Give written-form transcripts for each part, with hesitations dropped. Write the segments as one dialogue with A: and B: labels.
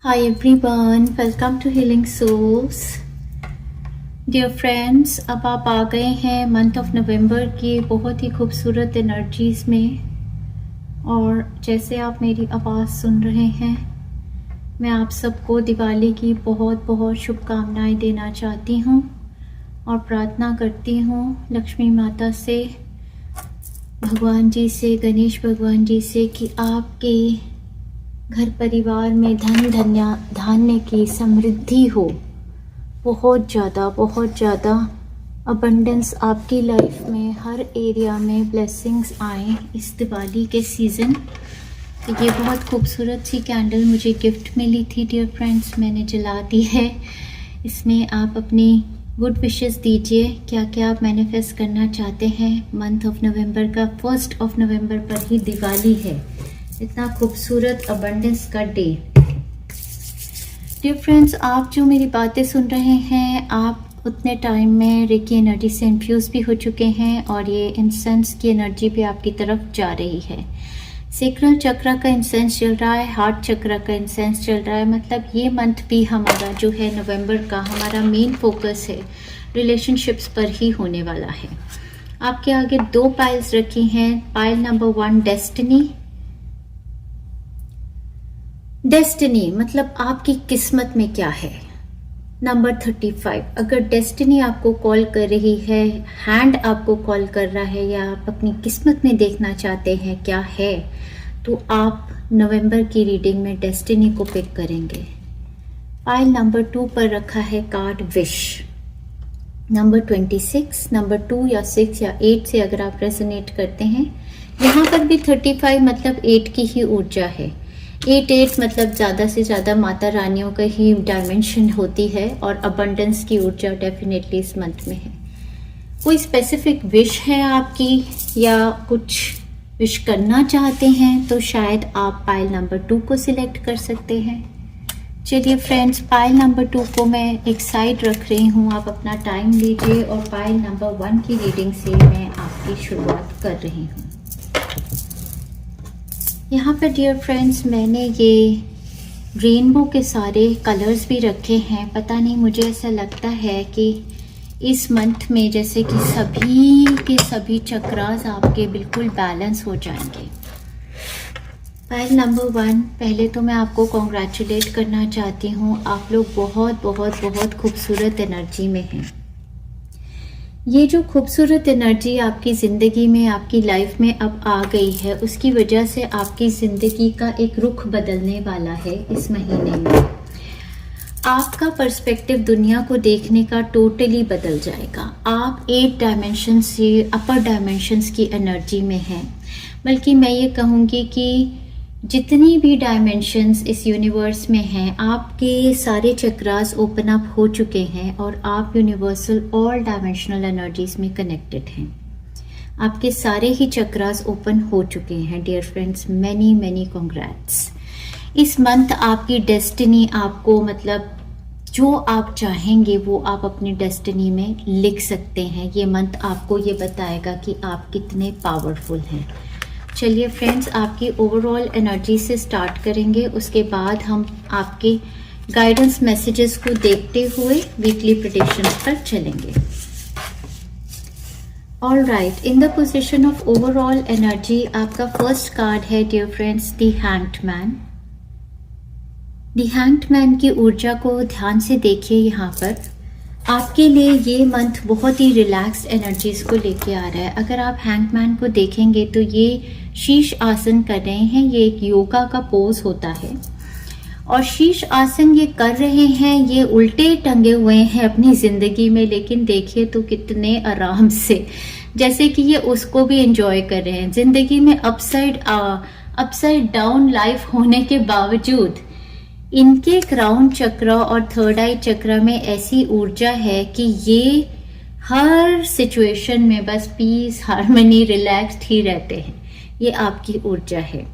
A: Hi everyone, welcome to Healing Souls. Dear friends, अब आप आ गए हैं मंथ ऑफ नवंबर की बहुत ही खूबसूरत एनर्जीज़ में। और जैसे आप मेरी आवाज़ सुन रहे हैं, मैं आप सबको दिवाली की बहुत बहुत शुभकामनाएं देना चाहती हूँ और प्रार्थना करती हूँ लक्ष्मी माता से, भगवान जी से, गणेश भगवान जी से कि आपके घर परिवार में धान्य की समृद्धि हो, बहुत ज़्यादा अबंडेंस आपकी लाइफ में हर एरिया में ब्लेसिंग्स आए इस दिवाली के सीज़न। ये बहुत खूबसूरत सी कैंडल मुझे गिफ्ट मिली थी डियर फ्रेंड्स, मैंने जला दी है। इसमें आप अपनी गुड विशेस दीजिए, क्या क्या आप मैनिफेस्ट करना चाहते हैं। मंथ ऑफ नवंबर का 1 नवंबर पर ही दिवाली है, इतना खूबसूरत अबंडेंस का डे। डियर फ्रेंड्स, आप जो मेरी बातें सुन रहे हैं, आप उतने टाइम में रेकी एनर्जी से इन्फ्यूज़ भी हो चुके हैं और ये इंसेंस की एनर्जी भी आपकी तरफ जा रही है। सेक्रल चक्र का इंसेंस चल रहा है, हार्ट चक्र का इंसेंस चल रहा है। मतलब ये मंथ भी हमारा जो है नवंबर का, हमारा मेन फोकस है रिलेशनशिप्स पर ही होने वाला है। आपके आगे 2 पाइल्स रखी हैं। पाइल नंबर 1 डेस्टिनी मतलब आपकी किस्मत में क्या है। नंबर 35, अगर डेस्टिनी आपको कॉल कर रही है, हैंड आपको कॉल कर रहा है या आप अपनी किस्मत में देखना चाहते हैं क्या है, तो आप नवंबर की रीडिंग में डेस्टिनी को पिक करेंगे। पाइल नंबर 2 पर रखा है कार्ड विश। नंबर 26, नंबर 2 या 6 या 8 से अगर आप रेजोनेट करते हैं, यहाँ पर भी 35 मतलब 8 की ही ऊर्जा है। 8 मतलब ज़्यादा से ज़्यादा माता रानियों का ही डायमेंशन होती है और अबंडेंस की ऊर्जा डेफिनेटली इस मंथ में है। कोई स्पेसिफिक विश है आपकी या कुछ विश करना चाहते हैं तो शायद आप पाइल नंबर 2 को सिलेक्ट कर सकते हैं। चलिए फ्रेंड्स, पाइल नंबर 2 को मैं एक साइड रख रही हूँ, आप अपना टाइम लीजिए और पाइल नंबर 1 की रीडिंग से मैं आपकी शुरुआत कर रही हूँ। यहाँ पर डियर फ्रेंड्स, मैंने ये रेनबो के सारे कलर्स भी रखे हैं। पता नहीं, मुझे ऐसा लगता है कि इस मंथ में जैसे कि सभी के सभी चक्रास आपके बिल्कुल बैलेंस हो जाएंगे। पाइल नंबर 1, पहले तो मैं आपको कॉन्ग्रेचुलेट करना चाहती हूँ। आप लोग बहुत खूबसूरत एनर्जी में हैं। ये जो खूबसूरत एनर्जी आपकी ज़िंदगी में, आपकी लाइफ में अब आ गई है, उसकी वजह से आपकी ज़िंदगी का एक रुख बदलने वाला है इस महीने में। आपका पर्सपेक्टिव दुनिया को देखने का टोटली बदल जाएगा। आप 8 डायमेंशन से अपर डायमेंशंस की एनर्जी में हैं। बल्कि मैं ये कहूँगी कि जितनी भी डायमेंशंस इस यूनिवर्स में हैं, आपके सारे चक्रास ओपन अप हो चुके हैं और आप यूनिवर्सल ऑल डायमेंशनल एनर्जीज में कनेक्टेड हैं। आपके सारे ही चक्रास ओपन हो चुके हैं डियर फ्रेंड्स। Many congrats. इस मंथ आपकी डेस्टिनी आपको, मतलब जो आप चाहेंगे वो आप अपनी डेस्टिनी में लिख सकते हैं। ये मंथ आपको ये बताएगा कि आप कितने पावरफुल हैं। चलिए फ्रेंड्स, आपकी ओवरऑल एनर्जी से स्टार्ट करेंगे, उसके बाद हम आपके गाइडेंस मैसेजेस को देखते हुए वीकली प्रेडिक्शंस पर चलेंगे। All right, in the position of overall energy आपका फर्स्ट कार्ड है dear friends, the hanged man. The hanged man की ऊर्जा को ध्यान से देखिए। यहाँ पर आपके लिए ये मंथ बहुत ही रिलैक्स्ड एनर्जीज को लेके आ रहा है। अगर आप हैंगमैन को देखेंगे तो ये शीश आसन कर रहे हैं। ये एक योगा का पोज होता है और शीश आसन ये कर रहे हैं, ये उल्टे टंगे हुए हैं अपनी ज़िंदगी में, लेकिन देखिए तो कितने आराम से, जैसे कि ये उसको भी एंजॉय कर रहे हैं। ज़िंदगी में अपसाइड डाउन लाइफ होने के बावजूद इनके क्राउन चक्र और थर्ड आई चक्र में ऐसी ऊर्जा है कि ये हर सिचुएशन में बस पीस, हार्मनी, रिलैक्स्ड ही रहते हैं। ये आपकी ऊर्जा है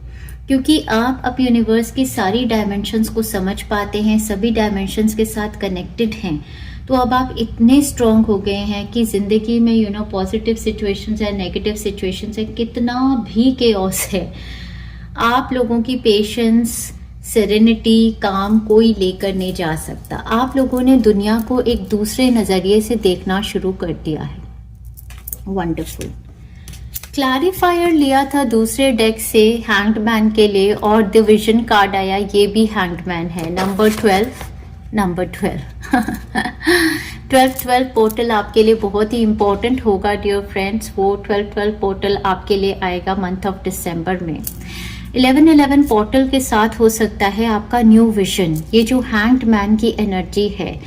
A: क्योंकि आप अब यूनिवर्स की सारी डायमेंशंस को समझ पाते हैं, सभी डायमेंशंस के साथ कनेक्टेड हैं। तो अब आप इतने स्ट्रॉन्ग हो गए हैं कि ज़िंदगी में पॉजिटिव सिचुएशंस है, नेगेटिव सिचुएशंस है, कितना भी केओस है, आप लोगों की पेशेंस, सेरेनिटी, काम कोई लेकर नहीं जा सकता। आप लोगों ने दुनिया को एक दूसरे नज़रिए से देखना शुरू कर दिया है। वंडरफुल। क्लैरिफायर लिया था दूसरे डेक से हैंग्ड मैन के लिए और डिविजन कार्ड आया, ये भी हैंग्ड मैन है। नंबर 12 12 पोर्टल आपके लिए बहुत ही इंपॉर्टेंट होगा डियर फ्रेंड्स। वो 12 पोर्टल आपके लिए आएगा मंथ ऑफ दिसंबर में। 11 पोर्टल के साथ हो सकता है आपका न्यू विजन। ये जो हैंग्ड मैन की एनर्जी है,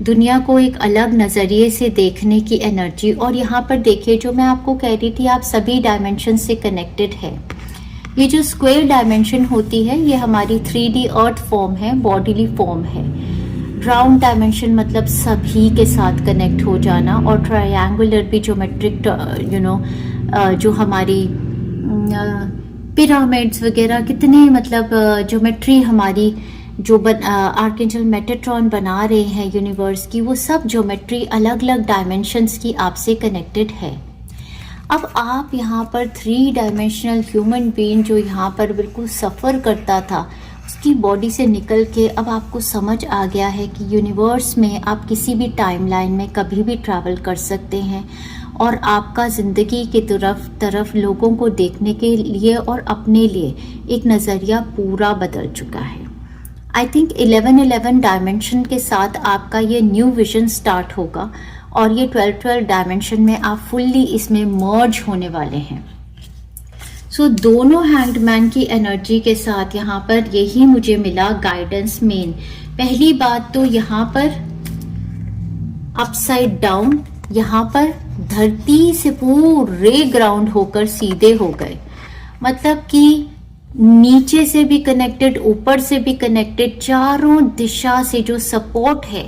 A: दुनिया को एक अलग नज़रिए से देखने की एनर्जी। और यहाँ पर देखिए, जो मैं आपको कह रही थी, आप सभी डायमेंशन से कनेक्टेड है। ये जो स्क्वायर डायमेंशन होती है, ये हमारी 3D अर्थ फॉर्म है, बॉडीली फॉर्म है। राउंड डायमेंशन मतलब सभी के साथ कनेक्ट हो जाना, और ट्रायंगुलर भी ज्योमेट्रिक जो हमारी पिरामिड्स वगैरह, कितने मतलब ज्योमेट्री हमारी जो आर्कएंजल मेटाट्रॉन बना रहे हैं यूनिवर्स की, वो सब ज्योमेट्री अलग अलग डायमेंशंस की आपसे कनेक्टेड है। अब आप यहाँ पर 3 डायमेंशनल ह्यूमन बीइंग जो यहाँ पर बिल्कुल सफ़र करता था, उसकी बॉडी से निकल के अब आपको समझ आ गया है कि यूनिवर्स में आप किसी भी टाइमलाइन में कभी भी ट्रैवल कर सकते हैं, और आपका ज़िंदगी की तरफ लोगों को देखने के लिए और अपने लिए एक नज़रिया पूरा बदल चुका है। आई थिंक 11 डायमेंशन के साथ आपका ये न्यू विजन स्टार्ट होगा, और ये 12 डायमेंशन में आप फुल्ली इसमें मर्ज होने वाले हैं। सो दोनों हैंग्ड मैन की एनर्जी के साथ यहाँ पर यही मुझे मिला गाइडेंस मेन। पहली बात तो यहाँ पर अपसाइड डाउन, यहाँ पर धरती से पूरे ग्राउंड होकर सीधे हो गए, मतलब कि नीचे से भी कनेक्टेड, ऊपर से भी कनेक्टेड, चारों दिशा से जो सपोर्ट है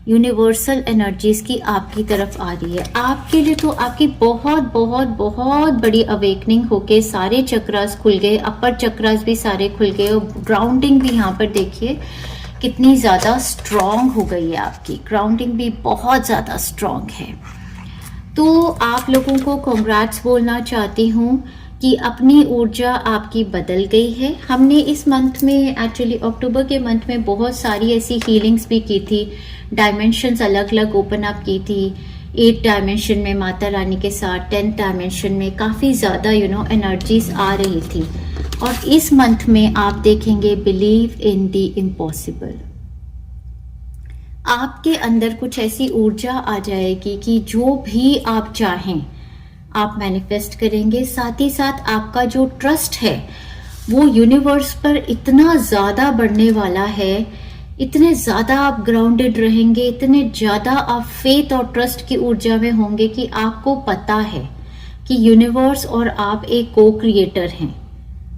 A: यूनिवर्सल एनर्जीज की आपकी तरफ आ रही है। आपके लिए तो आपकी बहुत बहुत बहुत बड़ी अवेकनिंग होके सारे चक्रास खुल गए, अपर चक्रास भी सारे खुल गए, और ग्राउंडिंग भी यहाँ पर देखिए कितनी ज़्यादा स्ट्रॉन्ग हो गई है। आपकी ग्राउंडिंग भी बहुत ज़्यादा स्ट्रॉन्ग है। तो आप लोगों को कॉन्ग्रेट्स बोलना चाहती हूँ कि अपनी ऊर्जा आपकी बदल गई है। हमने इस मंथ में, एक्चुअली अक्टूबर के मंथ में, बहुत सारी ऐसी हीलिंग्स भी की थी, डायमेंशंस अलग अलग ओपन अप की थी। 8 डायमेंशन में माता रानी के साथ, 10th डायमेंशन में काफ़ी ज़्यादा एनर्जीज आ रही थी। और इस मंथ में आप देखेंगे बिलीव इन द इम्पॉसिबल। आपके अंदर कुछ ऐसी ऊर्जा आ जाएगी कि जो भी आप चाहें आप मैनिफेस्ट करेंगे। साथ ही साथ आपका जो ट्रस्ट है वो यूनिवर्स पर इतना ज़्यादा बढ़ने वाला है, इतने ज़्यादा आप ग्राउंडेड रहेंगे, इतने ज़्यादा आप फेथ और ट्रस्ट की ऊर्जा में होंगे कि आपको पता है कि यूनिवर्स और आप एक को क्रिएटर हैं।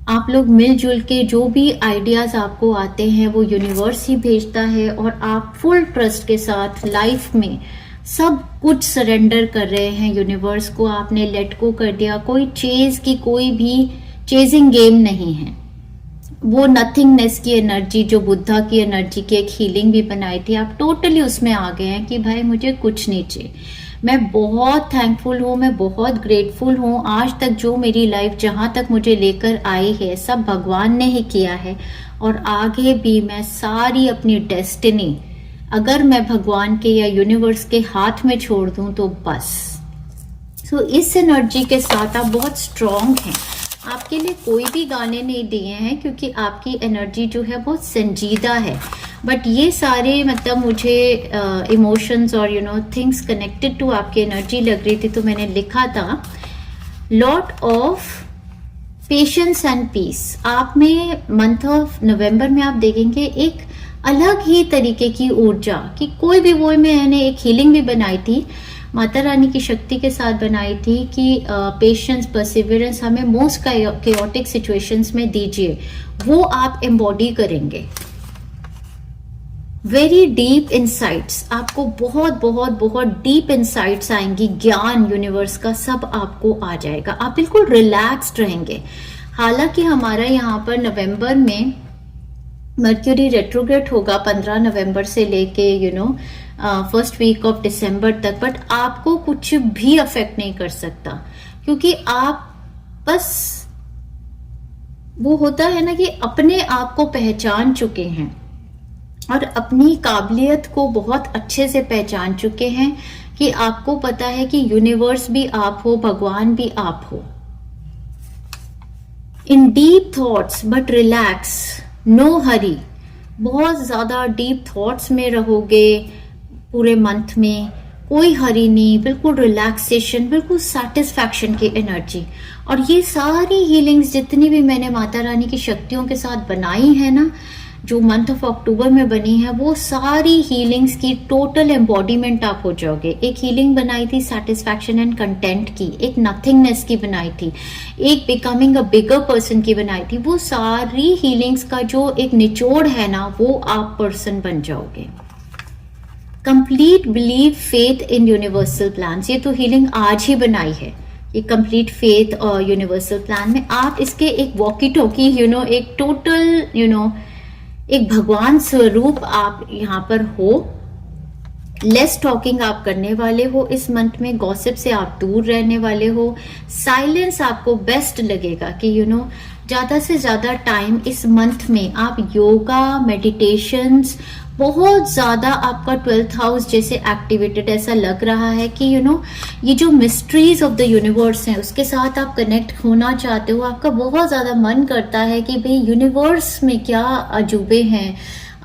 A: आप लोग मिलजुल के जो भी आइडियाज़ आपको आते हैं वो यूनिवर्स ही भेजता है, और आप फुल ट्रस्ट के साथ लाइफ में सब कुछ सरेंडर कर रहे हैं यूनिवर्स को। आपने लेट गो कर दिया। कोई चेज की, कोई भी चेजिंग गेम नहीं है। वो नथिंगनेस की एनर्जी जो बुद्धा की एनर्जी की एक हीलिंग भी बनाई थी, आप टोटली उसमें आ गए हैं कि भाई मुझे कुछ नहीं चाहिए। मैं बहुत थैंकफुल हूँ, मैं बहुत ग्रेटफुल हूँ। आज तक जो मेरी लाइफ जहाँ तक मुझे लेकर आई है सब भगवान ने ही किया है, और आगे भी मैं सारी अपनी डेस्टिनी अगर मैं भगवान के या यूनिवर्स के हाथ में छोड़ दूं तो बस। सो इस एनर्जी के साथ आप बहुत स्ट्रॉन्ग हैं। आपके लिए कोई भी गाने नहीं दिए हैं क्योंकि आपकी एनर्जी जो है बहुत संजीदा है। बट ये सारे मतलब मुझे इमोशंस और थिंग्स कनेक्टेड टू आपकी एनर्जी लग रही थी, तो मैंने लिखा था lot of patience and peace. आप में मंथ ऑफ नवंबर में आप देखेंगे एक अलग ही तरीके की ऊर्जा कि कोई भी, वो मैंने एक हीलिंग भी बनाई थी माता रानी की शक्ति के साथ बनाई थी कि पेशेंस, परसिवियरेंस हमें मोस्ट केओटिक सिचुएशंस में दीजिए, वो आप एम्बॉडी करेंगे। वेरी डीप इनसाइट्स, आपको बहुत बहुत बहुत डीप इनसाइट्स आएंगी, ज्ञान यूनिवर्स का सब आपको आ जाएगा। आप बिल्कुल रिलैक्स्ड रहेंगे। हालांकि हमारा यहाँ पर नवंबर में मर्क्यूरी रेट्रोग्रेड होगा 15 नवंबर से लेके फर्स्ट वीक ऑफ दिसंबर तक, बट आपको कुछ भी अफेक्ट नहीं कर सकता क्योंकि आप बस वो होता है ना कि अपने आप को पहचान चुके हैं और अपनी काबिलियत को बहुत अच्छे से पहचान चुके हैं कि आपको पता है कि यूनिवर्स भी आप हो, भगवान भी आप हो। In deep thoughts but relax, no hurry. बहुत ज्यादा डीप थॉट्स में रहोगे पूरे मंथ में, कोई हरी नहीं, बिल्कुल रिलैक्सेशन, बिल्कुल सेटिस्फैक्शन की एनर्जी। और ये सारी हीलिंग्स जितनी भी मैंने माता रानी की शक्तियों के साथ बनाई है ना, जो मंथ ऑफ अक्टूबर में बनी है, वो सारी हीलिंग्स की टोटल एम्बॉडीमेंट आप हो जाओगे। एक हीलिंग बनाई थी सेटिस्फैक्शन एंड कंटेंट की, एक नथिंगनेस की बनाई थी, एक बिकमिंग अ बिगर पर्सन की बनाई थी। वो सारी हीलिंग्स का जो एक निचोड़ है ना, वो आप पर्सन बन जाओगे। Complete believe faith in universal plan, ये तो हीलिंग आज ही बनाई है। ये कंप्लीट फेथ और यूनिवर्सल प्लान में आप इसके एक वॉकी टॉकी एक टोटल एक भगवान स्वरूप आप यहाँ पर हो। लेस टॉकिंग आप करने वाले हो इस मंथ में, गॉसिप से आप दूर रहने वाले हो। साइलेंस आपको बेस्ट लगेगा कि ज्यादा से ज्यादा टाइम इस मंथ में आप योगा, मेडिटेशंस, बहुत ज्यादा आपका 12th हाउस जैसे एक्टिवेटेड ऐसा लग रहा है कि ये जो मिस्ट्रीज ऑफ द यूनिवर्स हैं उसके साथ आप कनेक्ट होना चाहते हो। आपका बहुत ज्यादा मन करता है कि भाई यूनिवर्स में क्या अजूबे हैं,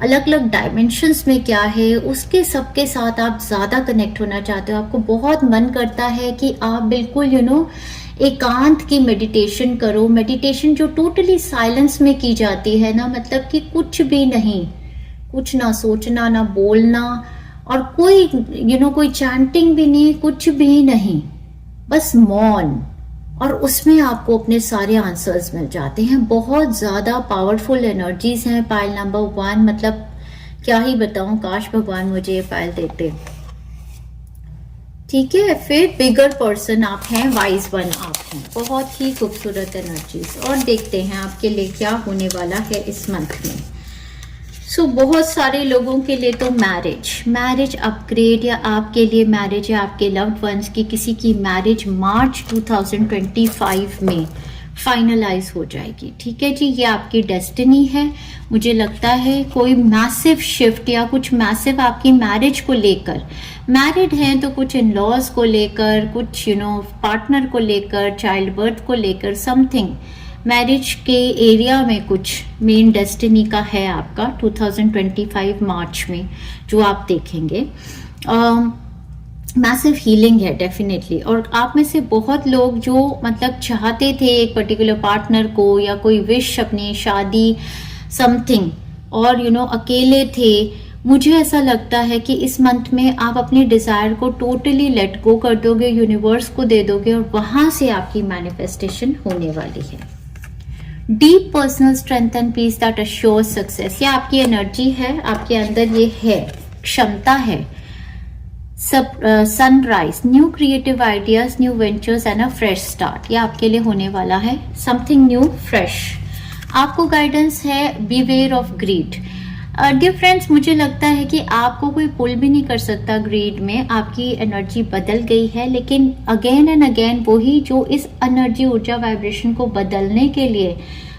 A: अलग अलग डायमेंशंस में क्या है, उसके सबके साथ आप ज्यादा कनेक्ट होना चाहते हो। आपको बहुत मन करता है कि आप बिल्कुल एकांत की मेडिटेशन करो। मेडिटेशन जो टोटली साइलेंस में की जाती है ना, मतलब कि कुछ भी नहीं, कुछ ना सोचना ना बोलना, और कोई कोई चैंटिंग भी नहीं, कुछ भी नहीं, बस मौन। और उसमें आपको अपने सारे आंसर्स मिल जाते हैं। बहुत ज्यादा पावरफुल एनर्जीज हैं पाइल नंबर 1, मतलब क्या ही बताऊं, काश भगवान मुझे ये पाइल देते। ठीक है, फिर बिगर पर्सन आप हैं, वाइज वन आप हैं, बहुत ही खूबसूरत एनर्जीज। और देखते हैं आपके लिए क्या होने वाला है इस मंथ में। बहुत सारे लोगों के लिए तो मैरिज अपग्रेड, या आपके लिए मैरिज या आपके लव्ड वंस की किसी की मैरिज मार्च 2025 में फाइनलाइज हो जाएगी। ठीक है जी, ये आपकी डेस्टिनी है। मुझे लगता है कोई मैसिव शिफ्ट या कुछ मैसिव आपकी मैरिज को लेकर, मैरिड हैं तो कुछ इन लॉज को लेकर, कुछ पार्टनर को लेकर, चाइल्ड बर्थ को लेकर, समथिंग मैरिज के एरिया में कुछ मेन डेस्टिनी का है आपका 2025 मार्च में, जो आप देखेंगे। मैसिव हीलिंग है डेफिनेटली। और आप में से बहुत लोग जो मतलब चाहते थे एक पर्टिकुलर पार्टनर को, या कोई विश अपनी शादी समथिंग, और अकेले थे, मुझे ऐसा लगता है कि इस मंथ में आप अपनी डिजायर को टोटली लेट गो कर दोगे, यूनिवर्स को दे दोगे, और वहां से आपकी मैनिफेस्टेशन होने वाली है। Deep personal strength and peace that assures success, ये आपकी एनर्जी है, आपके अंदर ये है, क्षमता है। Sunrise, new creative ideas, new ventures and a fresh start, ये आपके लिए होने वाला है, समथिंग न्यू फ्रेश। आपको गाइडेंस है beware of greed. Dear friends, मुझे लगता है कि आपको कोई पुल भी नहीं कर सकता ग्रीड में, आपकी एनर्जी बदल गई है। लेकिन अगेन एंड अगेन वही जो इस एनर्जी ऊर्जा वाइब्रेशन को बदलने के लिए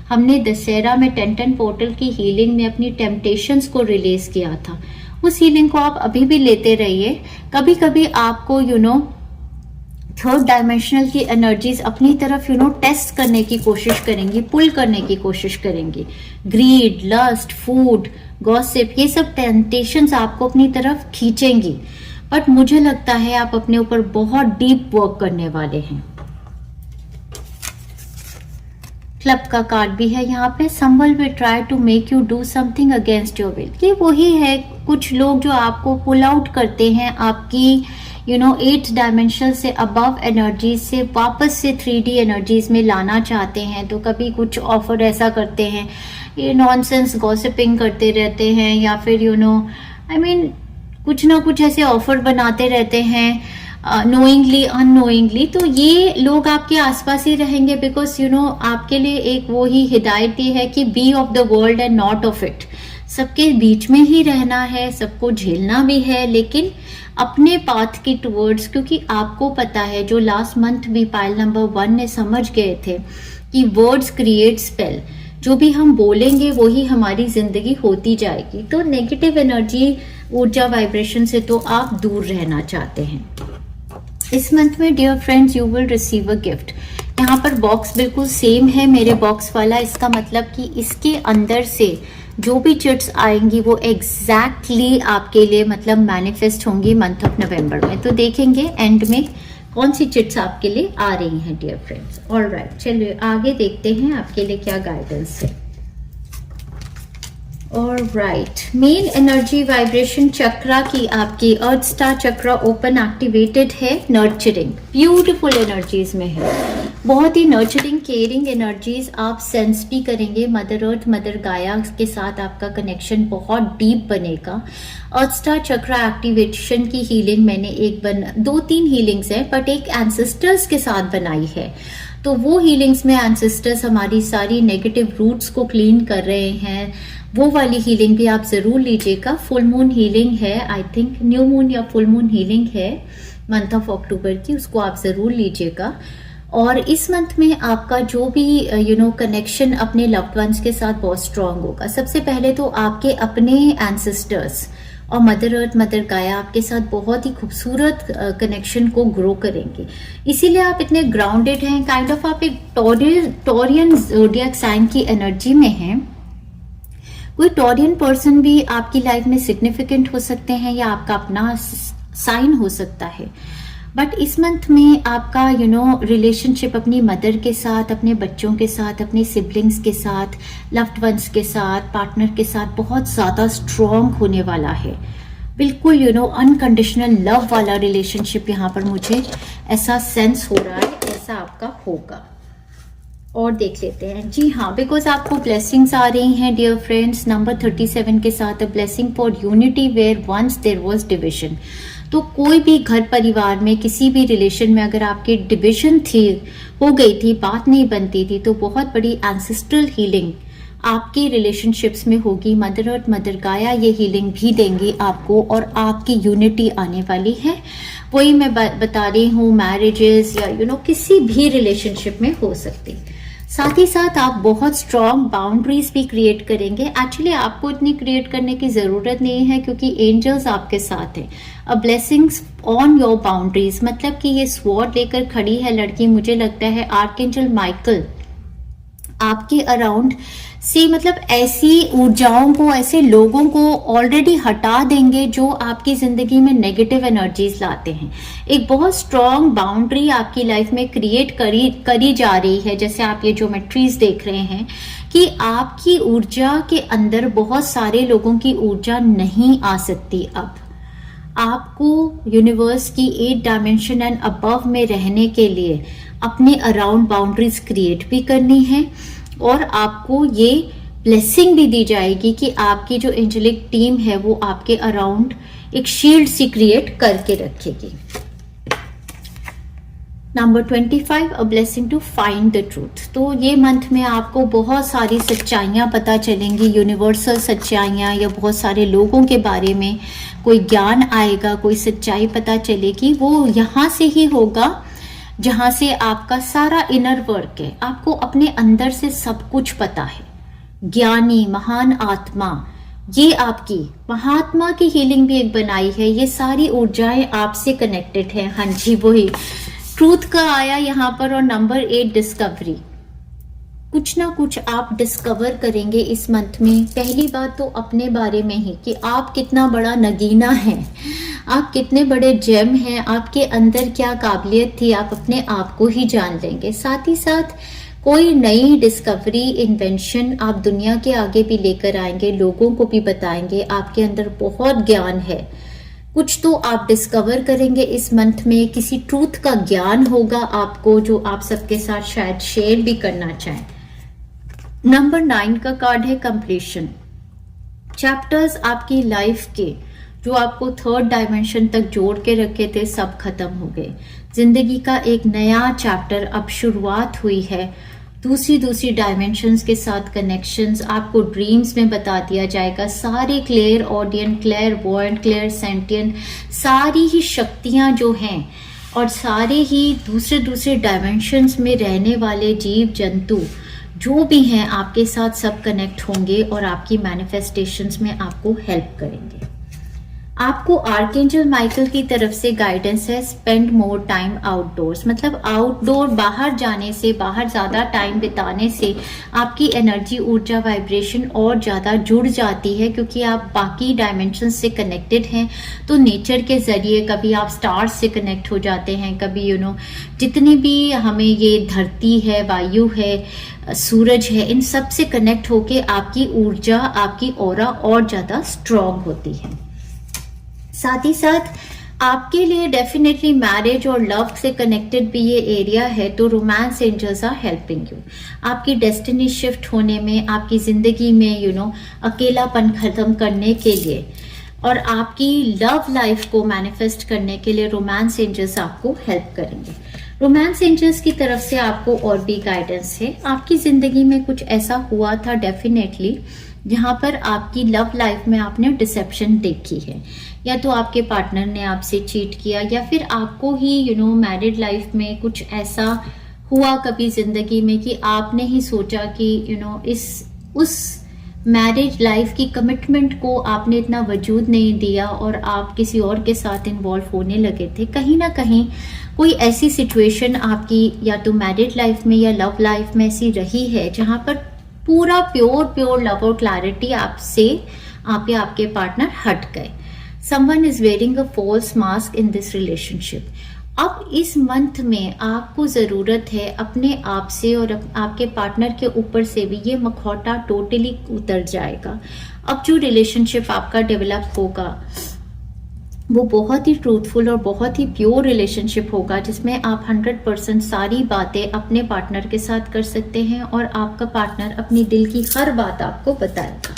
A: हमने दशहरा में 10 पोर्टल की हीलिंग में अपनी टेम्पटेशंस को रिलीज किया था, उस हीलिंग को आप अभी भी लेते रहिए। कभी कभी आपको थर्ड डायमेंशनल की एनर्जीज अपनी तरफ टेस्ट करने की कोशिश करेंगी, पुल करने की कोशिश करेंगी। ग्रीड, लस्ट, फूड, गॉसिप, ये सब टेम्पटेशंस आपको अपनी तरफ खींचेंगी। बट मुझे लगता है आप अपने ऊपर बहुत डीप वर्क करने वाले हैं। क्लब का कार्ड भी है यहाँ पे। Someone will try to make you do something against your will, ये वही है, कुछ लोग जो आपको पुल आउट करते हैं आपकी 8 डायमेंशन से अबव एनर्जीज से वापस से 3D एनर्जीज में लाना चाहते हैं। तो कभी कुछ ऑफर ऐसा करते हैं, ये नॉनसेंस गॉसिपिंग करते रहते हैं, या फिर कुछ ना कुछ ऐसे ऑफर बनाते रहते हैं नोइंगली अननोइंगली। तो ये लोग आपके आसपास ही रहेंगे, बिकॉज आपके लिए एक वो ही हिदायत ही है कि be of the world and not of it. सबके बीच में ही रहना है, सबको झेलना भी है, लेकिन अपने पाथ की टुवर्ड्स, क्योंकि आपको पता है जो लास्ट मंथ भी पाइल नंबर 1 ने समझ गए थे कि वर्ड्स क्रिएट स्पेल। जो भी हम बोलेंगे वही हमारी जिंदगी होती जाएगी। तो नेगेटिव एनर्जी, ऊर्जा, वाइब्रेशन से तो आप दूर रहना चाहते हैं। इस मंथ में dear friends you will receive a gift. यहाँ पर बॉक्स बिल्कुल सेम है मेरे बॉक्स वाला, इसका मतलब कि इसके अंदर से जो भी चिट्स आएंगी वो एग्जैक्टली आपके लिए मतलब मैनिफेस्ट होंगी मंथ ऑफ नवंबर में। तो देखेंगे एंड में कौन सी चिट्स आपके लिए आ रही हैं डियर फ्रेंड्स। ऑलराइट, चलिए आगे देखते हैं आपके लिए क्या गाइडेंस है। ऑलराइट, मेन एनर्जी वाइब्रेशन चक्रा की आपकी अर्थ स्टार चक्रा ओपन एक्टिवेटेड है, नर्चरिंग ब्यूटीफुल एनर्जीज में है, बहुत ही नर्चरिंग केयरिंग एनर्जीज आप सेंस भी करेंगे। मदर अर्थ, मदर गाया के साथ आपका कनेक्शन बहुत डीप बनेगा। अर्थ स्टार चक्रा एक्टिवेशन की हीलिंग मैंने 2-3 हीलिंग्स है बट एक एंसेस्टर्स के साथ बनाई है। तो वो हीलिंग्स में एंसेस्टर्स हमारी सारी नेगेटिव रूट्स को क्लीन कर रहे हैं, वो वाली हीलिंग भी आप जरूर लीजिएगा। फुल मून हीलिंग है, आई थिंक न्यू मून या फुल मून हीलिंग है मंथ ऑफ अक्टूबर की, उसको आप जरूर लीजिएगा। और इस मंथ में आपका जो भी कनेक्शन अपने लव्ड वंस के साथ बहुत स्ट्रांग होगा। सबसे पहले तो आपके अपने एंसेस्टर्स और मदर अर्थ, मदर गाया आपके साथ बहुत ही खूबसूरत कनेक्शन को ग्रो करेंगे, इसीलिए आप इतने ग्राउंडेड हैं। काइंड ऑफ आप एक टॉरियन ज़ोडिएक साइन की एनर्जी में हैं। कोई टॉरियन पर्सन भी आपकी लाइफ में सिग्निफिकेंट हो सकते हैं या आपका अपना साइन हो सकता है। बट इस मंथ में आपका रिलेशनशिप अपनी मदर के साथ, अपने बच्चों के साथ, अपने सिबलिंग्स के साथ, लव्ड वंस के साथ, पार्टनर के साथ बहुत ज़्यादा स्ट्रॉन्ग होने वाला है। बिल्कुल अनकंडीशनल लव वाला रिलेशनशिप यहाँ पर मुझे ऐसा सेंस हो रहा है, ऐसा आपका होगा। और देख लेते हैं, जी हाँ, बिकॉज आपको ब्लेसिंग्स आ रही हैं डियर फ्रेंड्स नंबर 37 के साथ, a blessing for unity where once there was division. तो कोई भी घर परिवार में किसी भी रिलेशन में अगर आपकी डिविजन हो गई थी, बात नहीं बनती थी, तो बहुत बड़ी एंसेस्ट्रल हीलिंग आपकी रिलेशनशिप्स में होगी। मदर अर्थ, मदर गाया ये हीलिंग भी देंगी आपको और आपकी यूनिटी आने वाली है। वही मैं बता रही हूँ, मैरिजेस या किसी भी रिलेशनशिप में हो सकती। साथ ही साथ आप बहुत स्ट्रॉन्ग बाउंड्रीज भी क्रिएट करेंगे। एक्चुअली आपको इतनी क्रिएट करने की ज़रूरत नहीं है क्योंकि एंजल्स आपके साथ हैं। अ ब्लेसिंग्स ऑन योर बाउंड्रीज, मतलब कि ये स्वॉर्ड लेकर खड़ी है लड़की, मुझे लगता है आर्कएंजल माइकल आपके अराउंड से मतलब ऐसी ऊर्जाओं को, ऐसे लोगों को ऑलरेडी हटा देंगे जो आपकी जिंदगी में नेगेटिव एनर्जीज लाते हैं। एक बहुत स्ट्रॉन्ग बाउंड्री आपकी लाइफ में क्रिएट करी जा रही है। जैसे आप ये ज्योमेट्रीज देख रहे हैं कि आपकी ऊर्जा के अंदर बहुत सारे लोगों की ऊर्जा नहीं आ सकती। अब आपको यूनिवर्स की 8 डायमेंशन एंड अबव में रहने के लिए अपने अराउंड बाउंड्रीज क्रिएट भी करनी है और आपको ये ब्लेसिंग भी दी जाएगी कि आपकी जो एंजेलिक टीम है वो आपके अराउंड एक शील्ड सी क्रिएट करके रखेगी। Number 25, a blessing to find the truth. तो ये मंथ में आपको बहुत सारी सच्चाइयाँ पता चलेंगी, यूनिवर्सल सच्चाइयाँ या बहुत सारे लोगों के बारे में कोई ज्ञान आएगा, कोई सच्चाई पता चलेगी। वो यहाँ से ही होगा जहाँ से आपका सारा इनर वर्क है, आपको अपने अंदर से सब कुछ पता है। ज्ञानी महान आत्मा, ये आपकी महात्मा की हीलिंग भी एक बनाई है। ये सारी ऊर्जाएं आपसे कनेक्टेड है। हाँ जी, वही ट्रूथ का आया यहाँ पर। और नंबर 8, डिस्कवरी। कुछ ना कुछ आप डिस्कवर करेंगे इस मंथ में। पहली बात तो अपने बारे में ही कि आप कितना बड़ा नगीना है, आप कितने बड़े जेम हैं, आपके अंदर क्या काबिलियत थी, आप अपने आप को ही जान लेंगे। साथ ही साथ कोई नई डिस्कवरी, इन्वेंशन आप दुनिया के आगे भी लेकर आएंगे, लोगों को भी बताएंगे। आपके अंदर बहुत ज्ञान है, कुछ तो आप डिस्कवर करेंगे इस मंथ में। किसी ट्रूथ का ज्ञान होगा आपको जो आप सबके साथ शायद शेयर भी करना चाहें। नंबर 9 का कार्ड है कंप्लीशन। चैप्टर्स आपकी लाइफ के जो आपको 3rd डायमेंशन तक जोड़ के रखे थे सब खत्म हो गए। जिंदगी का एक नया चैप्टर अब शुरुआत हुई है। दूसरी डायमेंशंस के साथ कनेक्शंस आपको ड्रीम्स में बता दिया जाएगा। सारे क्लियर ऑडियंट, क्लियर वॉइंट, क्लियर सेंटियन, सारी ही शक्तियां जो हैं और सारे ही दूसरे डायमेंशंस में रहने वाले जीव जंतु जो भी हैं आपके साथ सब कनेक्ट होंगे और आपकी मैनिफेस्टेशंस में आपको हेल्प करेंगे। आपको आर्कएंजल माइकल की तरफ से गाइडेंस है, स्पेंड मोर टाइम आउटडोर्स, मतलब आउटडोर बाहर जाने से, बाहर ज़्यादा टाइम बिताने से आपकी एनर्जी, ऊर्जा, वाइब्रेशन और ज़्यादा जुड़ जाती है, क्योंकि आप बाकी डायमेंशन से कनेक्टेड हैं। तो नेचर के ज़रिए कभी आप स्टार्स से कनेक्ट हो जाते हैं, कभी जितनी भी हमें ये धरती है, वायु है, सूरज है, इन सब से कनेक्ट होके आपकी ऊर्जा, आपकी ऑरा और ज़्यादा स्ट्रॉन्ग होती है। साथ ही साथ आपके लिए डेफिनेटली मैरिज और लव से कनेक्टेड भी ये एरिया है, तो romance angels are helping you आपकी डेस्टिनी शिफ्ट होने में, आपकी जिंदगी में अकेलापन खत्म करने के लिए और आपकी लव लाइफ को मैनिफेस्ट करने के लिए रोमांस एंजल्स आपको हेल्प करेंगे। रोमांस एंजल्स की तरफ से आपको और भी गाइडेंस है। आपकी जिंदगी में कुछ ऐसा हुआ था डेफिनेटली जहां पर आपकी लव लाइफ में आपने डिसेप्शन देखी है, या तो आपके पार्टनर ने आपसे चीट किया, या फिर आपको ही मैरिड लाइफ में कुछ ऐसा हुआ कभी जिंदगी में कि आपने ही सोचा कि उस मैरिज लाइफ की कमिटमेंट को आपने इतना वजूद नहीं दिया और आप किसी और के साथ इन्वॉल्व होने लगे थे। कहीं ना कहीं कोई ऐसी सिचुएशन आपकी या तो मैरिड लाइफ में या लव लाइफ में ऐसी रही है जहां पर पूरा प्योर लव और क्लैरिटी आपसे आप या आपके पार्टनर हट गए। Someone is wearing a false mask in this relationship. अब इस मंथ में आपको जरूरत है अपने आप से और आपके पार्टनर के ऊपर से भी ये मखौटा टोटली उतर जाएगा। अब जो रिलेशनशिप आपका डेवलप होगा वो बहुत ही ट्रूथफुल और बहुत ही प्योर रिलेशनशिप होगा, जिसमें आप 100% सारी बातें अपने पार्टनर के साथ कर सकते हैं और आपका पार्टनर अपनी दिल की हर बात आपको बताएगा।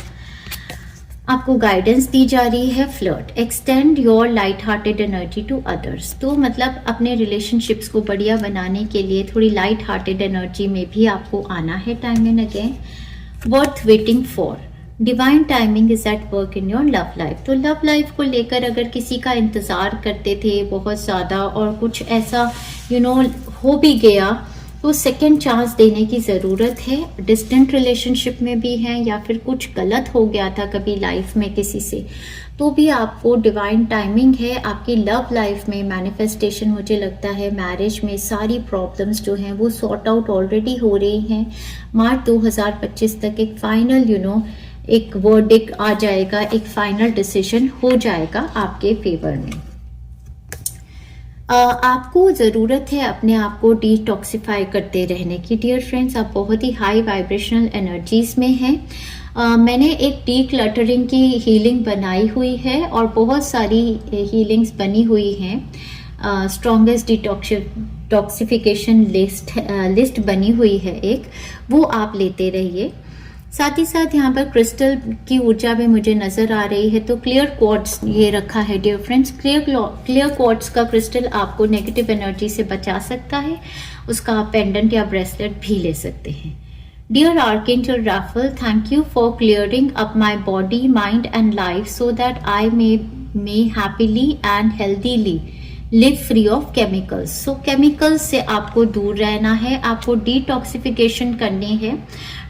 A: आपको गाइडेंस दी जा रही है flirt, extend your light hearted energy to others. तो मतलब अपने रिलेशनशिप्स को बढ़िया बनाने के लिए थोड़ी लाइट हार्टेड एनर्जी में भी आपको आना है time and again. Worth waiting for, divine timing is at work in your love life. तो लव लाइफ को लेकर अगर किसी का इंतजार करते थे बहुत ज्यादा और कुछ ऐसा हो भी गया, तो सेकेंड चांस देने की ज़रूरत है। डिस्टेंट रिलेशनशिप में भी हैं या फिर कुछ गलत हो गया था कभी लाइफ में किसी से, तो भी आपको डिवाइन टाइमिंग है। आपकी लव लाइफ में मैनिफेस्टेशन, मुझे लगता है मैरिज में सारी प्रॉब्लम्स जो हैं वो सॉर्ट आउट ऑलरेडी हो रही हैं। मार्च 2025 तक एक फाइनल एक वर्डिक्ट आ जाएगा, एक फाइनल डिसीजन हो जाएगा आपके फेवर में। आपको ज़रूरत है अपने आप को डिटॉक्सिफाई करते रहने की। डियर फ्रेंड्स, आप बहुत ही हाई वाइब्रेशनल एनर्जीज में हैं। मैंने एक डी क्लटरिंग की हीलिंग बनाई हुई है और बहुत सारी हीलिंग्स बनी हुई हैं। स्ट्रॉन्गेस्ट डिटॉक्सिफिकेशन लिस्ट बनी हुई है एक, वो आप लेते रहिए। साथ ही साथ यहाँ पर क्रिस्टल की ऊर्जा भी मुझे नजर आ रही है, तो क्लियर क्वार्ट्ज ये रखा है डियर फ्रेंड्स। क्लियर क्वार्ट्ज का क्रिस्टल आपको नेगेटिव एनर्जी से बचा सकता है। उसका आप पेंडेंट या ब्रेसलेट भी ले सकते हैं। Dear archangel Raphael, thank you for clearing up my body, mind and life so that I may happily and healthily live free of chemicals. So chemicals से आपको दूर रहना है, आपको डिटॉक्सिफिकेशन करनी है।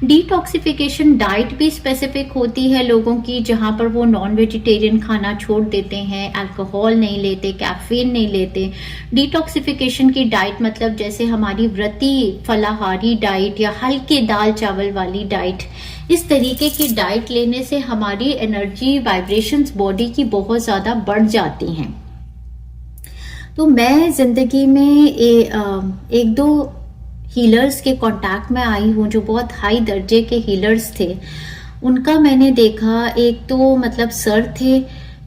A: डिटॉक्सिफिकेशन डाइट भी स्पेसिफिक होती है लोगों की, जहां पर वो नॉन वेजिटेरियन खाना छोड़ देते हैं, अल्कोहल नहीं लेते, कैफीन नहीं लेते। डिटॉक्सिफिकेशन की डाइट मतलब जैसे हमारी व्रती फलाहारी डाइट या हल्के दाल चावल वाली डाइट, इस तरीके की डाइट लेने से हमारी एनर्जी वाइब्रेशंस बॉडी की बहुत ज्यादा बढ़ जाती हैं। तो मैं जिंदगी में एक दो हीलर्स के कांटेक्ट में आई हूँ जो बहुत हाई दर्जे के हीलर्स थे। उनका मैंने देखा, एक तो मतलब सर थे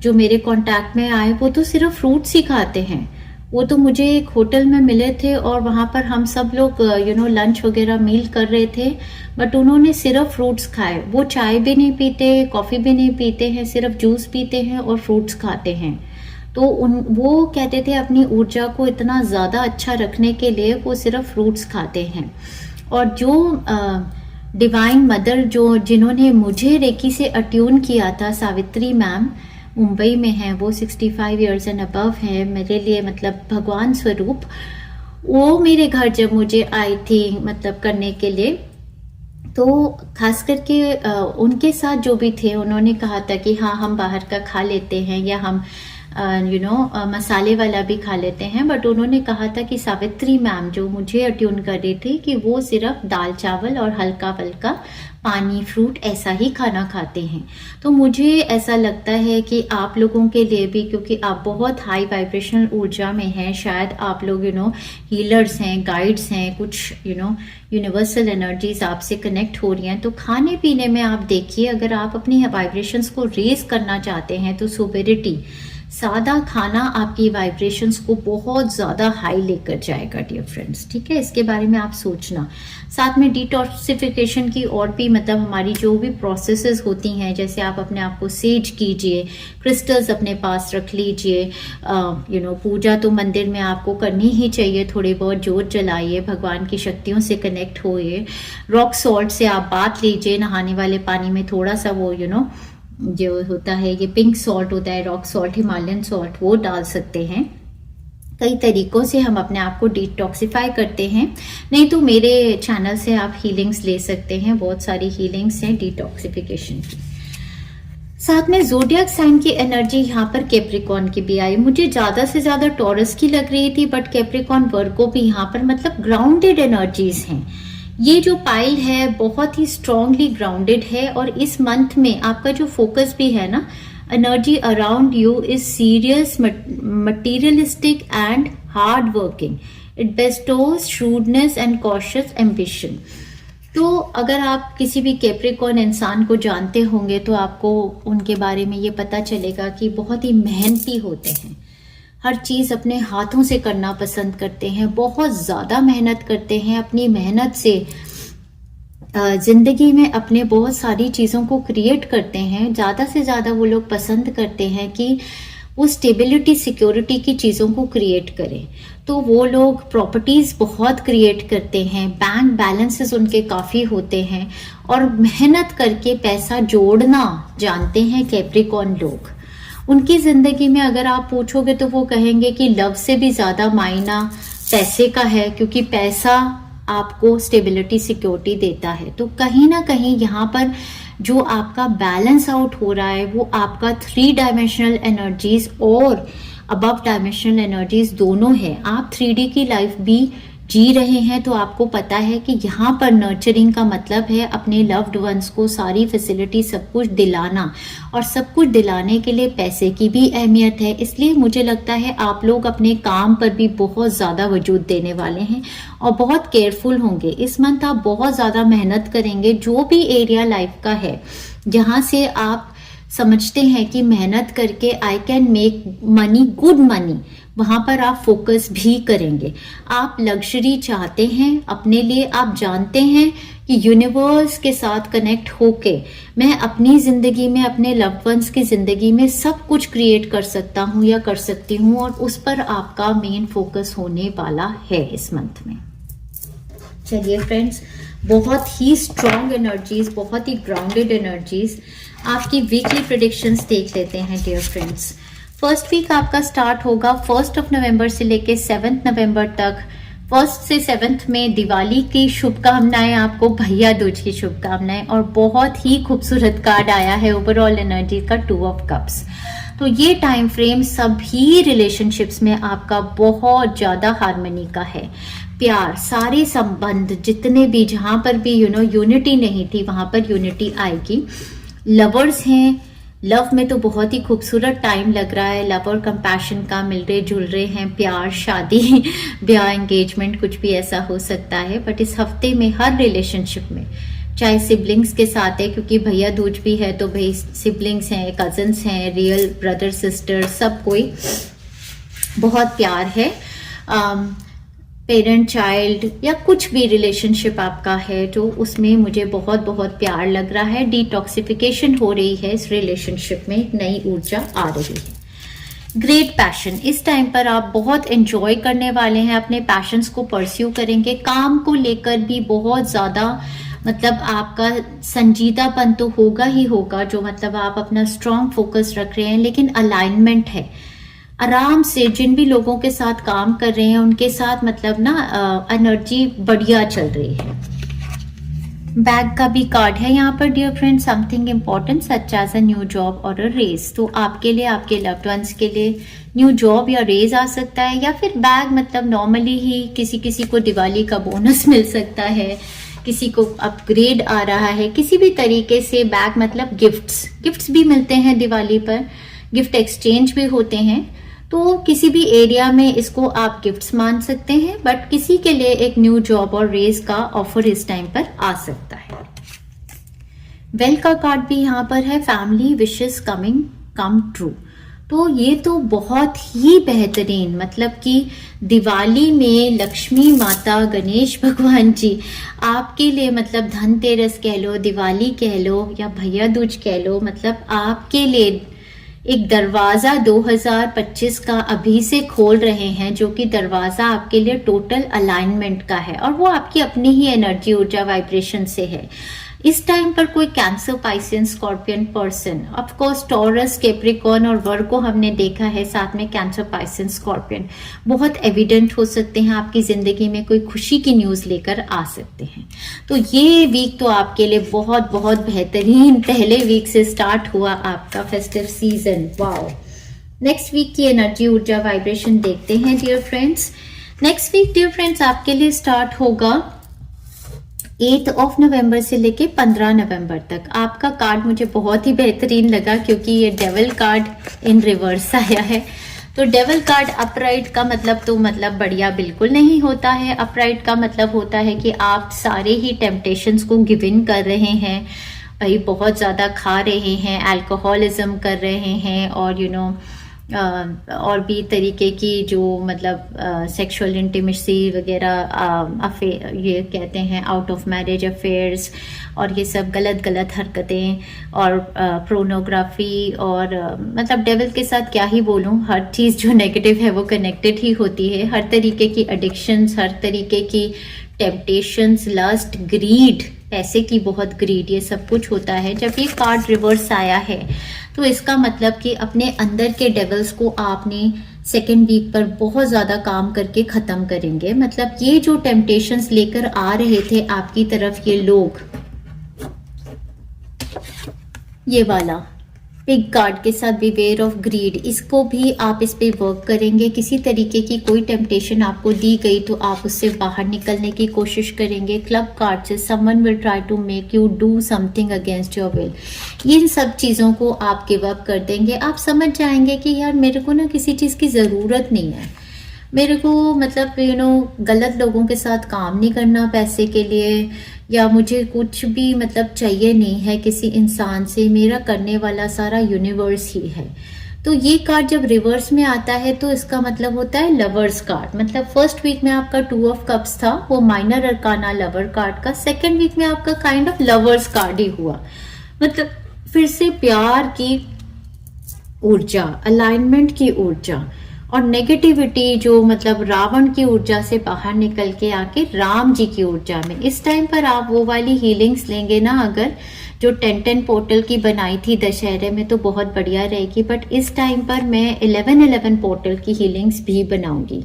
A: जो मेरे कांटेक्ट में आए, वो तो सिर्फ फ्रूट्स ही खाते हैं। वो तो मुझे एक होटल में मिले थे और वहाँ पर हम सब लोग लंच वगैरह मील कर रहे थे, बट उन्होंने सिर्फ फ्रूट्स खाए। वो चाय भी नहीं पीते, कॉफ़ी भी नहीं पीते हैं, सिर्फ जूस पीते हैं और फ्रूट्स खाते हैं। तो वो कहते थे अपनी ऊर्जा को इतना ज़्यादा अच्छा रखने के लिए वो सिर्फ फ्रूट्स खाते हैं। और जो डिवाइन मदर जिन्होंने मुझे रेकी से अट्यून किया था, सावित्री मैम मुंबई में हैं, वो 65 इयर्स एंड अबव हैं, मेरे लिए मतलब भगवान स्वरूप। वो मेरे घर जब मुझे आई थी मतलब करने के लिए, तो खास करके उनके साथ जो भी थे उन्होंने कहा था कि हाँ हम बाहर का खा लेते हैं या हम मसाले वाला भी खा लेते हैं, बट उन्होंने कहा था कि सावित्री मैम जो मुझे अट्यून कर रही थी कि वो सिर्फ दाल चावल और हल्का फल्का पानी फ्रूट ऐसा ही खाना खाते हैं। तो मुझे ऐसा लगता है कि आप लोगों के लिए भी, क्योंकि आप बहुत हाई वाइब्रेशनल ऊर्जा में हैं, शायद आप लोग हीलर्स हैं, गाइड्स हैं, कुछ यूनिवर्सल एनर्जीज आपसे कनेक्ट हो रही हैं, तो खाने पीने में आप देखिए, अगर आप अपनी वाइब्रेशंस को रेज करना चाहते हैं तो सोबेरिटी, सादा खाना आपकी वाइब्रेशंस को बहुत ज़्यादा हाई लेकर जाएगा डियर फ्रेंड्स। ठीक है, इसके बारे में आप सोचना। साथ में डिटॉक्सिफिकेशन की और भी हमारी जो भी प्रोसेसेस होती हैं, जैसे आप अपने आप को सेज कीजिए, क्रिस्टल्स अपने पास रख लीजिए, पूजा तो मंदिर में आपको करनी ही चाहिए, थोड़े बहुत जोत जलाइए, भगवान की शक्तियों से कनेक्ट होइए, रॉक सॉल्ट से आप बात लीजिए, नहाने वाले पानी में थोड़ा सा वो जो होता है, ये पिंक सॉल्ट होता है, रॉक सॉल्ट, हिमालयन सॉल्ट, वो डाल सकते हैं। कई तरीकों से हम अपने आप को डिटॉक्सिफाई करते हैं। नहीं तो मेरे चैनल से आप हीलिंग्स ले सकते हैं, बहुत सारी हीलिंग्स हैं डिटॉक्सिफिकेशन की। साथ में जोडियक साइन की एनर्जी यहाँ पर कैप्रिकॉर्न की भी आई। मुझे ज्यादा से ज्यादा टॉरस की लग रही थी, बट कैप्रिकॉर्न वर्गो भी यहाँ पर ग्राउंडेड एनर्जीज हैं। ये जो पाइल है बहुत ही स्ट्रांगली ग्राउंडेड है, और इस मंथ में आपका जो फोकस भी है ना, energy around you is serious, materialistic and hard working. It bestows shrewdness and cautious ambition. तो अगर आप किसी भी कैप्रिकॉर्न इंसान को जानते होंगे तो आपको उनके बारे में ये पता चलेगा कि बहुत ही मेहनती होते हैं, हर चीज़ अपने हाथों से करना पसंद करते हैं, बहुत ज़्यादा मेहनत करते हैं, अपनी मेहनत से ज़िंदगी में अपने बहुत सारी चीज़ों को क्रिएट करते हैं। ज़्यादा से ज़्यादा वो लोग पसंद करते हैं कि वो स्टेबिलिटी सिक्योरिटी की चीज़ों को क्रिएट करें। तो वो लोग प्रॉपर्टीज़ बहुत क्रिएट करते हैं, बैंक बैलेंसेस उनके काफ़ी होते हैं, और मेहनत करके पैसा जोड़ना जानते हैं कैप्रिकॉर्न लोग। उनकी ज़िंदगी में अगर आप पूछोगे तो वो कहेंगे कि लव से भी ज़्यादा मायना पैसे का है, क्योंकि पैसा आपको स्टेबिलिटी सिक्योरिटी देता है। तो कहीं ना कहीं यहाँ पर जो आपका बैलेंस आउट हो रहा है वो आपका 3 डायमेंशनल एनर्जीज और अबव डायमेंशनल एनर्जीज दोनों है। आप 3D की लाइफ भी जी रहे हैं, तो आपको पता है कि यहाँ पर नर्चरिंग का मतलब है अपने लव्ड वंस को सारी फैसिलिटी सब कुछ दिलाना, और सब कुछ दिलाने के लिए पैसे की भी अहमियत है। इसलिए मुझे लगता है आप लोग अपने काम पर भी बहुत ज़्यादा वजूद देने वाले हैं और बहुत केयरफुल होंगे। इस मंथ आप बहुत ज़्यादा मेहनत करेंगे। जो भी एरिया लाइफ का है जहाँ से आप समझते हैं कि मेहनत करके I can make money, good money, वहाँ पर आप फोकस भी करेंगे। आप लग्जरी चाहते हैं अपने लिए, आप जानते हैं कि यूनिवर्स के साथ कनेक्ट होके मैं अपनी ज़िंदगी में, अपने लव्ड वंस की ज़िंदगी में सब कुछ क्रिएट कर सकता हूँ या कर सकती हूँ, और उस पर आपका मेन फोकस होने वाला है इस मंथ में। चलिए फ्रेंड्स, बहुत ही स्ट्रॉन्ग एनर्जीज, बहुत ही ग्राउंडेड एनर्जीज, आपकी वीकली प्रेडिक्शंस देख लेते हैं डियर फ्रेंड्स। फर्स्ट वीक आपका स्टार्ट होगा 1 नवंबर से लेके 7 नवंबर तक। 1 से 7 में दिवाली की शुभकामनाएं आपको, भैया दूज की शुभकामनाएं, और बहुत ही खूबसूरत कार्ड आया है ओवरऑल एनर्जी का 2 ऑफ कप्स। तो ये टाइम फ्रेम सभी रिलेशनशिप्स में आपका बहुत ज्यादा हार्मनी का है। प्यार, सारे संबंध जितने भी, जहां पर भी यूनिटी नहीं थी वहां पर यूनिटी आएगी। लवर्स हैं, लव में तो बहुत ही खूबसूरत टाइम लग रहा है, लव और कंपैशन का मिलरे जुल रहे हैं, प्यार, शादी, ब्याह, एंगेजमेंट, कुछ भी ऐसा हो सकता है। बट इस हफ्ते में हर रिलेशनशिप में, चाहे सिबलिंग्स के साथ है, क्योंकि भैया दूज भी है, तो भाई सिबलिंग्स हैं, कजन्स हैं, रियल ब्रदर सिस्टर, सब कोई बहुत प्यार है। पेरेंट चाइल्ड या कुछ भी रिलेशनशिप आपका है जो, उसमें मुझे बहुत बहुत प्यार लग रहा है। डिटॉक्सिफिकेशन हो रही है इस रिलेशनशिप में, एक नई ऊर्जा आ रही है। ग्रेट पैशन, इस टाइम पर आप बहुत एंजॉय करने वाले हैं, अपने पैशंस को परस्यू करेंगे। काम को लेकर भी बहुत ज़्यादा आपका संजीदापन तो होगा ही होगा, जो आप अपना स्ट्रॉन्ग फोकस रख रहे हैं, लेकिन अलाइनमेंट है। आराम से जिन भी लोगों के साथ काम कर रहे हैं उनके साथ एनर्जी बढ़िया चल रही है। बैग का भी कार्ड है यहाँ पर dear friend, something important such as a new job और अ रेज। तो आपके लिए, आपके लव्ड वंस के लिए न्यू जॉब या रेज आ सकता है, या फिर बैग मतलब नॉर्मली ही किसी किसी को दिवाली का बोनस मिल सकता है, किसी को अपग्रेड आ रहा है, किसी भी तरीके से बैग मतलब गिफ्ट्स भी मिलते हैं दिवाली पर, गिफ्ट एक्सचेंज भी होते हैं। तो किसी भी एरिया में इसको आप गिफ्ट्स मान सकते हैं, बट किसी के लिए एक न्यू जॉब और रेज का ऑफर इस टाइम पर आ सकता है। वेल का कार्ड भी यहाँ पर है, फैमिली विशेस कम ट्रू। तो ये तो बहुत ही बेहतरीन, मतलब कि दिवाली में लक्ष्मी माता गणेश भगवान जी आपके लिए, मतलब धनतेरस कह लो, दिवाली कह लो या भैया दूज कह लो, मतलब आपके लिए एक दरवाजा 2025 का अभी से खोल रहे हैं, जो कि दरवाजा आपके लिए टोटल अलाइनमेंट का है, और वो आपकी अपनी ही एनर्जी, ऊर्जा, वाइब्रेशन से है। इस टाइम पर कोई Cancer, Pisces, scorpion person, of course Taurus, Capricorn और वर्गो हमने देखा है, साथ में कैंसर, पाइसेंस, स्कॉर्पियन बहुत एविडेंट हो सकते हैं, आपकी जिंदगी में कोई खुशी की न्यूज लेकर आ सकते हैं। तो ये वीक तो आपके लिए बहुत बहुत बेहतरीन, पहले वीक से स्टार्ट हुआ आपका festive season. Wow, next week की एनर्जी, ऊर्जा, वाइब्रेशन देखते हैं dear friends. Next week dear friends आपके लिए स्टार्ट होगा 8 नवंबर से लेके 15 नवंबर तक। आपका कार्ड मुझे बहुत ही बेहतरीन लगा, क्योंकि ये डेविल कार्ड इन रिवर्स आया है। तो डेविल कार्ड अपराइट का मतलब तो मतलब बढ़िया बिल्कुल नहीं होता है। अपराइट का मतलब होता है कि आप सारे ही टेम्पटेशंस को गिव इन कर रहे हैं, भाई बहुत ज़्यादा खा रहे हैं, अल्कोहलिज्म कर रहे हैं, और और भी तरीके की जो मतलब सेक्सुअल इंटीमेसी वगैरह, अफेयर ये कहते हैं, आउट ऑफ मैरिज अफेयर्स, और ये सब गलत हरकतें, और प्रोनोग्राफी, और मतलब डेविल के साथ क्या ही बोलूं, हर चीज़ जो नेगेटिव है वो कनेक्टेड ही होती है। हर तरीके की एडिक्शंस, हर तरीके की टेम्पटेशंस, लस्ट, ग्रीड, पैसे की बहुत ग्रीड, ये सब कुछ होता है। जब ये कार्ड रिवर्स आया है तो इसका मतलब कि अपने अंदर के डेविल्स को आपने सेकेंड वीक पर बहुत ज़्यादा काम करके ख़त्म करेंगे। मतलब ये जो टेम्पटेशंस लेकर आ रहे थे आपकी तरफ ये लोग, ये वाला पिग कार्ड के साथ बिवेयर ऑफ ग्रीड, इसको भी आप इस पे वर्क करेंगे। किसी तरीके की कोई टेम्पटेशन आपको दी गई तो आप उससे बाहर निकलने की कोशिश करेंगे। क्लब कार्ड से someone will try to make you do something against your will, इन सब चीज़ों को आप गिव अप कर देंगे। आप समझ जाएंगे कि यार मेरे को ना किसी चीज़ की ज़रूरत नहीं है, मेरे को मतलब गलत लोगों के साथ काम नहीं करना पैसे के लिए, या मुझे कुछ भी मतलब चाहिए नहीं है किसी इंसान से, मेरा करने वाला सारा यूनिवर्स ही है। तो ये कार्ड जब रिवर्स में आता है तो इसका मतलब होता है लवर्स कार्ड। मतलब फर्स्ट वीक में आपका 2 ऑफ कप्स था, वो माइनर अरकाना लवर कार्ड का, सेकेंड वीक में आपका काइंड ऑफ लवर्स कार्ड ही हुआ। मतलब फिर से प्यार की ऊर्जा, अलाइनमेंट की ऊर्जा, और नेगेटिविटी जो मतलब रावण की ऊर्जा से बाहर निकल के आके राम जी की ऊर्जा में। इस टाइम पर आप वो वाली हीलिंग्स लेंगे ना, अगर जो 10-10 पोर्टल की बनाई थी दशहरे में, तो बहुत बढ़िया रहेगी। बट इस टाइम पर मैं 11-11 पोर्टल की हीलिंग्स भी बनाऊंगी।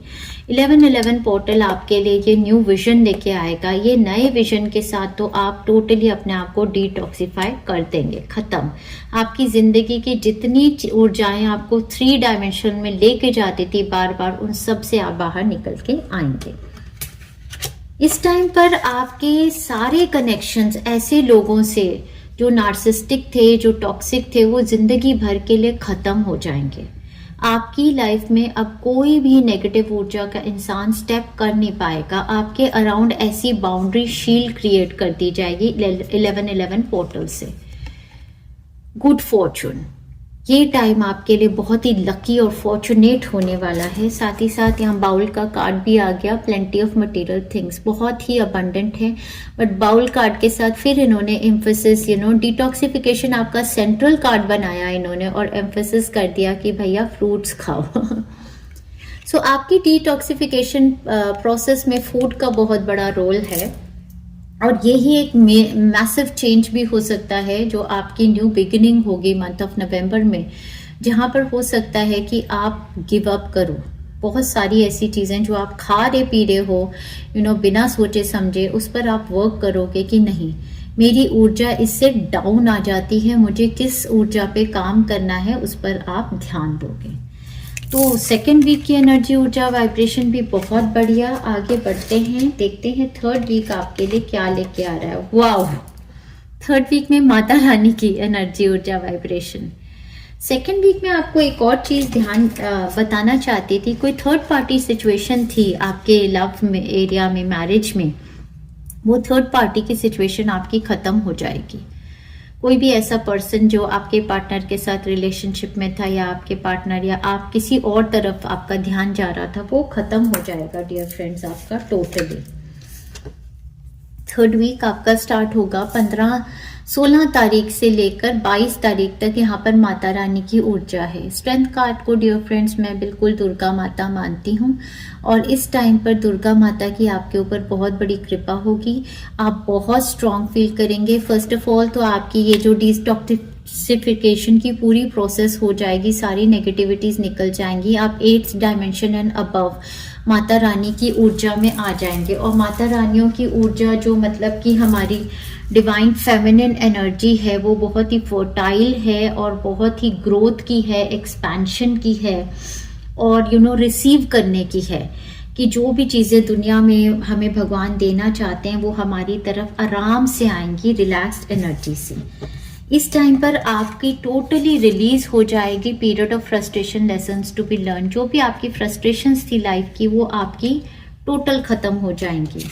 A: 11-11 पोर्टल आपके लिए ये न्यू विजन लेके आएगा। ये नए विजन के साथ तो आप टोटली अपने आप को डिटॉक्सिफाई कर देंगे, खत्म। आपकी जिंदगी की जितनी ऊर्जाएं आपको 3 डायमेंशन में लेके जाती थी बार बार, उन सब से आप बाहर निकल के आएंगे। इस टाइम पर आपके सारे कनेक्शंस ऐसे लोगों से जो नार्सिस्टिक थे, जो टॉक्सिक थे, वो जिंदगी भर के लिए खत्म हो जाएंगे। आपकी लाइफ में अब कोई भी नेगेटिव ऊर्जा का इंसान स्टेप कर नहीं पाएगा। आपके अराउंड ऐसी बाउंड्री शील्ड क्रिएट कर दी जाएगी 11-11 पोर्टल से। गुड फॉर्चून, ये टाइम आपके लिए बहुत ही लकी और फॉर्चुनेट होने वाला है। साथ ही साथ यहाँ बाउल का कार्ड भी आ गया, प्लेंटी ऑफ मटेरियल थिंग्स, बहुत ही अबंडेंट है। बट बाउल कार्ड के साथ फिर इन्होंने एम्फेसिस, डिटॉक्सिफिकेशन आपका सेंट्रल कार्ड बनाया इन्होंने, और एम्फेसिस कर दिया कि भैया फ्रूट्स खाओ। सो आपकी डिटॉक्सिफिकेशन प्रोसेस में फूड का बहुत बड़ा रोल है, और यही एक मैसिव चेंज भी हो सकता है जो आपकी न्यू बिगिनिंग होगी मंथ ऑफ नवंबर में, जहां पर हो सकता है कि आप गिव अप करो बहुत सारी ऐसी चीज़ें जो आप खा रहे पी रहे हो, बिना सोचे समझे, उस पर आप वर्क करोगे कि नहीं, मेरी ऊर्जा इससे डाउन आ जाती है, मुझे किस ऊर्जा पे काम करना है उस पर आप ध्यान दोगे। तो सेकेंड वीक की एनर्जी, ऊर्जा, वाइब्रेशन भी बहुत बढ़िया। आगे बढ़ते हैं, देखते हैं थर्ड वीक आपके लिए क्या लेके आ रहा है। वाओ, थर्ड वीक में माता रानी की एनर्जी, ऊर्जा, वाइब्रेशन। सेकेंड वीक में आपको एक और चीज़ ध्यान बताना चाहती थी। कोई थर्ड पार्टी सिचुएशन थी आपके लव में एरिया में, मैरिज में, वो थर्ड पार्टी की सिचुएशन आपकी ख़त्म हो जाएगी। कोई भी ऐसा पर्सन जो आपके पार्टनर के साथ रिलेशनशिप में था, या आपके पार्टनर या आप किसी और तरफ आपका ध्यान जा रहा था, वो ख़त्म हो जाएगा डियर फ्रेंड्स आपका टोटली। थर्ड वीक आपका स्टार्ट होगा 16 तारीख से लेकर 22 तारीख तक। यहाँ पर माता रानी की ऊर्जा है। स्ट्रेंथ कार्ड को डियर फ्रेंड्स मैं बिल्कुल दुर्गा माता मानती हूँ, और इस टाइम पर दुर्गा माता की आपके ऊपर बहुत बड़ी कृपा होगी। आप बहुत स्ट्रांग फील करेंगे। फर्स्ट ऑफ ऑल तो आपकी ये जो डिटॉक्सिफिकेशन की पूरी प्रोसेस हो जाएगी, सारी नेगेटिविटीज निकल जाएंगी। आप 8th dimension and above Mata Rani की ऊर्जा में आ जाएंगे। और माता रानियों की ऊर्जा जो मतलब कि हमारी डिवाइन फेमिनिन एनर्जी है, वो बहुत ही फर्टाइल है और बहुत ही ग्रोथ की है, एक्सपेंशन की है, और रिसीव करने की है कि जो भी चीज़ें दुनिया में हमें भगवान देना चाहते हैं वो हमारी तरफ आराम से आएंगी, रिलैक्स्ड एनर्जी से। इस टाइम पर आपकी टोटली रिलीज हो जाएगी period of frustration, lessons to be learn. जो भी आपकी फ्रस्ट्रेशंस थी लाइफ की, वो आपकी टोटल खत्म हो जाएंगी।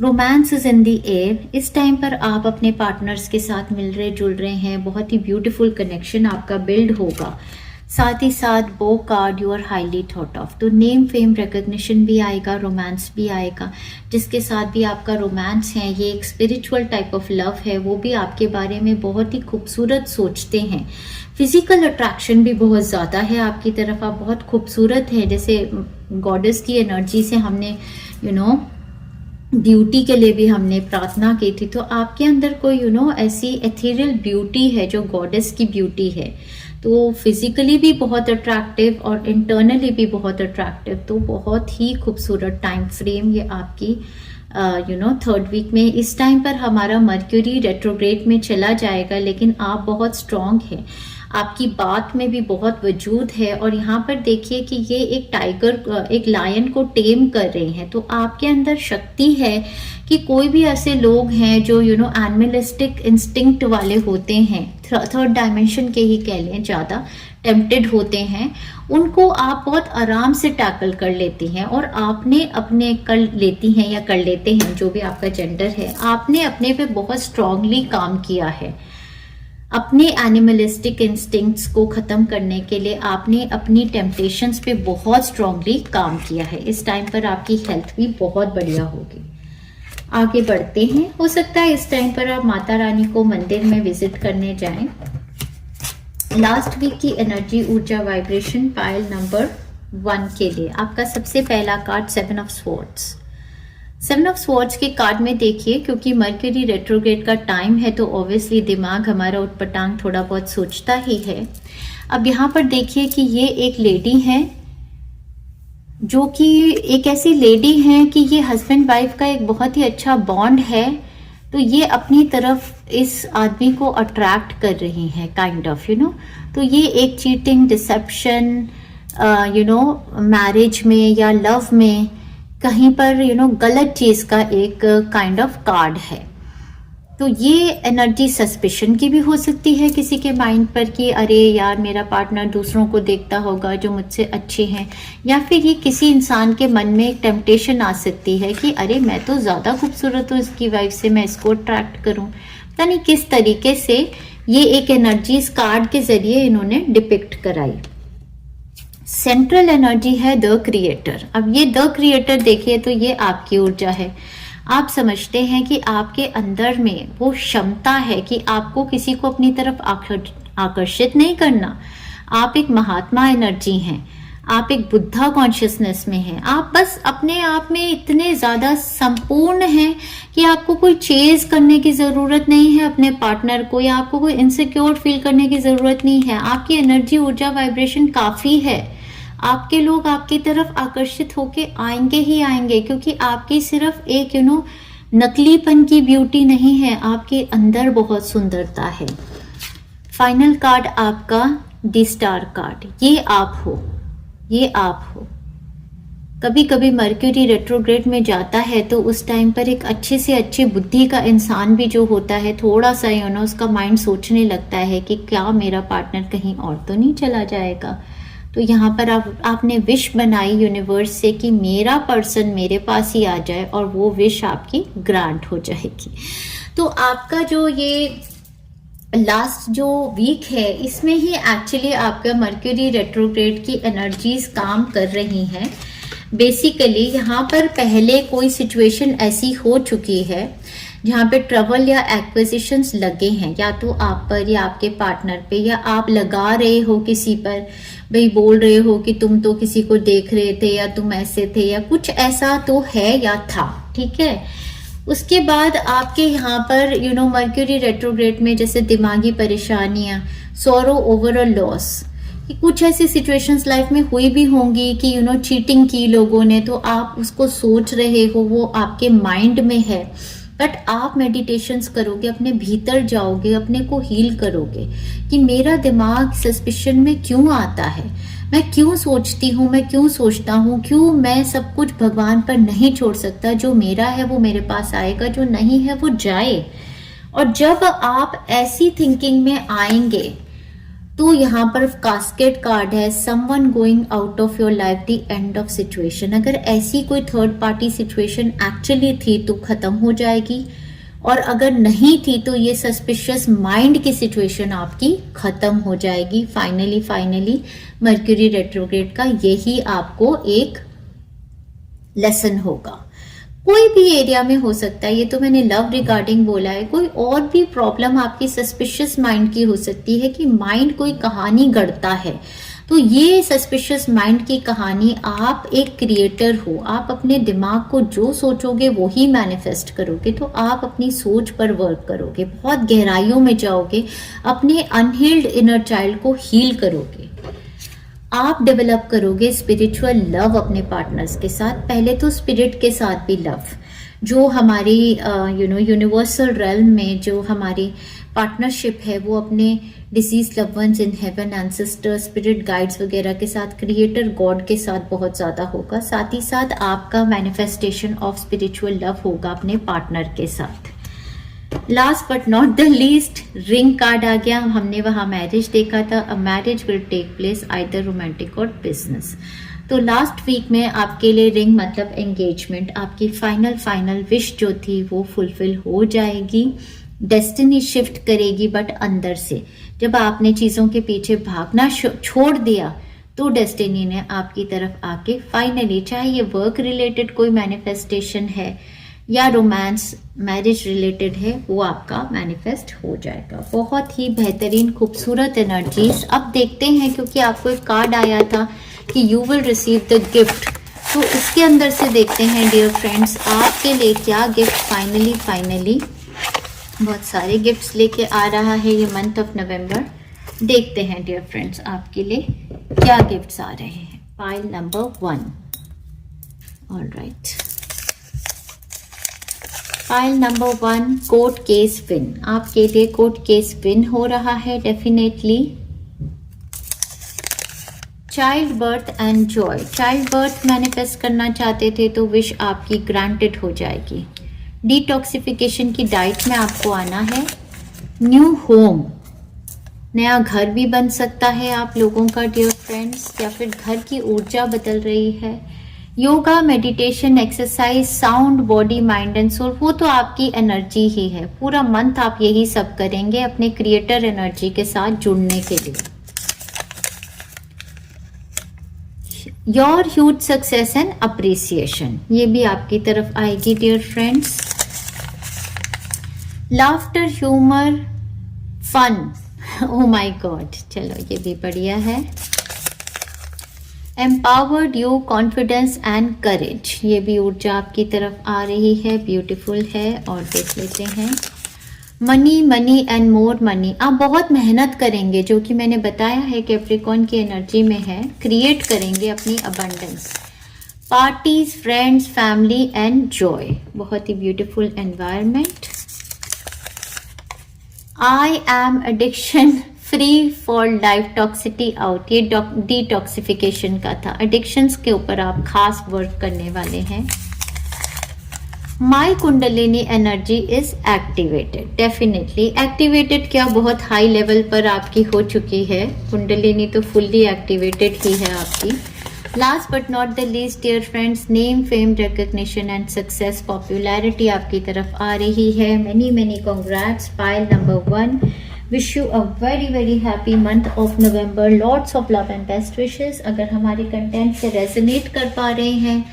A: Romance is in the air. इस टाइम पर आप अपने पार्टनर्स के साथ मिल रहे जुल रहे हैं, बहुत ही ब्यूटीफुल कनेक्शन आपका बिल्ड होगा। साथ ही साथ बो card, you are highly thought of. तो नेम, फेम, रिकग्निशन भी आएगा, रोमांस भी आएगा। जिसके साथ भी आपका रोमांस है, ये एक स्पिरिचुअल टाइप ऑफ लव है, वो भी आपके बारे में बहुत ही खूबसूरत सोचते हैं। फिजिकल अट्रैक्शन भी बहुत ज़्यादा है आपकी तरफ, आप बहुत खूबसूरत हैं। जैसे गॉडेस की एनर्जी से हमने ब्यूटी के लिए भी हमने प्रार्थना की थी, तो आपके अंदर कोई ऐसी एथेरियल ब्यूटी है जो गॉडेस की ब्यूटी है। तो फिजिकली भी बहुत अट्रैक्टिव और इंटरनली भी बहुत अट्रैक्टिव। तो बहुत ही खूबसूरत टाइम फ्रेम ये आपकी थर्ड वीक में। इस टाइम पर हमारा मर्क्यूरी रेट्रोग्रेड में चला जाएगा, लेकिन आप बहुत स्ट्रांग हैं, आपकी बात में भी बहुत वजूद है। और यहाँ पर देखिए कि ये एक टाइगर, एक लायन को टेम कर रहे हैं। तो आपके अंदर शक्ति है कि कोई भी ऐसे लोग हैं जो एनिमलिस्टिक इंस्टिंक्ट वाले होते हैं, थर्ड डायमेंशन के ही कह लें, ज़्यादा टेम्प्टेड होते हैं, उनको आप बहुत आराम से टैकल कर लेती हैं। और आपने अपने कर लेती हैं या कर लेते हैं, जो भी आपका जेंडर है, आपने अपने पे बहुत स्ट्रांगली काम किया है। अपने एनिमलिस्टिक इंस्टिंक्ट्स को ख़त्म करने के लिए आपने अपनी टेम्पटेशंस पे बहुत स्ट्रांगली काम किया है। इस टाइम पर आपकी हेल्थ भी बहुत बढ़िया होगी। आगे बढ़ते हैं। हो सकता है इस टाइम पर आप माता रानी को मंदिर में विजिट करने जाएं। लास्ट वीक की एनर्जी, ऊर्जा, वाइब्रेशन पाइल नंबर 1 के लिए आपका सबसे पहला card 7 of swords. 7 of swords के कार्ड में देखिए, क्योंकि मर्क्यूरी रेट्रोग्रेड का टाइम है तो ऑब्वियसली दिमाग हमारा उटपटांग थोड़ा बहुत सोचता ही है। अब यहाँ पर देखिए कि ये एक लेडी है, जो कि एक ऐसी लेडी है कि ये हस्बैंड वाइफ का एक बहुत ही अच्छा बॉन्ड है। तो ये अपनी तरफ इस आदमी को अट्रैक्ट कर रही है, काइंड ऑफ तो ये एक चीटिंग, डिसेप्शन, मैरिज में या लव में कहीं पर गलत चीज का एक काइंड ऑफ कार्ड है। तो ये एनर्जी सस्पिशन की भी हो सकती है किसी के माइंड पर कि अरे यार, मेरा पार्टनर दूसरों को देखता होगा जो मुझसे अच्छे हैं, या फिर ये किसी इंसान के मन में एक टेम्पटेशन आ सकती है कि अरे मैं तो ज़्यादा खूबसूरत हूँ इसकी वाइफ से, मैं इसको अट्रैक्ट करूँ। पता नहीं किस तरीके से ये एक एनर्जी इस कार्ड के जरिए इन्होंने डिपिक्ट कराई। सेंट्रल एनर्जी है द क्रिएटर। अब ये द क्रिएटर देखिए तो ये आपकी ऊर्जा है। आप समझते हैं कि आपके अंदर में वो क्षमता है कि आपको किसी को अपनी तरफ आकर्षित नहीं करना। आप एक महात्मा एनर्जी हैं, आप एक बुद्धा कॉन्शियसनेस में हैं। आप बस अपने आप में इतने ज़्यादा संपूर्ण हैं कि आपको कोई चेज करने की ज़रूरत नहीं है अपने पार्टनर को, या आपको कोई इनसिक्योर फील करने की ज़रूरत नहीं है। आपकी एनर्जी, ऊर्जा, वाइब्रेशन काफ़ी है। आपके लोग आपकी तरफ आकर्षित होके आएंगे ही आएंगे, क्योंकि आपकी सिर्फ एक नकलीपन की ब्यूटी नहीं है, आपके अंदर बहुत सुंदरता है। फाइनल कार्ड आपका द स्टार कार्ड, ये आप हो, ये आप हो। कभी कभी मर्क्यूरी रेट्रोग्रेड में जाता है तो उस टाइम पर एक अच्छे से अच्छे बुद्धि का इंसान भी जो होता है, थोड़ा सा उसका माइंड सोचने लगता है कि क्या मेरा पार्टनर कहीं और तो नहीं चला जाएगा। तो यहाँ पर आपने विश बनाई यूनिवर्स से कि मेरा पर्सन मेरे पास ही आ जाए, और वो विश आपकी ग्रांट हो जाएगी। तो आपका जो ये लास्ट जो वीक है, इसमें ही एक्चुअली आपका मर्क्यूरी रेट्रोग्रेड की एनर्जीज काम कर रही हैं। बेसिकली यहाँ पर पहले कोई सिचुएशन ऐसी हो चुकी है जहाँ पे ट्रबल या एक्विजिशंस लगे हैं, या तो आप पर या आपके पार्टनर पे, या आप लगा रहे हो किसी पर, भाई बोल रहे हो कि तुम तो किसी को देख रहे थे, या तुम ऐसे थे, या कुछ ऐसा तो है या था, ठीक है। उसके बाद आपके यहाँ पर मर्क्यूरी रेट्रोग्रेड में जैसे दिमागी परेशानियां, सोरो ओवर अ लॉस, कुछ ऐसी सिचुएशंस लाइफ में हुई भी होंगी कि चीटिंग की लोगों ने, तो आप उसको सोच रहे हो, वो आपके माइंड में है। बट आप मेडिटेशंस करोगे, अपने भीतर जाओगे, अपने को हील करोगे कि मेरा दिमाग सस्पिशन में क्यों आता है, मैं क्यों सोचती हूँ, मैं क्यों सोचता हूँ, क्यों मैं सब कुछ भगवान पर नहीं छोड़ सकता। जो मेरा है वो मेरे पास आएगा, जो नहीं है वो जाए। और जब आप ऐसी थिंकिंग में आएंगे तो यहाँ पर कास्केट कार्ड है, someone going out of your life, the end of situation. अगर ऐसी कोई थर्ड पार्टी सिचुएशन एक्चुअली थी तो खत्म हो जाएगी, और अगर नहीं थी तो ये सस्पिशियस माइंड की सिचुएशन आपकी खत्म हो जाएगी। फाइनली मर्क्यूरी रेट्रोग्रेड का यही आपको एक लेसन होगा। कोई भी एरिया में हो सकता है, ये तो मैंने लव रिगार्डिंग बोला है, कोई और भी प्रॉब्लम आपकी सस्पिशियस माइंड की हो सकती है कि माइंड कोई कहानी गढ़ता है। तो ये सस्पिशियस माइंड की कहानी, आप एक क्रिएटर हो, आप अपने दिमाग को जो सोचोगे वो ही मैनिफेस्ट करोगे। तो आप अपनी सोच पर वर्क करोगे, बहुत गहराइयों में जाओगे, अपने अनहील्ड इनर चाइल्ड को हील करोगे। आप डेवलप करोगे स्पिरिचुअल लव अपने पार्टनर्स के साथ, पहले तो स्पिरिट के साथ भी लव, जो हमारी यूनिवर्सल रेल्म में जो हमारी पार्टनरशिप है वो अपने deceased loved ones in heaven, ancestor, spirit guides वगैरह के साथ, क्रिएटर गॉड के साथ बहुत ज़्यादा होगा। साथ ही साथ आपका मैनिफेस्टेशन ऑफ स्पिरिचुअल लव होगा अपने पार्टनर के साथ। Last but not the least, ring card आ गया। हमने वहां मैरिज देखा था। A marriage will take place either romantic or business. तो लास्ट वीक में आपके लिए रिंग मतलब एंगेजमेंट, आपकी फाइनल विश जो थी वो फुलफिल हो जाएगी। डेस्टिनी शिफ्ट करेगी, बट अंदर से जब आपने चीजों के पीछे भागना छोड़ दिया तो डेस्टिनी ने आपकी तरफ आके फाइनली, चाहे ये वर्क रिलेटेड कोई मैनिफेस्टेशन है या रोमांस मैरिज रिलेटेड है, वो आपका मैनिफेस्ट हो जाएगा। बहुत ही बेहतरीन खूबसूरत एनर्जीज। अब देखते हैं, क्योंकि आपको एक कार्ड आया था कि you will receive the gift, तो इसके अंदर से देखते हैं डियर फ्रेंड्स आपके लिए क्या गिफ्ट फाइनली बहुत सारे गिफ्ट्स लेके आ रहा है ये मंथ ऑफ नवंबर। देखते हैं डियर फ्रेंड्स आपके लिए क्या गिफ्ट्स आ रहे हैं। Pile number 1। Alright, file number 1, court case win. आपके लिए कोर्ट केस विन हो रहा है definitely. Child birth and Joy, child birth manifest करना चाहते थे तो विश आपकी ग्रांटेड हो जाएगी। डिटॉक्सिफिकेशन की डाइट में आपको आना है। न्यू होम, नया घर भी बन सकता है आप लोगों का डियर फ्रेंड्स, या फिर घर की ऊर्जा बदल रही है। Yoga, meditation, exercise, sound body, mind and soul, वो तो आपकी एनर्जी ही है। पूरा मंथ आप यही सब करेंगे अपने क्रिएटर एनर्जी के साथ जुड़ने के लिए। Your huge success and appreciation, ये भी आपकी तरफ आएगी dear friends. Laughter, humour, fun, oh my god, चलो ये भी बढ़िया है। Empowered you, confidence and courage, ये भी ऊर्जा आपकी तरफ आ रही है, ब्यूटीफुल है। और देख लेते हैं मनी एंड मोर मनी, आप बहुत मेहनत करेंगे, जो कि मैंने बताया है कैप्रिकॉर्न की एनर्जी में है। क्रिएट करेंगे अपनी abundance, parties, friends, family and joy. बहुत ही beautiful environment. I am addiction free for life, toxicity out. ये डिटॉक्सिफिकेशन का था। एडिक्शंस के ऊपर आप खास वर्क करने वाले हैं। My kundalini energy is activated. Definitely activated क्या, बहुत हाई लेवल पर आपकी हो चुकी है। कुंडलिनी तो फुल्ली एक्टिवेटेड ही है आपकी। Last but not the least dear friends, name, fame, recognition and success, popularity आपकी तरफ आ रही है। Many congrats. Pile number 1, wish you a very happy month of November. Lots of love and best wishes. अगर हमारे content से resonate कर पा रहे हैं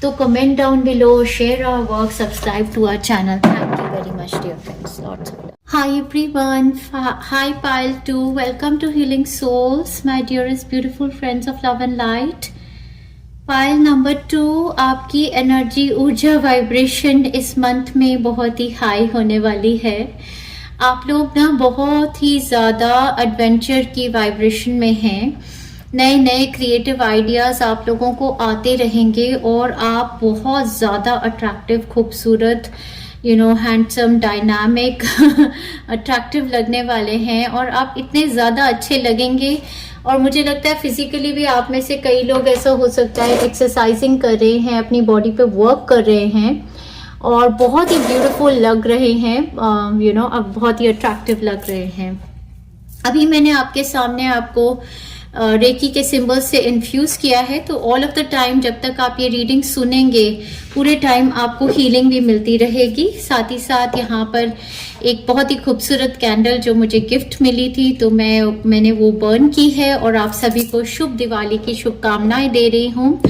A: तो comment down below, share our work, subscribe to our channel. Thank you very much dear friends. Lots of love. Hi everyone, hi Pile 2, welcome to Healing Souls, my dearest beautiful friends of love and light. Pile number 2, आपकी energy, ऊर्जा, vibration इस month में बहुत ही high होने वाली है। आप लोग ना बहुत ही ज़्यादा एडवेंचर की वाइब्रेशन में हैं। नए क्रिएटिव आइडियाज़ आप लोगों को आते रहेंगे और आप बहुत ज़्यादा अट्रैक्टिव, खूबसूरत, हैंडसम, डायनामिक, अट्रैक्टिव लगने वाले हैं और आप इतने ज़्यादा अच्छे लगेंगे। और मुझे लगता है फिजिकली भी आप में से कई लोग, ऐसा हो सकता है एक्सरसाइजिंग कर रहे हैं, अपनी बॉडी पे वर्क कर रहे हैं और बहुत ही ब्यूटीफुल लग रहे हैं, अब बहुत ही अट्रैक्टिव लग रहे हैं। अभी मैंने आपके सामने आपको रेकी के सिंबल्स से इन्फ्यूज किया है, तो ऑल ऑफ द टाइम जब तक आप ये रीडिंग सुनेंगे पूरे टाइम आपको हीलिंग भी मिलती रहेगी। साथ ही साथ यहाँ पर एक बहुत ही खूबसूरत कैंडल जो मुझे गिफ्ट मिली थी, तो मैंने वो बर्न की है और आप सभी को शुभ दिवाली की शुभकामनाएं दे रही हूँ।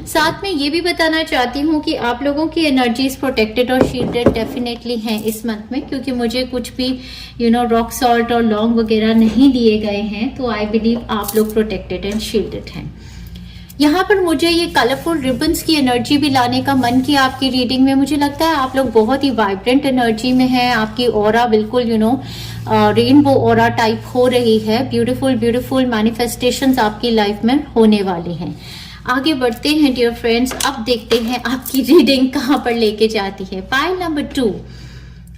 A: साथ में ये भी बताना चाहती हूँ कि आप लोगों की एनर्जीज प्रोटेक्टेड और शील्डेड डेफिनेटली हैं इस मंथ में, क्योंकि मुझे कुछ भी रॉक सॉल्ट और लौंग वगैरह नहीं दिए गए हैं, तो आई बिलीव आप लोग प्रोटेक्टेड एंड शील्डेड हैं। यहाँ पर मुझे ये कलरफुल रिबन्स की एनर्जी भी लाने का मन किया आपकी रीडिंग में। मुझे लगता है आप लोग बहुत ही वाइब्रेंट एनर्जी में हैं, आपकी ऑरा बिल्कुल रेनबो ऑरा टाइप हो रही है। ब्यूटीफुल मैनिफेस्टेशंस आपकी लाइफ में होने वाली हैं। आगे बढ़ते हैं डियर फ्रेंड्स, अब देखते हैं आपकी रीडिंग कहाँ पर लेके जाती है। पाइल नंबर 2,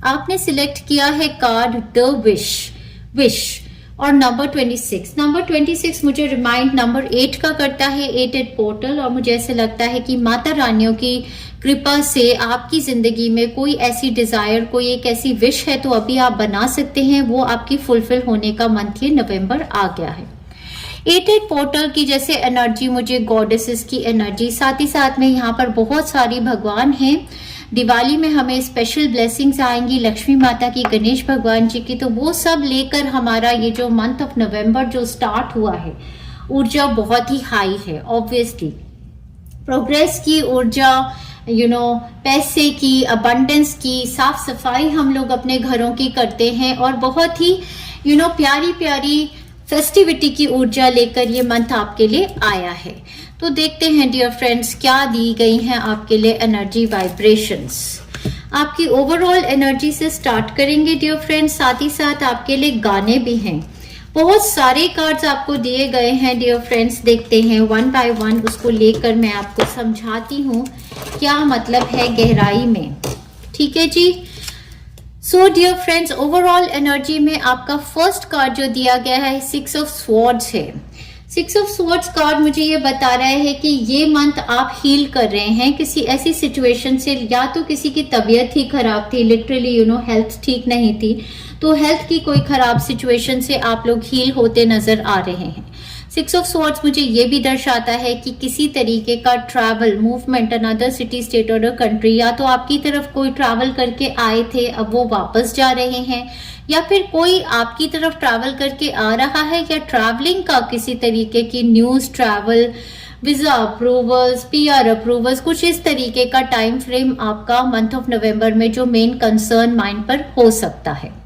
A: आपने सिलेक्ट किया है कार्ड द विश और नंबर 26। नंबर 26 मुझे रिमाइंड नंबर 8 का करता है, 8 पोर्टल। और मुझे ऐसे लगता है कि माता रानियों की कृपा से आपकी जिंदगी में कोई ऐसी डिजायर, कोई एक ऐसी विश है तो अभी आप बना सकते हैं, वो आपकी फुलफिल होने का मंथ ये नवंबर आ गया है। 8 पोर्टल की जैसे एनर्जी, मुझे गॉडेसेस की एनर्जी, साथ ही साथ में यहाँ पर बहुत सारी भगवान हैं। दिवाली में हमें स्पेशल ब्लेसिंग्स आएंगी लक्ष्मी माता की, गणेश भगवान जी की, तो वो सब लेकर हमारा ये जो मंथ ऑफ नवंबर जो स्टार्ट हुआ है, ऊर्जा बहुत ही हाई है। ऑब्वियसली प्रोग्रेस की ऊर्जा, पैसे की, अबंडेंस की, साफ सफाई हम लोग अपने घरों की करते हैं और बहुत ही प्यारी फेस्टिविटी की ऊर्जा लेकर ये मंथ आपके लिए आया है। तो देखते हैं डियर फ्रेंड्स क्या दी गई हैं आपके लिए एनर्जी वाइब्रेशंस। आपकी ओवरऑल एनर्जी से स्टार्ट करेंगे डियर फ्रेंड्स, साथ ही साथ आपके लिए गाने भी हैं। बहुत सारे कार्ड्स आपको दिए गए हैं डियर फ्रेंड्स, देखते हैं वन बाय वन, उसको लेकर मैं आपको समझाती हूँ क्या मतलब है गहराई में। ठीक है जी। So dear friends, overall energy में आपका फर्स्ट कार्ड जो दिया गया है 6 ऑफ स्वॉर्ड्स है। 6 ऑफ स्वॉर्ड्स कार्ड मुझे ये बता रहा है कि ये मंथ आप हील कर रहे हैं किसी ऐसी सिचुएशन से, या तो किसी की तबीयत ही खराब थी, लिटरली हेल्थ ठीक नहीं थी, तो हेल्थ की कोई खराब सिचुएशन से आप लोग हील होते नजर आ रहे हैं। 6 ऑफ स्वॉर्ड्स मुझे ये भी दर्शाता है कि किसी तरीके का travel, movement, another city, state और कंट्री, या तो आपकी तरफ कोई ट्रैवल करके आए थे अब वो वापस जा रहे हैं, या फिर कोई आपकी तरफ ट्रैवल करके आ रहा है, या ट्रैवलिंग का किसी तरीके की news, travel, visa approvals, PR approvals, कुछ इस तरीके का टाइम फ्रेम आपका मंथ ऑफ नवंबर में जो मेन कंसर्न माइंड पर हो सकता है।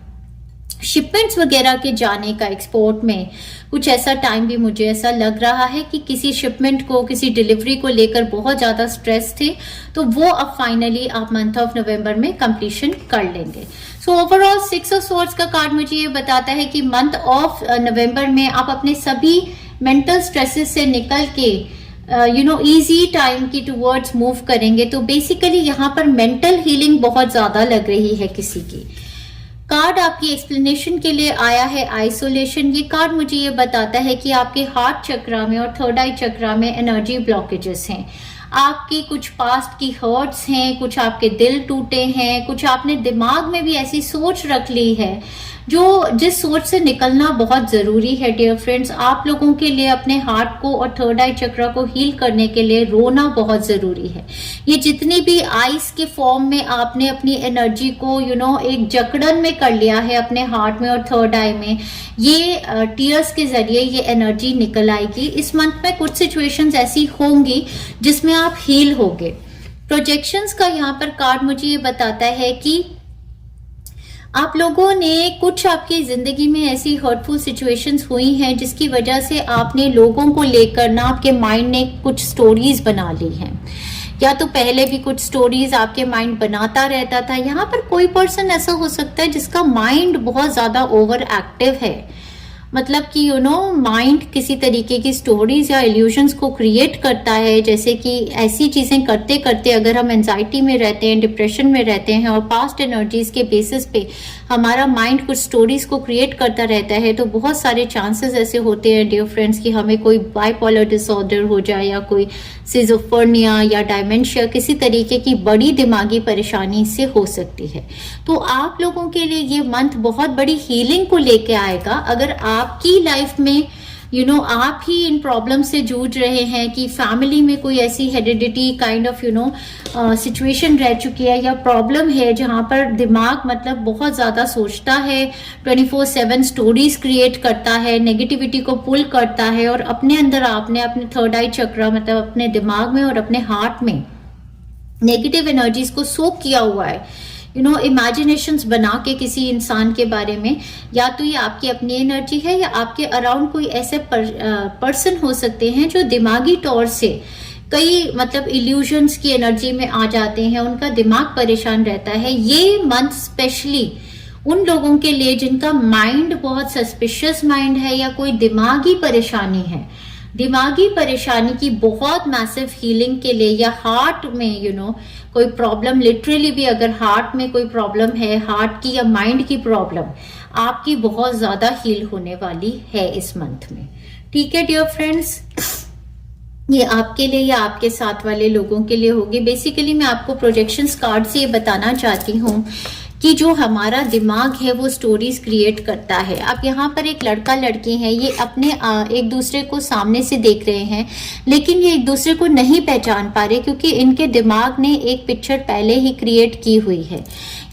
A: शिपमेंट्स वगैरह के जाने का, एक्सपोर्ट में कुछ ऐसा टाइम भी मुझे ऐसा लग रहा है कि किसी शिपमेंट को, किसी डिलीवरी को लेकर बहुत ज्यादा स्ट्रेस थे, तो वो अब फाइनली आप मंथ ऑफ नवंबर में कंप्लीशन कर लेंगे। सो ओवरऑल 6 ऑफ स्वॉर्ड्स का कार्ड मुझे ये बताता है कि मंथ ऑफ नवंबर में आप अपने सभी मेंटल स्ट्रेसेस से निकल के इजी टाइम की टूवर्ड्स मूव करेंगे। तो बेसिकली यहाँ पर मेंटल हीलिंग बहुत ज्यादा लग रही है किसी की। कार्ड आपकी एक्सप्लेनेशन के लिए आया है आइसोलेशन। ये कार्ड मुझे ये बताता है कि आपके हार्ट चक्रा में और थर्ड आई चक्रा में एनर्जी ब्लॉकेजेस हैं। आपकी कुछ पास्ट की हर्ट्स हैं, कुछ आपके दिल टूटे हैं, कुछ आपने दिमाग में भी ऐसी सोच रख ली है जिस सोच से निकलना बहुत जरूरी है। डियर फ्रेंड्स, आप लोगों के लिए अपने हार्ट को और थर्ड आई चक्रा को हील करने के लिए रोना बहुत जरूरी है। ये जितनी भी आइस के फॉर्म में आपने अपनी एनर्जी को एक जकड़न में कर लिया है अपने हार्ट में और थर्ड आई में, ये टीयर्स के जरिए ये एनर्जी निकल आएगी। इस मंथ में कुछ सिचुएशंस ऐसी होंगी जिसमें आप हील होगे। प्रोजेक्शंस का यहाँ पर कार्ड मुझे ये बताता है कि आप लोगों ने कुछ आपकी जिंदगी में ऐसी हर्टफुल सिचुएशंस हुई हैं जिसकी वजह से आपने लोगों को लेकर ना आपके माइंड ने कुछ स्टोरीज बना ली हैं, या तो पहले भी कुछ स्टोरीज आपके माइंड बनाता रहता था। यहाँ पर कोई पर्सन ऐसा हो सकता है जिसका माइंड बहुत ज्यादा ओवर एक्टिव है, मतलब कि माइंड किसी तरीके की स्टोरीज या इल्यूजन्स को क्रिएट करता है। जैसे कि ऐसी चीजें करते करते अगर हम एंजाइटी में रहते हैं, डिप्रेशन में रहते हैं और पास्ट एनर्जीज के बेसिस पे हमारा माइंड कुछ स्टोरीज को क्रिएट करता रहता है, तो बहुत सारे चांसेस ऐसे होते हैं डियर फ्रेंड्स कि हमें कोई बाइपोलर डिसऑर्डर हो जाए या कोई सिजोफ्रेनिया या डायमेंशिया, किसी तरीके की बड़ी दिमागी परेशानी से हो सकती है। तो आप लोगों के लिए ये मंथ बहुत बड़ी हीलिंग को लेके आएगा। अगर आपकी लाइफ में आप ही इन प्रॉब्लम से जूझ रहे हैं कि फैमिली में कोई ऐसी हेरिडिटी काइंड ऑफ सिचुएशन रह चुकी है या प्रॉब्लम है जहां पर दिमाग मतलब बहुत ज्यादा सोचता है, 24/7 स्टोरीज क्रिएट करता है, नेगेटिविटी को पुल करता है और अपने अंदर आपने अपने थर्ड आई चक्र मतलब अपने दिमाग में और अपने हार्ट में नेगेटिव एनर्जीज को सोक किया हुआ है, इमेजिनेशंस बना के किसी इंसान के बारे में, या तो ये आपकी अपनी एनर्जी है या आपके अराउंड कोई ऐसे पर्सन हो सकते हैं जो दिमागी तौर से कई मतलब इल्यूजन्स की एनर्जी में आ जाते हैं, उनका दिमाग परेशान रहता है। ये मंथ स्पेशली उन लोगों के लिए जिनका माइंड बहुत सस्पिशियस माइंड है या कोई दिमागी परेशानी है, दिमागी परेशानी की बहुत मैसिव हीलिंग के लिए, या हार्ट में कोई प्रॉब्लम, लिटरली भी अगर हार्ट में कोई प्रॉब्लम है, हार्ट की या माइंड की प्रॉब्लम, आपकी बहुत ज्यादा हील होने वाली है इस मंथ में। ठीक है डियर फ्रेंड्स, ये आपके लिए या आपके साथ वाले लोगों के लिए होगी। बेसिकली मैं आपको प्रोजेक्शंस कार्ड से ये बताना चाहती हूँ कि जो हमारा दिमाग है वो स्टोरीज क्रिएट करता है। अब यहाँ पर एक लड़का लड़की है, ये अपने एक दूसरे को सामने से देख रहे हैं, लेकिन ये एक दूसरे को नहीं पहचान पा रहे क्योंकि इनके दिमाग ने एक पिक्चर पहले ही क्रिएट की हुई है।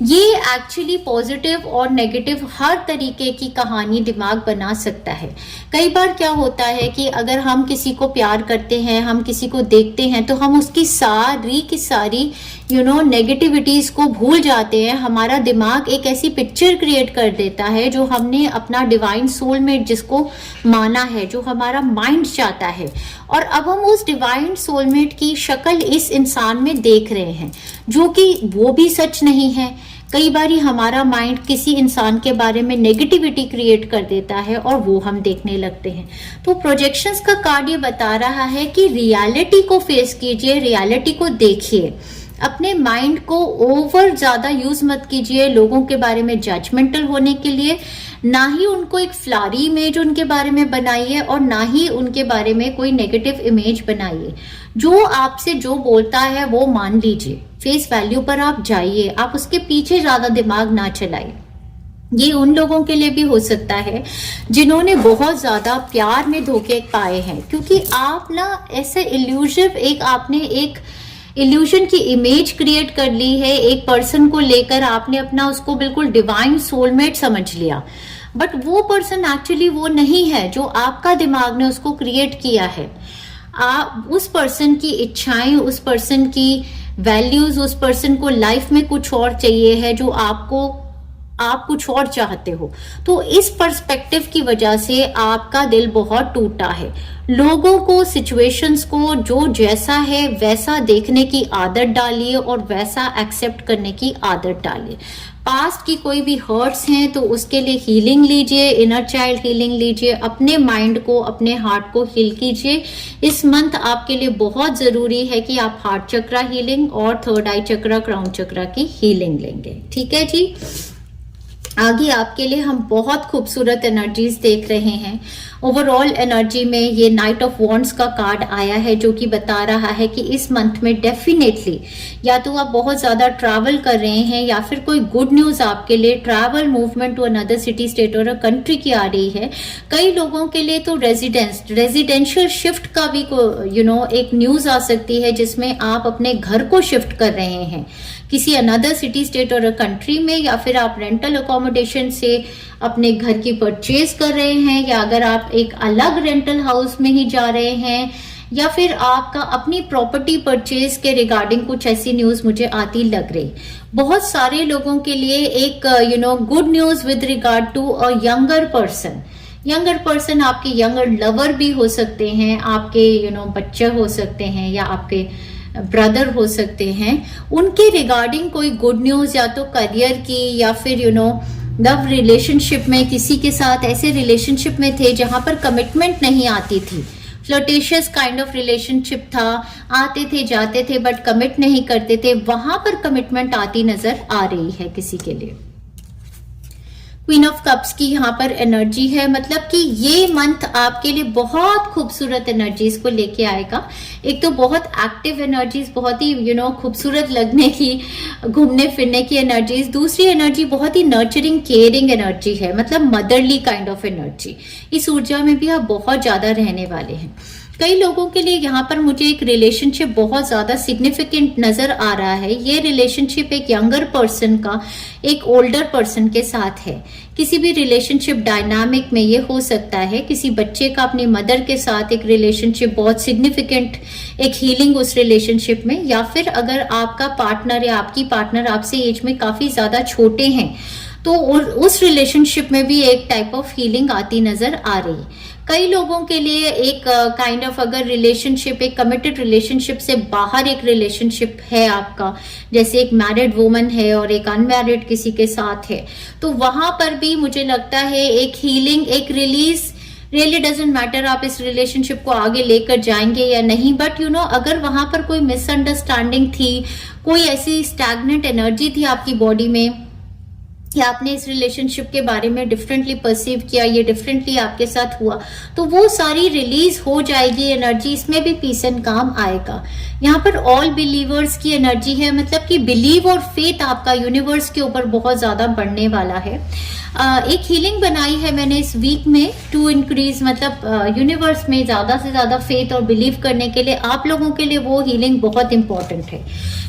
A: ये एक्चुअली पॉजिटिव और नेगेटिव हर तरीके की कहानी दिमाग बना सकता है। कई बार क्या होता है कि अगर हम किसी को प्यार करते हैं, हम किसी को देखते हैं, तो हम उसकी सारी की सारी नेगेटिविटीज को भूल जाते हैं। हमारा दिमाग एक ऐसी पिक्चर क्रिएट कर देता है जो हमने अपना डिवाइन सोलमेट जिसको माना है, जो हमारा माइंड चाहता है, और अब हम उस डिवाइन सोलमेट की शक्ल इस इंसान में देख रहे हैं, जो कि वो भी सच नहीं है। कई बार हमारा माइंड किसी इंसान के बारे में नेगेटिविटी क्रिएट कर देता है और वो हम देखने लगते हैं। तो प्रोजेक्शंस का कार्ड ये बता रहा है कि रियलिटी को फेस कीजिए, रियलिटी को देखिए, अपने माइंड को ओवर ज्यादा यूज मत कीजिए लोगों के बारे में जजमेंटल होने के लिए। ना ही उनको एक फ्लारी इमेज उनके बारे में बनाइए और ना ही उनके बारे में कोई नेगेटिव इमेज बनाइए। जो आपसे जो बोलता है वो मान लीजिए, फेस वैल्यू पर आप जाइए, आप उसके पीछे ज्यादा दिमाग ना चलाइए। ये उन लोगों के लिए भी हो सकता है जिन्होंने बहुत ज्यादा प्यार में धोखे पाए हैं, क्योंकि आप ना ऐसे इल्यूजिव आपने एक इल्यूजन की इमेज क्रिएट कर ली है एक पर्सन को लेकर, आपने अपना उसको बिल्कुल डिवाइन सोलमेट समझ लिया, बट वो पर्सन एक्चुअली वो नहीं है जो आपका दिमाग ने उसको क्रिएट किया है। आप उस पर्सन की इच्छाएं, उस पर्सन की वैल्यूज, उस पर्सन को लाइफ में कुछ और चाहिए है जो आपको आप कुछ और चाहते हो। तो इस पर्सपेक्टिव की वजह से आपका दिल बहुत टूटा है। लोगों को, सिचुएशंस को जो जैसा है वैसा देखने की आदत डालिए और वैसा एक्सेप्ट करने की आदत डालिए। पास्ट की कोई भी हर्ट्स हैं तो उसके लिए हीलिंग लीजिए, इनर चाइल्ड हीलिंग लीजिए, अपने माइंड को, अपने हार्ट को हील कीजिए। इस मंथ आपके लिए बहुत जरूरी है कि आप हार्ट चक्रा हीलिंग और थर्ड आई चक्रा, क्राउन चक्रा की हीलिंग लेंगे। ठीक है जी। आगे आपके लिए हम बहुत खूबसूरत एनर्जीज देख रहे हैं। ओवरऑल एनर्जी में ये नाइट ऑफ वॉन्ड्स का कार्ड आया है जो कि बता रहा है कि इस मंथ में डेफिनेटली या तो आप बहुत ज्यादा ट्रैवल कर रहे हैं या फिर कोई गुड न्यूज आपके लिए travel, movement to another city, state और कंट्री की आ रही है। कई लोगों के लिए तो रेजिडेंशियल शिफ्ट का भी एक न्यूज आ सकती है जिसमें आप अपने घर को शिफ्ट कर रहे हैं किसी अनदर सिटी, स्टेट और कंट्री में, या फिर आप रेंटल अकोमोडेशन से अपने घर की परचेज कर रहे हैं, या अगर आप एक अलग रेंटल हाउस में ही जा रहे हैं, या फिर आपका अपनी प्रॉपर्टी परचेज के रिगार्डिंग कुछ ऐसी न्यूज मुझे आती लग रही। बहुत सारे लोगों के लिए एक good news with regard to a younger person आपके यंगर लवर भी हो सकते हैं, आपके बच्चे हो सकते हैं, या आपके ब्रदर हो सकते हैं। उनके रिगार्डिंग कोई गुड न्यूज या तो करियर की, या फिर लव रिलेशनशिप में किसी के साथ ऐसे रिलेशनशिप में थे जहां पर कमिटमेंट नहीं आती थी, फ्लर्टेशियस काइंड ऑफ रिलेशनशिप था, आते थे जाते थे बट कमिट नहीं करते थे, वहां पर कमिटमेंट आती नजर आ रही है किसी के लिए। क्वीन ऑफ कप्स की यहाँ पर एनर्जी है, मतलब कि ये मंथ आपके लिए बहुत खूबसूरत एनर्जीज को लेके आएगा। एक तो बहुत एक्टिव एनर्जीज, बहुत ही खूबसूरत लगने की, घूमने फिरने की एनर्जीज। दूसरी एनर्जी बहुत ही नर्चरिंग, केयरिंग एनर्जी है, मतलब मदरली काइंड ऑफ एनर्जी। इस ऊर्जा में भी आप बहुत ज्यादा रहने वाले हैं। कई लोगों के लिए यहाँ पर मुझे एक रिलेशनशिप बहुत ज्यादा सिग्निफिकेंट नजर आ रहा है। ये रिलेशनशिप एक यंगर पर्सन का एक ओल्डर पर्सन के साथ है। किसी भी रिलेशनशिप डायनामिक में ये हो सकता है, किसी बच्चे का अपनी मदर के साथ एक रिलेशनशिप, बहुत सिग्निफिकेंट एक हीलिंग उस रिलेशनशिप में, या फिर अगर आपका पार्टनर या आपकी पार्टनर आपसे एज में काफी ज्यादा छोटे हैं तो उस रिलेशनशिप में भी एक टाइप ऑफ हीलिंग आती नजर आ रही। कई लोगों के लिए एक काइंड ऑफ अगर रिलेशनशिप, एक कमिटेड रिलेशनशिप से बाहर एक रिलेशनशिप है आपका, जैसे एक मैरिड वुमन है और एक अनमैरिड किसी के साथ है, तो वहां पर भी मुझे लगता है एक हीलिंग, एक रिलीज। रियली डजेंट मैटर आप इस रिलेशनशिप को आगे लेकर जाएंगे या नहीं, बट अगर वहां पर कोई मिसअंडरस्टैंडिंग थी, कोई ऐसी स्टैग्नेंट एनर्जी थी आपकी बॉडी में, या आपने इस रिलेशनशिप के बारे में डिफरेंटली परसीव किया, ये डिफरेंटली आपके साथ हुआ, तो वो सारी रिलीज हो जाएगी एनर्जी। इसमें भी पीस एंड काम आएगा। यहाँ पर ऑल बिलीवर्स की एनर्जी है, मतलब कि बिलीव और फेथ आपका यूनिवर्स के ऊपर बहुत ज्यादा बढ़ने वाला है। एक हीलिंग बनाई है मैंने इस वीक में टू इंक्रीज, मतलब यूनिवर्स में ज्यादा से ज्यादा फेथ और बिलीव करने के लिए आप लोगों के लिए वो हीलिंग बहुत इंपॉर्टेंट है।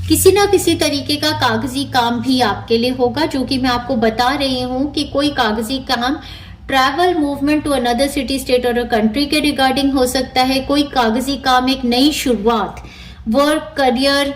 A: किसी ना किसी तरीके का कागजी काम भी आपके लिए होगा, जो कि मैं आपको बता रही हूँ कि कोई कागजी काम travel, movement to another city, state और कंट्री के रिगार्डिंग हो सकता है। कोई कागजी काम, एक नई शुरुआत, वर्क, करियर,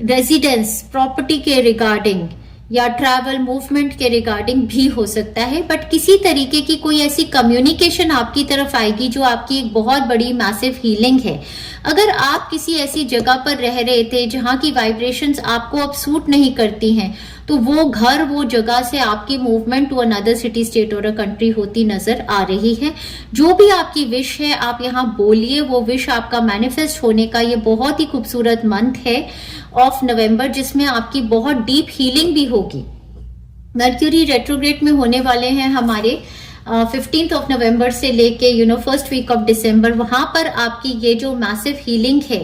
A: रेजिडेंस, प्रॉपर्टी के रिगार्डिंग या ट्रैवल, मूवमेंट के रिगार्डिंग भी हो सकता है। बट किसी तरीके की कोई ऐसी कम्युनिकेशन आपकी तरफ आएगी जो आपकी एक बहुत बड़ी मैसिव हीलिंग है। अगर आप किसी ऐसी जगह पर रह रहे थे जहां की वाइब्रेशंस आपको अब सूट नहीं करती हैं, तो वो घर, वो जगह से आपकी movement to another city, state और कंट्री होती नजर आ रही है। जो भी आपकी विश है आप यहाँ बोलिए, वो विश आपका मैनिफेस्ट होने का ये बहुत ही खूबसूरत मंथ है ऑफ नवंबर, जिसमें आपकी बहुत डीप हीलिंग भी होगी। मर्क्यूरी रेट्रोग्रेड में होने वाले हैं हमारे 15th ऑफ नवंबर से लेके फर्स्ट वीक ऑफ दिसंबर। वहां पर आपकी ये जो मैसिव हीलिंग है,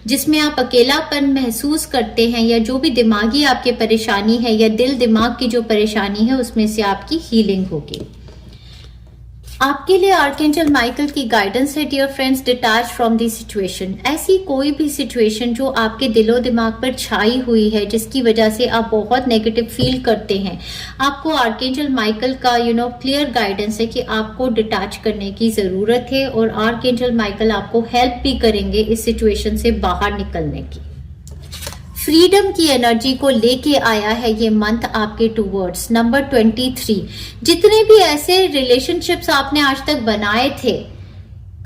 A: जिसमें आप अकेलापन महसूस करते हैं, या जो भी दिमागी आपके परेशानी है या दिल दिमाग की जो परेशानी है, उसमें से आपकी हीलिंग होगी। आपके लिए आर्कएंजल माइकल की गाइडेंस है dear friends, detach from the situation. ऐसी कोई भी सिचुएशन जो आपके दिलो दिमाग पर छाई हुई है, जिसकी वजह से आप बहुत नेगेटिव फील करते हैं, आपको आर्कएंजल माइकल का क्लियर गाइडेंस है कि आपको डिटैच करने की जरूरत है, और आर्कएंजल माइकल आपको हेल्प भी करेंगे इस सिचुएशन से बाहर निकलने की। फ्रीडम की एनर्जी को लेके आया है ये मंथ आपके टूवर्ड्स। नंबर 23, जितने भी ऐसे रिलेशनशिप्स आपने आज तक बनाए थे,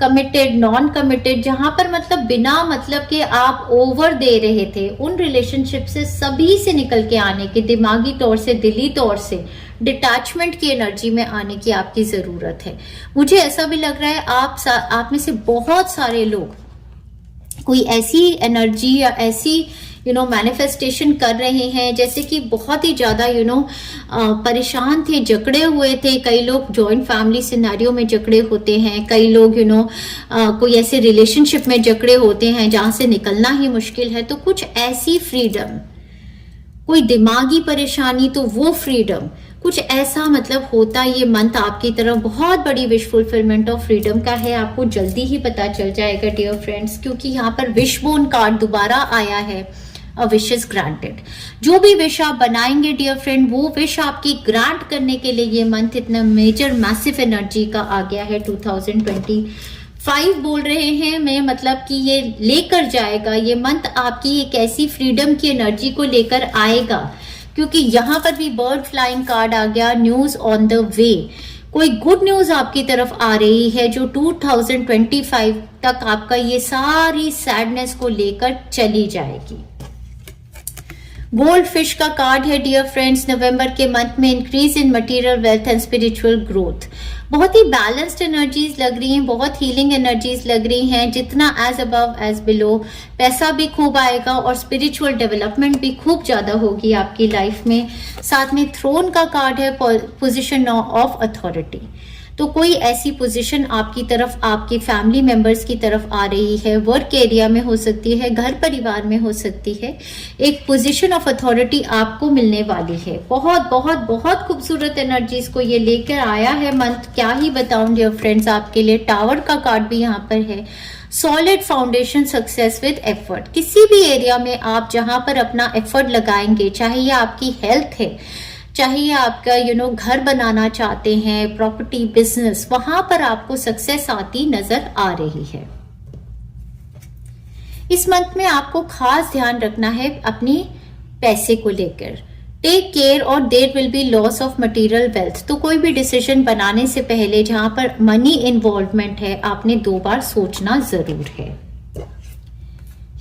A: कमिटेड, नॉन कमिटेड, जहां पर मतलब बिना मतलब के आप ओवर दे रहे थे, उन रिलेशनशिप से सभी से निकल के आने की, दिमागी तौर से, दिली तौर से डिटैचमेंट की एनर्जी में आने की आपकी जरूरत है। मुझे ऐसा भी लग रहा है आप में से बहुत सारे लोग कोई ऐसी एनर्जी या ऐसी मैनिफेस्टेशन कर रहे हैं जैसे कि बहुत ही ज्यादा परेशान थे, जकड़े हुए थे। कई लोग जॉइंट फैमिली सिनेरियो में जकड़े होते हैं, कई लोग कोई ऐसे रिलेशनशिप में जकड़े होते हैं जहां से निकलना ही मुश्किल है। तो कुछ ऐसी फ्रीडम, कोई दिमागी परेशानी तो वो फ्रीडम, कुछ ऐसा मतलब होता ये मंथ आपकी तरफ बहुत बड़ी विश फुलफिलमेंट ऑफ फ्रीडम का है। आपको जल्दी ही पता चल जाएगा डियर फ्रेंड्स, क्योंकि यहाँ पर विश बोन कार्ड दोबारा आया है। A wish is granted। जो भी विश आप बनाएंगे डियर फ्रेंड, वो विश आपकी ग्रांट करने के लिए ये मंथ इतना मेजर मैसिव एनर्जी का आ गया है। 2025 बोल रहे हैं मैं, मतलब कि ये लेकर जाएगा, ये मंथ आपकी एक ऐसी फ्रीडम की एनर्जी को लेकर आएगा, क्योंकि यहाँ पर भी बर्ड फ्लाइंग कार्ड आ गया, न्यूज ऑन द वे। कोई गुड न्यूज आपकी तरफ आ रही है जो 2025 तक आपका ये सारी सैडनेस को लेकर चली जाएगी। गोल्ड फिश का कार्ड है डियर फ्रेंड्स। नवंबर के मंथ में increase in material wealth and spiritual growth. बहुत ही बैलेंस्ड एनर्जीज लग रही हैं, बहुत हीलिंग एनर्जीज लग रही हैं। जितना एज अबव एज बिलो, पैसा भी खूब आएगा और स्पिरिचुअल डेवलपमेंट भी खूब ज्यादा होगी आपकी लाइफ में। साथ में थ्रोन का कार्ड है, पोजीशन ऑफ अथॉरिटी। तो कोई ऐसी पोजीशन आपकी तरफ, आपकी फैमिली मेंबर्स की तरफ आ रही है, वर्क एरिया में हो सकती है, घर परिवार में हो सकती है, एक पोजीशन ऑफ अथॉरिटी आपको मिलने वाली है। बहुत बहुत बहुत खूबसूरत एनर्जीज को ये लेकर आया है मंथ, क्या ही बताऊं डियर फ्रेंड्स आपके लिए। टावर का कार्ड भी यहाँ पर है। Solid foundation, success with effort. किसी भी एरिया में आप जहां पर अपना एफर्ट लगाएंगे, चाहे ये आपकी हेल्थ है, चाहे आपका घर बनाना चाहते हैं, प्रॉपर्टी, बिजनेस, वहां पर आपको सक्सेस आती नजर आ रही है। इस मंथ में आपको खास ध्यान रखना है अपनी पैसे को लेकर। टेक केयर और there will be loss of material wealth. तो कोई भी डिसीजन बनाने से पहले जहां पर मनी इन्वॉल्वमेंट है, आपने 2 बार सोचना जरूर है।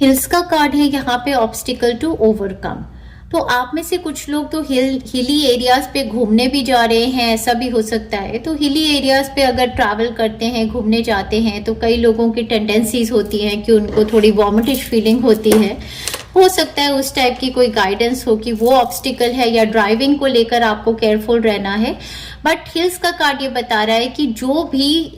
A: हिल्स का कार्ड है यहाँ पे, ऑब्स्टिकल टू ओवरकम। तो आप में से कुछ लोग तो हिली एरियाज पे घूमने भी जा रहे हैं, ऐसा भी हो सकता है। तो हिली एरियाज पे अगर ट्रैवल करते हैं, घूमने जाते हैं, तो कई लोगों की टेंडेंसीज होती हैं कि उनको थोड़ी वॉमिटिश फीलिंग होती है। हो सकता है उस टाइप की कोई गाइडेंस हो कि वो ऑब्स्टिकल है, या ड्राइविंग को लेकर आपको केयरफुल रहना है। बट हिल्स का कार्ड ये बता रहा है कि जो भी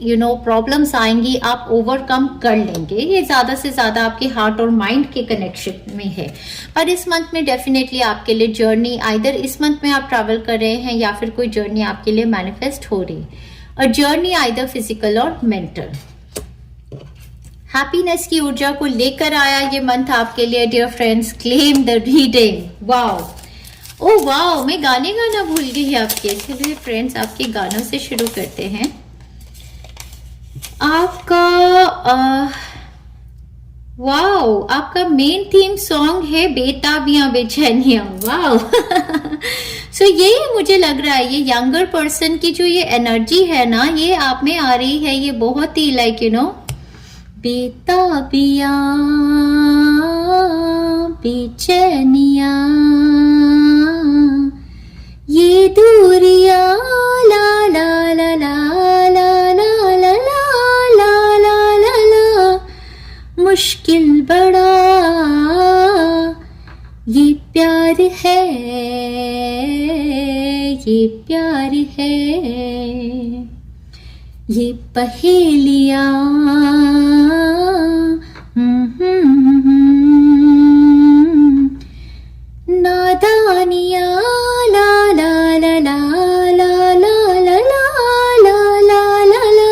A: प्रॉब्लम्स आएंगी आप ओवरकम कर लेंगे। ये ज्यादा से ज्यादा आपके हार्ट और माइंड के कनेक्शन में है। पर इस मंथ में डेफिनेटली आपके लिए जर्नी, आइदर इस मंथ में आप ट्रैवल कर रहे हैं या फिर कोई जर्नी आपके लिए मैनिफेस्ट हो रही, और जर्नी आइदर फिजिकल और मेंटल। हैप्पीनेस की ऊर्जा को लेकर आया ये मंथ आपके लिए dear friends. Claim the reading. Wow, oh wow, मैं गाने गाना भूल गई आपके। चलिए फ्रेंड्स, आपके गानों से शुरू करते हैं। आपका वाओ, आपका मेन थीम सॉन्ग है बेताबियां बेचैनियां। वाओ सो ये मुझे लग रहा है ये यंगर पर्सन की जो ये एनर्जी है ना, ये आप में आ रही है। ये बहुत ही लाइक बेताबियां बेचैनियां, ये दूरियां ला ला ला ला ला ला ला ला ला ला ला, मुश्किल बड़ा ये प्यार है, ये प्यार है, ये पहेलियां नादानियां ला ला ला ला ला ला ला ला ला ला ला,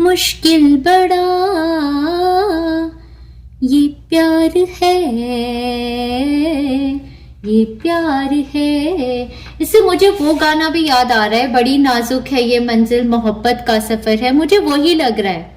A: मुश्किल बड़ा ये प्यार है, ये प्यार है। इससे मुझे वो गाना भी याद आ रहा है, बड़ी नाजुक है ये मंजिल, मोहब्बत का सफर है। मुझे वही लग रहा है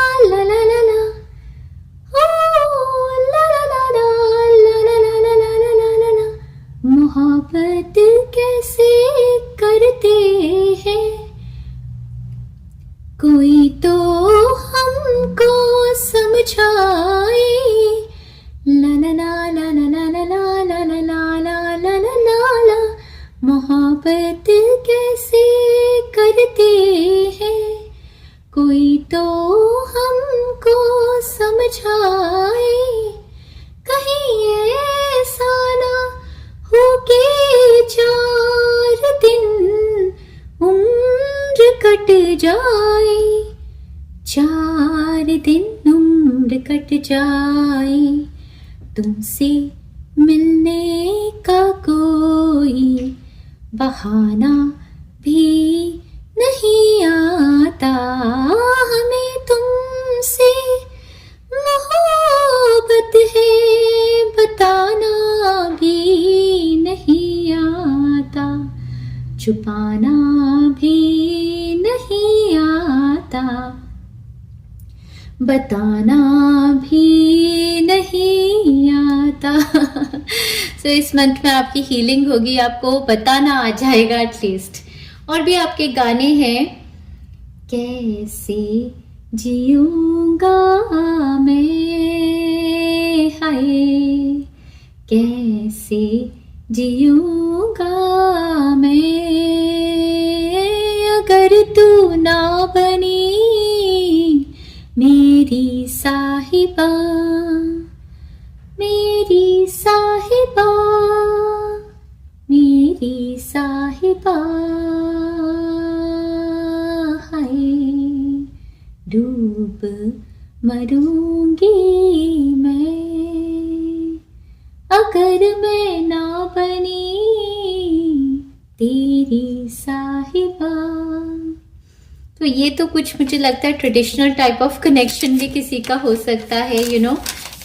A: ला ला ला ला, ओ ला ला ला ला, ला ला ला ला ला ला ला ला ला। मोहब्बत कैसे करते हैं, कोई तो हमको समझाए। ला ला ला ला ला ला ला ला ला ला ला ला ला ला ला। मोहब्बत कैसे करते हैं, कोई तो हमको समझाए। कहीं ऐसा ना हो के 4 दिन उम्र कट जाए, 4 दिन उम्र कट जाए। तुमसे मिलने का कोई बहाना भी नहीं आता, हमें तुमसे मोहब्बत है बताना भी नहीं आता, छुपाना भी नहीं आता, बताना भी नहीं आता। सो इस मंथ में आपकी हीलिंग होगी, आपको बताना आ जाएगा एटलीस्ट। और भी आपके गाने हैं, कैसे जीऊंगा मैं, हाय कैसे जीऊंगा मैं, अगर तू ना बनी मेरी साहिबा, मेरी साहिबा, मेरी साहिबा, हाय डूब मरूंगी मैं अगर मैं तो ये तो कुछ मुझे लगता है ट्रेडिशनल टाइप ऑफ कनेक्शन भी किसी का हो सकता है, you know,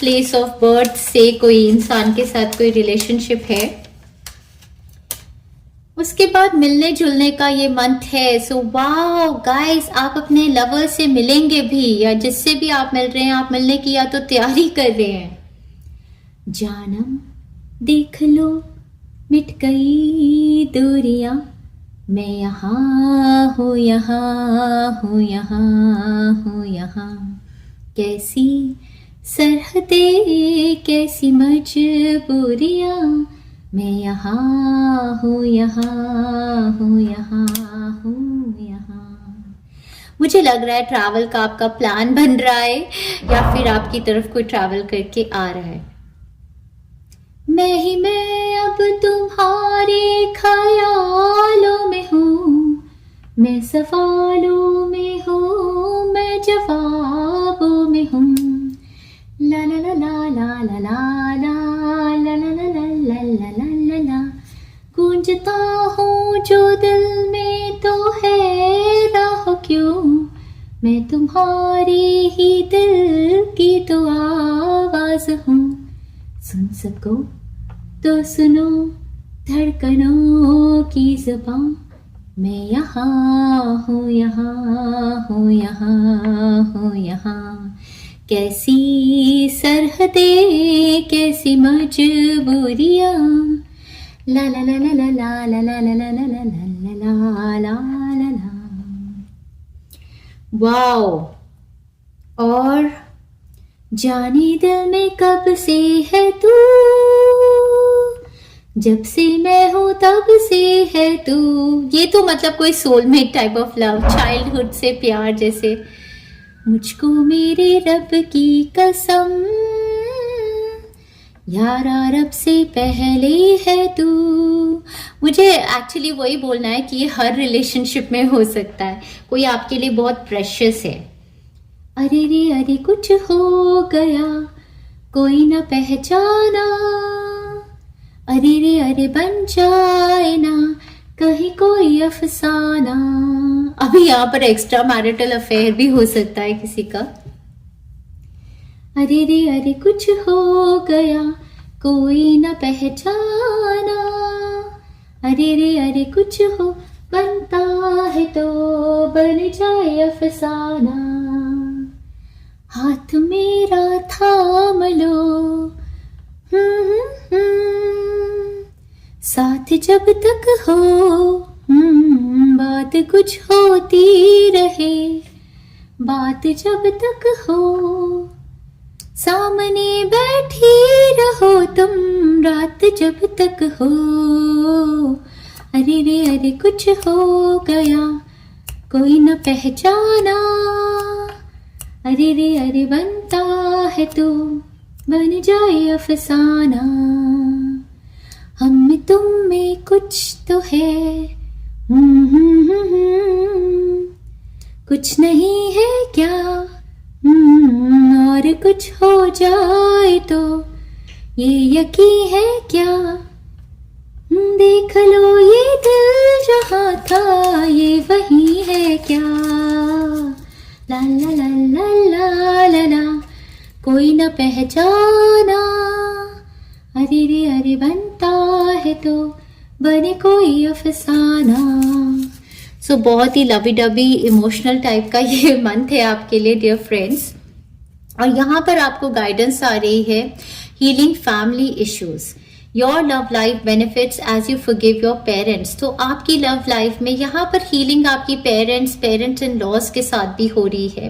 A: place of birth से कोई इंसान के साथ कोई रिलेशनशिप है। उसके बाद मिलने जुलने का ये मंथ है। सो वाओ गाइस, आप अपने लवर से मिलेंगे भी, या जिससे भी आप मिल रहे हैं, आप मिलने की या तो तैयारी कर रहे हैं। जानम देख लो मिट गई दूरियां, मैं यहाँ हूँ, यहाँ हूँ, यहाँ हूँ, यहाँ। कैसी सरहदें, कैसी मजबूरियां, मैं यहाँ हूँ, यहाँ हूँ, यहाँ हूँ, यहाँ। मुझे लग रहा है ट्रैवल का आपका प्लान बन रहा है, या फिर आपकी तरफ कोई ट्रैवल करके आ रहा है। मैं ही मैं अब तुम्हारे ख्यालों में हूँ, मैं सवालों में हूँ, मैं जवाबों में हूँ। ला ला ला ला ला ला ला ला ला ला ला ला ला ला ला। गूंजता हूँ जो दिल में तो है राह क्यों, मैं तुम्हारी ही दिल की तो आवाज हूँ। सुन सको तो सुनो धड़कनों की ज़बां, मैं यहाँ हूँ, यहाँ हूँ, यहाँ हूँ, यहाँ। कैसी सरहदें, कैसी मजबूरियाँ, ला ला ला ला ला ला ला ला ला ला ला ला ला ला ला। वाओ। और जाने दिल में कब से है तू, जब से मैं हूँ तब से है तू। ये तो मतलब कोई soulmate type of love, childhood से प्यार जैसे। मुझको मेरे रब की कसम, यारा रब से पहले है तू। मुझे एक्चुअली वही बोलना है कि ये हर रिलेशनशिप में हो सकता है, कोई आपके लिए बहुत प्रेशियस है। अरे रे अरे कुछ हो गया, कोई न पहचाना, अरे रे अरे बन जाए ना कहीं कोई अफसाना। अभी यहाँ पर एक्स्ट्रा मैरिटल अफेयर भी हो सकता है किसी का। अरे रे अरे कुछ हो गया, कोई न पहचाना, अरे रे अरे कुछ हो बनता है तो बन जाए अफसाना। हाथ मेरा थाम लो, साथ जब तक हो, बात कुछ होती रहे, बात जब तक हो, सामने बैठी रहो तुम रात जब तक हो। अरे रे अरे कुछ हो गया, कोई न पहचाना, अरे रे अरे बनता है तो बन जाए अफसाना। हम में तुम में कुछ तो है, कुछ नहीं है क्या, और कुछ हो जाए तो ये यकीन है क्या। देख लो ये दिल जहाँ था ये वही है क्या। ला ला ला ला ला ला ला, कोई न पहचाना, अरे रे अरे बनता है तो बने कोई अफसाना। सो बहुत ही लवी डबी इमोशनल टाइप का ये मंथ है आपके लिए डियर फ्रेंड्स। और यहाँ पर आपको गाइडेंस आ रही है healing family issues, your love life benefits as you forgive your parents. तो आपकी लव लाइफ में यहाँ पर हीलिंग आपकी पेरेंट्स इन लॉज के साथ भी हो रही है।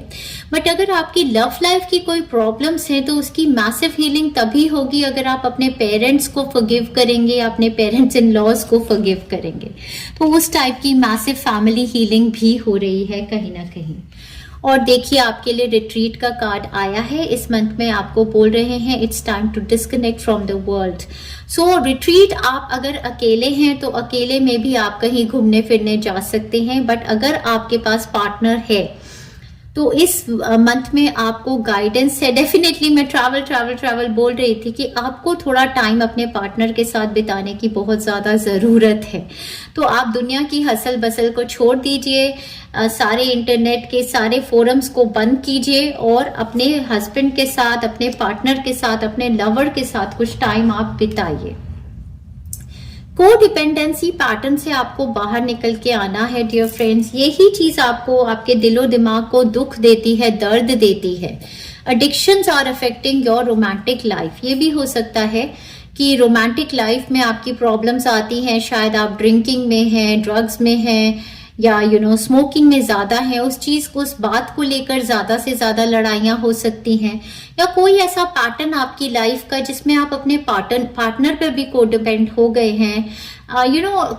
A: बट अगर आपकी लव लाइफ की कोई प्रॉब्लम्स हैं तो उसकी मैसिव हीलिंग तभी होगी अगर आप अपने पेरेंट्स को फॉरगिव करेंगे, अपने पेरेंट्स इन लॉज को फॉरगिव करेंगे। तो उस टाइप की मैसिव फैमिली हीलिंग भी हो रही है कहीं ना कहीं। और देखिए आपके लिए रिट्रीट का कार्ड आया है। इस मंथ में आपको बोल रहे हैं it's time to disconnect from the world. So retreat आप अगर अकेले हैं तो अकेले में भी आप कहीं घूमने फिरने जा सकते हैं, बट अगर आपके पास पार्टनर है तो इस मंथ में आपको गाइडेंस है। डेफिनेटली मैं ट्रैवल बोल रही थी कि आपको थोड़ा टाइम अपने पार्टनर के साथ बिताने की बहुत ज़्यादा ज़रूरत है। तो आप दुनिया की हसल बसल को छोड़ दीजिए, सारे इंटरनेट के सारे फोरम्स को बंद कीजिए और अपने हस्बैंड के साथ, अपने पार्टनर के साथ, अपने लवर के साथ कुछ टाइम आप बिताइए। को डिपेंडेंसी पैटर्न से आपको बाहर निकल के आना है डियर फ्रेंड्स। यही चीज आपको आपके दिलो दिमाग को दुख देती है, दर्द देती है। Addictions are affecting your romantic life. ये भी हो सकता है कि रोमांटिक लाइफ में आपकी प्रॉब्लम्स आती हैं, शायद आप ड्रिंकिंग में हैं, ड्रग्स में हैं, या स्मोकिंग में ज्यादा है। उस चीज को, उस बात को लेकर ज्यादा से ज्यादा लड़ाइयां हो सकती हैं, या कोई ऐसा पैटर्न आपकी लाइफ का जिसमें आप अपने पार्टनर पर भी कोडिपेंड हो गए हैं।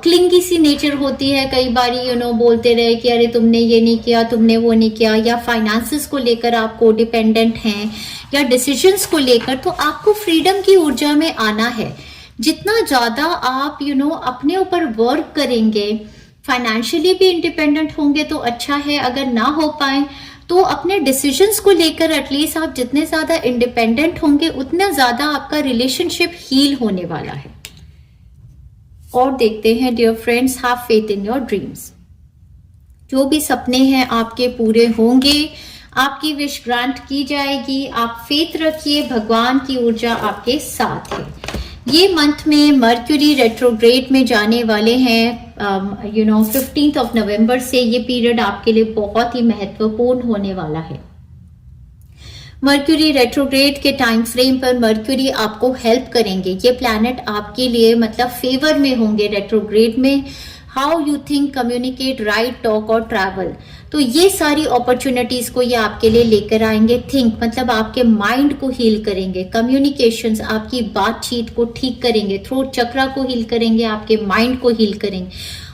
A: क्लिंगी सी नेचर होती है कई बारी, बोलते रहे कि अरे तुमने ये नहीं किया, तुमने वो नहीं किया, या फाइनेंसेस को लेकर आप कोडिपेंडेंट हैं, या डिसीजंस को लेकर। तो आपको फ्रीडम की ऊर्जा में आना है। जितना ज्यादा आप अपने ऊपर वर्क करेंगे, फाइनेंशियली भी इंडिपेंडेंट होंगे तो अच्छा है। अगर ना हो पाए तो अपने डिसीजंस को लेकर एटलीस्ट आप जितने ज्यादा इंडिपेंडेंट होंगे उतना ज्यादा आपका रिलेशनशिप हील होने वाला है। और देखते हैं dear friends, have faith in your dreams. जो भी सपने हैं आपके पूरे होंगे, आपकी विश ग्रांट की जाएगी। आप फेथ रखिए, भगवान की ऊर्जा आपके साथ है। ये मंथ में मर्क्यूरी रेट्रोग्रेड में जाने वाले हैं 15 ऑफ नवंबर से। ये पीरियड आपके लिए बहुत ही महत्वपूर्ण होने वाला है। मर्क्यूरी रेट्रोग्रेड के टाइम फ्रेम पर मर्क्यूरी आपको हेल्प करेंगे। ये प्लैनेट आपके लिए मतलब फेवर में होंगे रेट्रोग्रेड में। How you think, communicate, right, talk और ट्रैवल, तो ये सारी अपॉर्चुनिटीज को ये आपके लिए लेकर आएंगे। थिंक मतलब आपके माइंड को हील करेंगे, कम्युनिकेशंस आपकी बातचीत को ठीक करेंगे, थ्रोट चक्रा को हील करेंगे, आपके माइंड को हील करेंगे,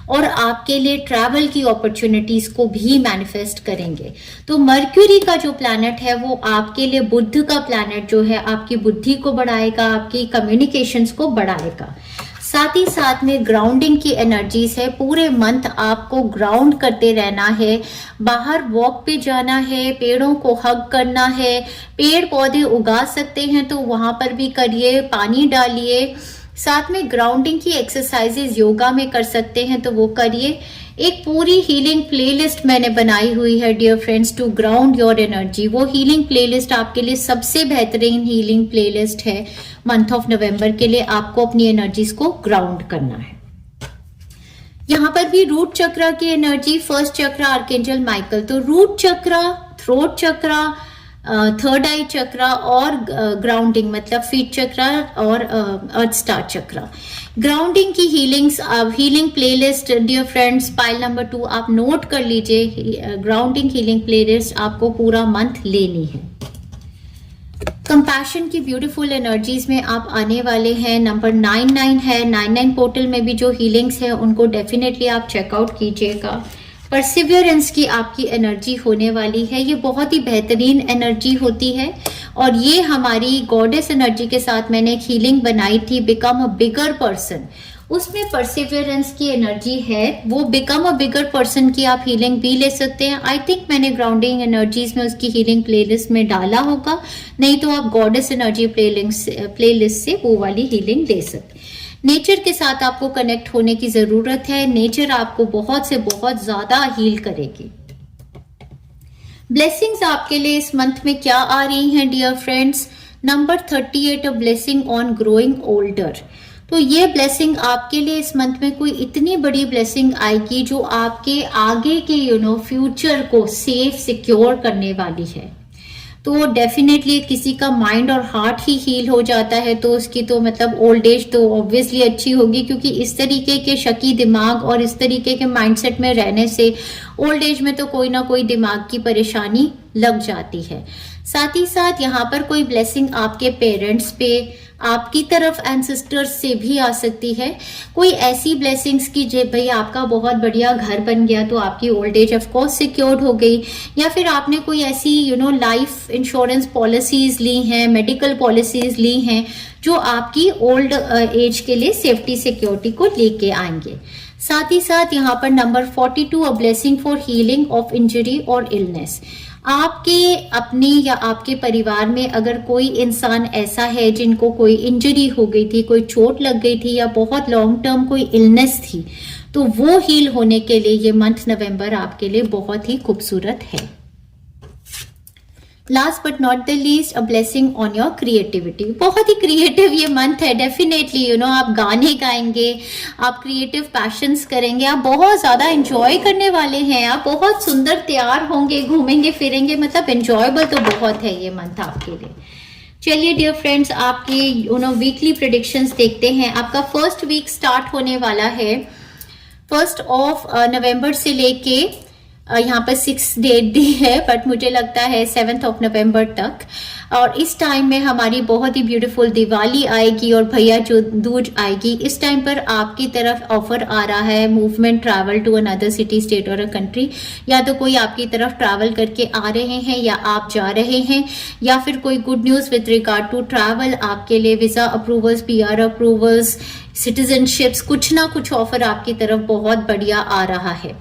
A: और आपके लिए ट्रैवल की अपॉर्चुनिटीज को भी मैनिफेस्ट करेंगे। तो मर्क्यूरी का जो प्लैनेट है वो आपके लिए, बुध का प्लैनेट जो है, आपकी बुद्धि को बढ़ाएगा, आपकी कम्युनिकेशंस को बढ़ाएगा। साथ ही साथ में ग्राउंडिंग की एनर्जीज है। पूरे मंथ आपको ग्राउंड करते रहना है, बाहर वॉक पे जाना है, पेड़ों को हग करना है। पेड़ पौधे उगा सकते हैं तो वहां पर भी करिए, पानी डालिए। साथ में ग्राउंडिंग की एक्सरसाइजेज योगा में कर सकते हैं तो वो करिए। एक पूरी हीलिंग प्लेलिस्ट मैंने बनाई हुई है dear friends, to ground your energy. वो हीलिंग प्लेलिस्ट आपके लिए सबसे बेहतरीन हीलिंग प्लेलिस्ट है मंथ ऑफ नवंबर के लिए। आपको अपनी एनर्जीज को ग्राउंड करना है। यहाँ पर भी रूट चक्रा की energy, first chakra archangel Michael, तो root chakra, throat chakra, third eye chakra और ग्राउंडिंग मतलब फीट चक्रा और अर्थ स्टार चक्रा। ग्राउंडिंग की healing playlist dear friends, pile number 2 आप नोट कर लीजिए। ग्राउंडिंग हीलिंग प्लेलिस्ट आपको पूरा मंथ लेनी है। कंपैशन की ब्यूटीफुल एनर्जीज में आप आने वाले हैं। नंबर 99 है, 99 पोर्टल में भी जो हीलिंग्स है उनको डेफिनेटली आप चेकआउट कीजिएगा। परसिवियरेंस की आपकी एनर्जी होने वाली है। ये बहुत ही बेहतरीन एनर्जी होती है और ये हमारी गॉडेस एनर्जी के साथ मैंने एक हीलिंग बनाई थी, बिकम अ बिगर पर्सन। उसमें परसिवियरेंस की एनर्जी है। वो बिकम अ बिगर पर्सन की आप हीलिंग भी ले सकते हैं। आई थिंक मैंने ग्राउंडिंग एनर्जीज में उसकी हीलिंग प्लेलिस्ट में डाला होगा, नहीं तो आप गॉडेस एनर्जी प्लेलिस्ट से वो वाली हीलिंग ले सकते हैं। नेचर के साथ आपको कनेक्ट होने की जरूरत है। नेचर आपको बहुत से बहुत ज्यादा हील करेगी। ब्लेसिंग्स आपके लिए इस मंथ में क्या आ रही हैं dear friends? Number 38, a blessing on growing older. तो ये ब्लेसिंग आपके लिए इस मंथ में कोई इतनी बड़ी ब्लेसिंग आएगी जो आपके आगे के फ्यूचर को सेफ सिक्योर करने वाली है। तो डेफिनेटली किसी का माइंड और हार्ट ही हील हो जाता है तो उसकी तो मतलब ओल्ड एज तो ऑब्वियसली अच्छी होगी, क्योंकि इस तरीके के शकी दिमाग और इस तरीके के माइंडसेट में रहने से ओल्ड एज में तो कोई ना कोई दिमाग की परेशानी लग जाती है। साथ ही साथ यहाँ पर कोई ब्लेसिंग आपके पेरेंट्स पे, आपकी तरफ एंसेस्टर्स से भी आ सकती है। कोई ऐसी ब्लेसिंग्स की जो भाई आपका बहुत बढ़िया घर बन गया तो आपकी old age of course secured हो गई, या फिर आपने कोई ऐसी लाइफ इंश्योरेंस पॉलिसीज ली हैं, मेडिकल पॉलिसीज ली हैं जो आपकी ओल्ड एज के लिए सेफ्टी सिक्योरिटी को लेके आएंगे। साथ ही साथ यहाँ पर number 42, a blessing for healing of injury और इलनेस। आपके अपने या आपके परिवार में अगर कोई इंसान ऐसा है जिनको कोई इंजरी हो गई थी, कोई चोट लग गई थी या बहुत लॉन्ग टर्म कोई इलनेस थी, तो वो हील होने के लिए ये मंथ नवंबर आपके लिए बहुत ही खूबसूरत है। Last but not the least, a blessing on your creativity. बहुत ही क्रिएटिव ये मंथ है, डेफिनेटली आप गाने गाएंगे, आप क्रिएटिव पैशंस करेंगे, आप बहुत ज्यादा एंजॉय करने वाले हैं, आप बहुत सुंदर तैयार होंगे, घूमेंगे फिरेंगे, मतलब एंजॉयबल तो बहुत है ये मंथ आपके लिए। चलिए डियर फ्रेंड्स, आपकी वीकली प्रेडिक्शंस देखते हैं। आपका फर्स्ट वीक स्टार्ट होने वाला है 1 नवंबर से लेके यहाँ पर 6 डेट दी है, बट मुझे लगता है 7 नवंबर तक। और इस टाइम में हमारी बहुत ही ब्यूटीफुल दिवाली आएगी और भैया जो दूज आएगी। इस टाइम पर आपकी तरफ ऑफर आ रहा है movement, travel to another city, state और अ कंट्री। या तो कोई आपकी तरफ ट्रैवल करके आ रहे हैं या आप जा रहे हैं, या फिर कोई good news with regard to travel आपके लिए, visa approvals, PR approvals, citizenships, कुछ ना कुछ ऑफर आपकी तरफ बहुत बढ़िया आ रहा है।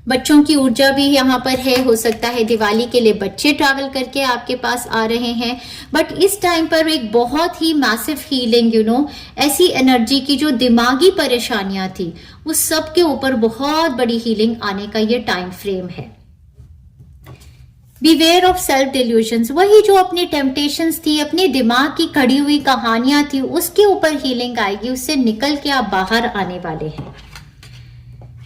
A: बच्चों की ऊर्जा भी यहाँ पर है, हो सकता है दिवाली के लिए बच्चे ट्रैवल करके आपके पास आ रहे हैं। बट इस टाइम पर एक बहुत ही मैसिव हीलिंग, ऐसी एनर्जी की जो दिमागी परेशानियां थी उस सब के ऊपर बहुत बड़ी हीलिंग आने का ये टाइम फ्रेम है। बीवेयर ऑफ सेल्फ डिल्यूजन्स, वही जो अपनी टेम्पटेशंस थी, अपने दिमाग की खड़ी हुई कहानियां थी, उसके ऊपर हीलिंग आएगी, उससे निकल के आप बाहर आने वाले हैं।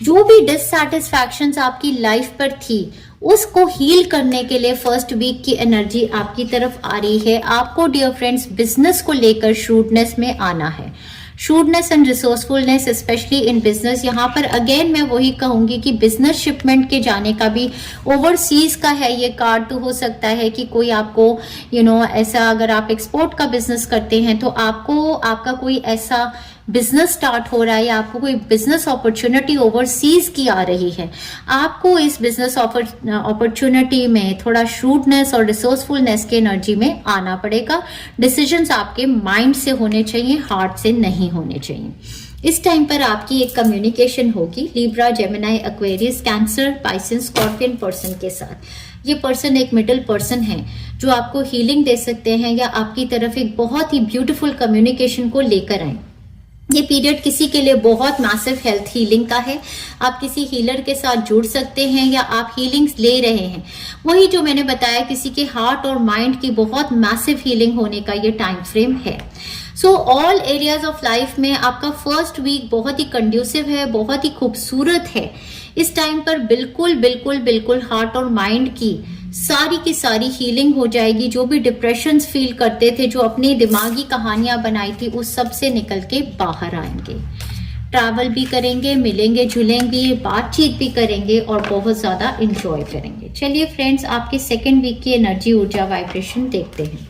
A: जो भी डिससैटिस्फैक्शंस आपकी लाइफ पर थी उसको हील करने के लिए फर्स्ट वीक की एनर्जी आपकी तरफ आ रही है। आपको डियर फ्रेंड्स बिजनेस को लेकर श्रूडनेस में आना है, shrewdness and resourcefulness, specially in business. यहाँ पर अगेन मैं वही कहूंगी कि बिजनेस शिपमेंट के जाने का भी, ओवरसीज का है ये कार्ड, तो हो सकता है कि कोई आपको ऐसा, अगर आप एक्सपोर्ट का बिजनेस करते हैं तो आपको आपका कोई ऐसा बिजनेस स्टार्ट हो रहा है या आपको कोई बिजनेस अपॉर्चुनिटी ओवरसीज की आ रही है। आपको इस बिजनेस अपॉर्चुनिटी में थोड़ा श्रूडनेस और रिसोर्सफुलनेस के एनर्जी में आना पड़ेगा। डिसीजंस आपके माइंड से होने चाहिए, हार्ट से नहीं होने चाहिए। इस टाइम पर आपकी एक कम्युनिकेशन होगी Libra, Gemini, Aquarius, cancer, Pisces, scorpion person के साथ। ये पर्सन एक मिडिल पर्सन है जो आपको हीलिंग दे सकते हैं या आपकी तरफ एक बहुत ही ब्यूटीफुल कम्युनिकेशन को लेकर आए। ये पीरियड किसी के लिए बहुत मैसिव हेल्थ हीलिंग का है। आप किसी हीलर के साथ जुड़ सकते हैं या आप हीलिंग्स ले रहे हैं। वही जो मैंने बताया, किसी के हार्ट और माइंड की बहुत मैसिव हीलिंग होने का ये टाइम फ्रेम है। So all areas of life में आपका फर्स्ट वीक बहुत ही कंड्यूसिव है, बहुत ही खूबसूरत है। इस टाइम पर बिल्कुल बिल्कुल बिल्कुल हार्ट और माइंड की सारी हीलिंग हो जाएगी। जो भी डिप्रेशंस फील करते थे, जो अपनी दिमागी कहानियां बनाई थी, उस सब से निकल के बाहर आएंगे। ट्रैवल भी करेंगे, मिलेंगे जुलेंगे, बातचीत भी करेंगे और बहुत ज्यादा इंजॉय करेंगे। चलिए फ्रेंड्स, आपके सेकेंड वीक की एनर्जी, ऊर्जा, वाइब्रेशन देखते हैं।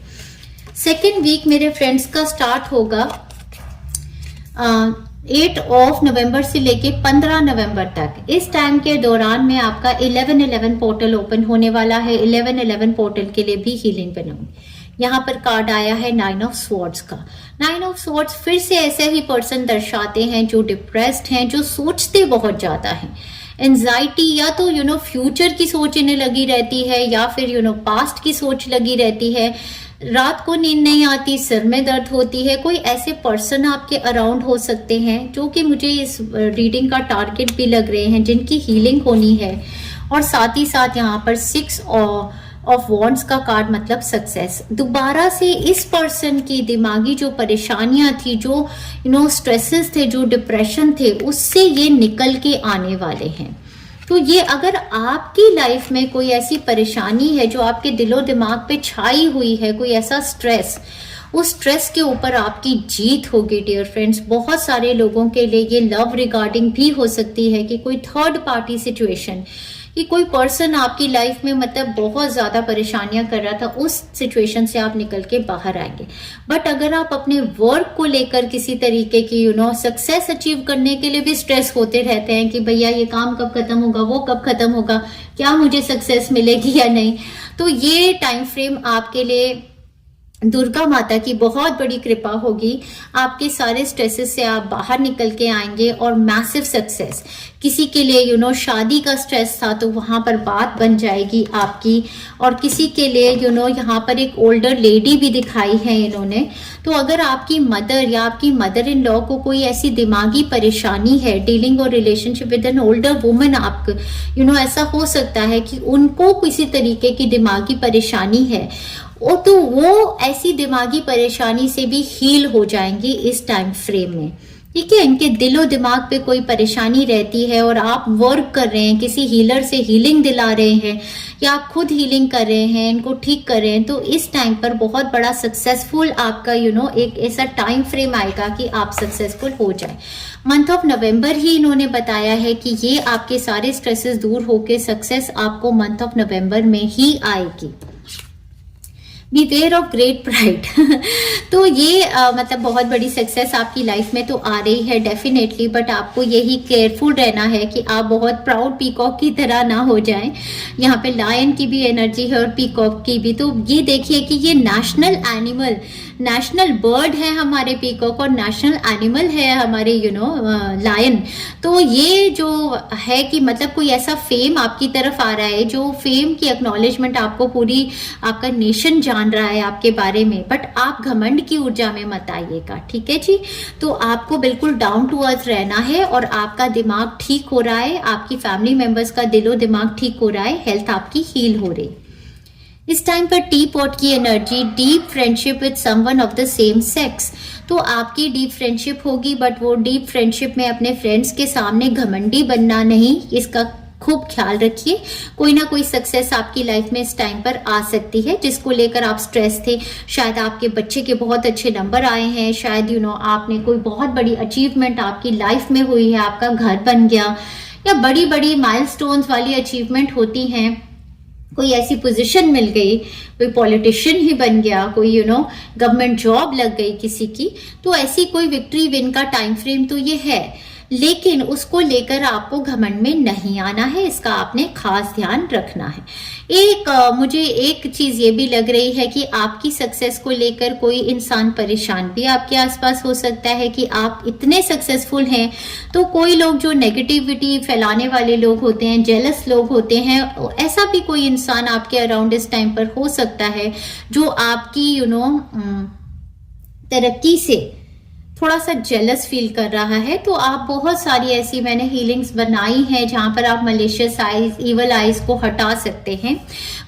A: सेकेंड वीक मेरे फ्रेंड्स का स्टार्ट होगा 8 नवंबर से लेके 15 नवंबर तक। इस टाइम के दौरान में आपका 11-11 पोर्टल ओपन होने वाला है। 11-11 पोर्टल के लिए भी हीलिंग बनाऊंगी। यहाँ पर कार्ड आया है 9 ऑफ स्वॉर्ड्स का। 9 ऑफ स्वॉर्ड्स फिर से ऐसे ही पर्सन दर्शाते हैं जो डिप्रेस्ड हैं, जो सोचते बहुत ज्यादा हैं। एंजाइटी, या तो फ्यूचर की सोच इन्हें लगी रहती है या फिर पास्ट की सोच लगी रहती है। रात को नींद नहीं आती, सिर में दर्द होती है। कोई ऐसे पर्सन आपके अराउंड हो सकते हैं जो कि मुझे इस रीडिंग का टारगेट भी लग रहे हैं, जिनकी हीलिंग होनी है। और साथ ही साथ यहाँ पर 6 ऑफ वॉन्ड्स का कार्ड, मतलब सक्सेस। दोबारा से इस पर्सन की दिमागी जो परेशानियां थी, जो स्ट्रेसेस थे, जो डिप्रेशन थे, उससे ये निकल के आने वाले हैं। तो ये अगर आपकी लाइफ में कोई ऐसी परेशानी है जो आपके दिलो दिमाग पे छाई हुई है, कोई ऐसा स्ट्रेस, उस स्ट्रेस के ऊपर आपकी जीत होगी डियर फ्रेंड्स। बहुत सारे लोगों के लिए ये लव रिगार्डिंग भी हो सकती है कि कोई थर्ड पार्टी सिचुएशन, कि कोई पर्सन आपकी लाइफ में मतलब बहुत ज्यादा परेशानियां कर रहा था, उस सिचुएशन से आप निकल के बाहर आएंगे। बट अगर आप अपने वर्क को लेकर किसी तरीके की सक्सेस अचीव करने के लिए भी स्ट्रेस होते रहते हैं कि भैया ये काम कब खत्म होगा, वो कब खत्म होगा, क्या मुझे सक्सेस मिलेगी या नहीं, तो ये टाइम फ्रेम आपके लिए दुर्गा माता की बहुत बड़ी कृपा होगी, आपके सारे स्ट्रेसेस से आप बाहर निकल के आएंगे और मैसिव सक्सेस। किसी के लिए शादी का स्ट्रेस था तो वहां पर बात बन जाएगी आपकी, और किसी के लिए यहाँ पर एक ओल्डर लेडी भी दिखाई है इन्होंने। तो अगर आपकी मदर या आपकी मदर इन लॉ को कोई ऐसी दिमागी परेशानी है, डीलिंग और relationship with an older woman, आपको ऐसा हो सकता है कि उनको किसी तरीके की दिमागी परेशानी है, तो वो ऐसी दिमागी परेशानी से भी हील हो जाएंगी इस टाइम फ्रेम में। ठीक है, इनके दिलो दिमाग पे कोई परेशानी रहती है और आप वर्क कर रहे हैं, किसी हीलर से हीलिंग दिला रहे हैं या आप खुद हीलिंग कर रहे हैं, इनको ठीक कर रहे हैं, तो इस टाइम पर बहुत बड़ा सक्सेसफुल आपका एक ऐसा टाइम फ्रेम आएगा कि आप सक्सेसफुल हो जाए। मंथ ऑफ नवंबर ही इन्होंने बताया है कि ये आपके सारे स्ट्रेसेस दूर होके सक्सेस आपको मंथ ऑफ नवंबर में ही आएगी। बीवेयर ऑफ ग्रेट प्राइड तो ये मतलब बहुत बड़ी सक्सेस आपकी लाइफ में तो आ रही है डेफिनेटली, बट आपको यही केयरफुल रहना है कि आप बहुत प्राउड पीकॉक की तरह ना हो जाएं। यहाँ पे लायन की भी एनर्जी है और पीकॉक की भी, तो ये देखिए कि ये नेशनल एनिमल, नेशनल बर्ड है हमारे पीकॉक और नेशनल एनिमल है हमारे लायन। तो ये जो है कि मतलब कोई ऐसा फेम आपकी तरफ आ रहा है, जो फेम की एक्नॉलेजमेंट आपको पूरी आपका नेशन जान रहा है आपके बारे में, बट आप घमंड की ऊर्जा में मत आइएगा। ठीक है जी, तो आपको बिल्कुल डाउन टू अर्थ रहना है और आपका दिमाग ठीक हो रहा है, आपकी फैमिली मेंबर्स का दिलो दिमाग ठीक हो रहा है, हेल्थ आपकी हील हो रही। इस टाइम पर टी पॉट की energy, deep friendship with someone of the same sex, तो आपकी डीप फ्रेंडशिप होगी, बट वो डीप फ्रेंडशिप में अपने फ्रेंड्स के सामने घमंडी बनना नहीं, इसका खूब ख्याल रखिए। कोई ना कोई सक्सेस आपकी लाइफ में इस टाइम पर आ सकती है जिसको लेकर आप स्ट्रेस थे। शायद आपके बच्चे के बहुत अच्छे नंबर आए हैं, शायद आपने कोई बहुत बड़ी अचीवमेंट आपकी लाइफ में हुई है, आपका घर बन गया, या बड़ी बड़ी माइलस्टोन्स वाली अचीवमेंट होती हैं, कोई ऐसी पोजीशन मिल गई, कोई पॉलिटिशियन ही बन गया, कोई गवर्नमेंट जॉब लग गई किसी की, तो ऐसी कोई विक्ट्री विन का टाइम फ्रेम तो ये है, लेकिन उसको लेकर आपको घमंड में नहीं आना है, इसका आपने खास ध्यान रखना है। मुझे एक चीज ये भी लग रही है कि आपकी सक्सेस को लेकर कोई इंसान परेशान भी आपके आसपास हो सकता है कि आप इतने सक्सेसफुल हैं, तो कोई लोग जो नेगेटिविटी फैलाने वाले लोग होते हैं, जेलस लोग होते हैं, ऐसा भी कोई इंसान आपके अराउंड इस टाइम पर हो सकता है जो आपकी तरक्की से थोड़ा सा जेलस फील कर रहा है। तो आप बहुत सारी ऐसी मैंने हीलिंग्स बनाई हैं जहां पर आप मलेशियस आइज, इवल आइज को हटा सकते हैं,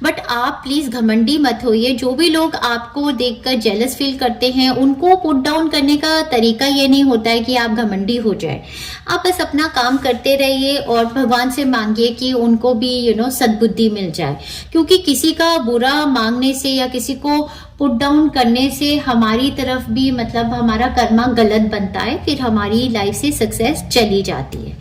A: बट आप प्लीज घमंडी मत होइए। जो भी लोग आपको देखकर जेलस फील करते हैं उनको पुट डाउन करने का तरीका ये नहीं होता है कि आप घमंडी हो जाए। आप बस अपना काम करते रहिए और भगवान से मांगिए कि उनको भी सद्बुद्धि मिल जाए, क्योंकि किसी का बुरा मांगने से या किसी को पुट डाउन करने से हमारी तरफ भी मतलब हमारा कर्मा गलत बनता है, फिर हमारी लाइफ से सक्सेस चली जाती है।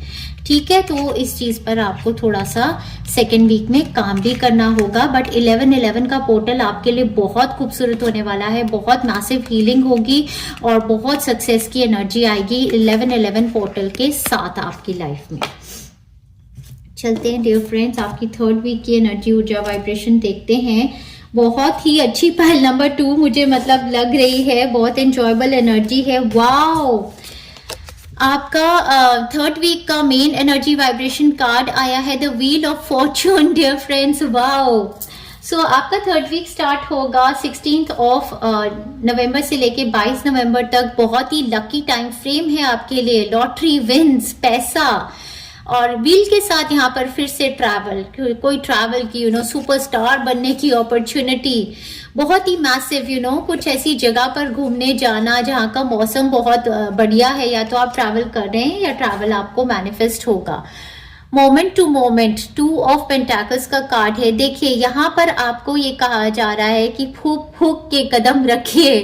A: ठीक है, तो इस चीज पर आपको थोड़ा सा सेकेंड वीक में काम भी करना होगा, बट 11/11 का पोर्टल आपके लिए बहुत खूबसूरत होने वाला है, बहुत मैसिव हीलिंग होगी और बहुत सक्सेस की एनर्जी आएगी 11/11 पोर्टल के साथ आपकी लाइफ में। चलते हैं डियर फ्रेंड्स, आपकी थर्ड वीक की एनर्जी ऊर्जा वाइब्रेशन देखते हैं। बहुत ही अच्छी पहल नंबर 2 मुझे मतलब लग रही है, बहुत एंजॉयबल एनर्जी है। वाओ, आपका थर्ड वीक का मेन एनर्जी वाइब्रेशन कार्ड आया है the wheel of fortune dear friends. Wow, so आपका थर्ड वीक स्टार्ट होगा 16 नवंबर से लेके 22 नवंबर तक। बहुत ही लकी टाइम फ्रेम है आपके लिए, लॉटरी विन्स, पैसा और व्हील के साथ यहाँ पर फिर से ट्रैवल, कोई ट्रैवल की सुपरस्टार बनने की अपॉर्चुनिटी, बहुत ही मैसिव कुछ ऐसी जगह पर घूमने जाना जहाँ का मौसम बहुत बढ़िया है, या तो आप ट्रैवल कर रहे हैं या ट्रैवल आपको मैनिफेस्ट होगा। Moment to moment, 2 of pentacles का कार्ड है। देखिए यहाँ पर आपको ये कहा जा रहा है कि फूक फूक के कदम रखिए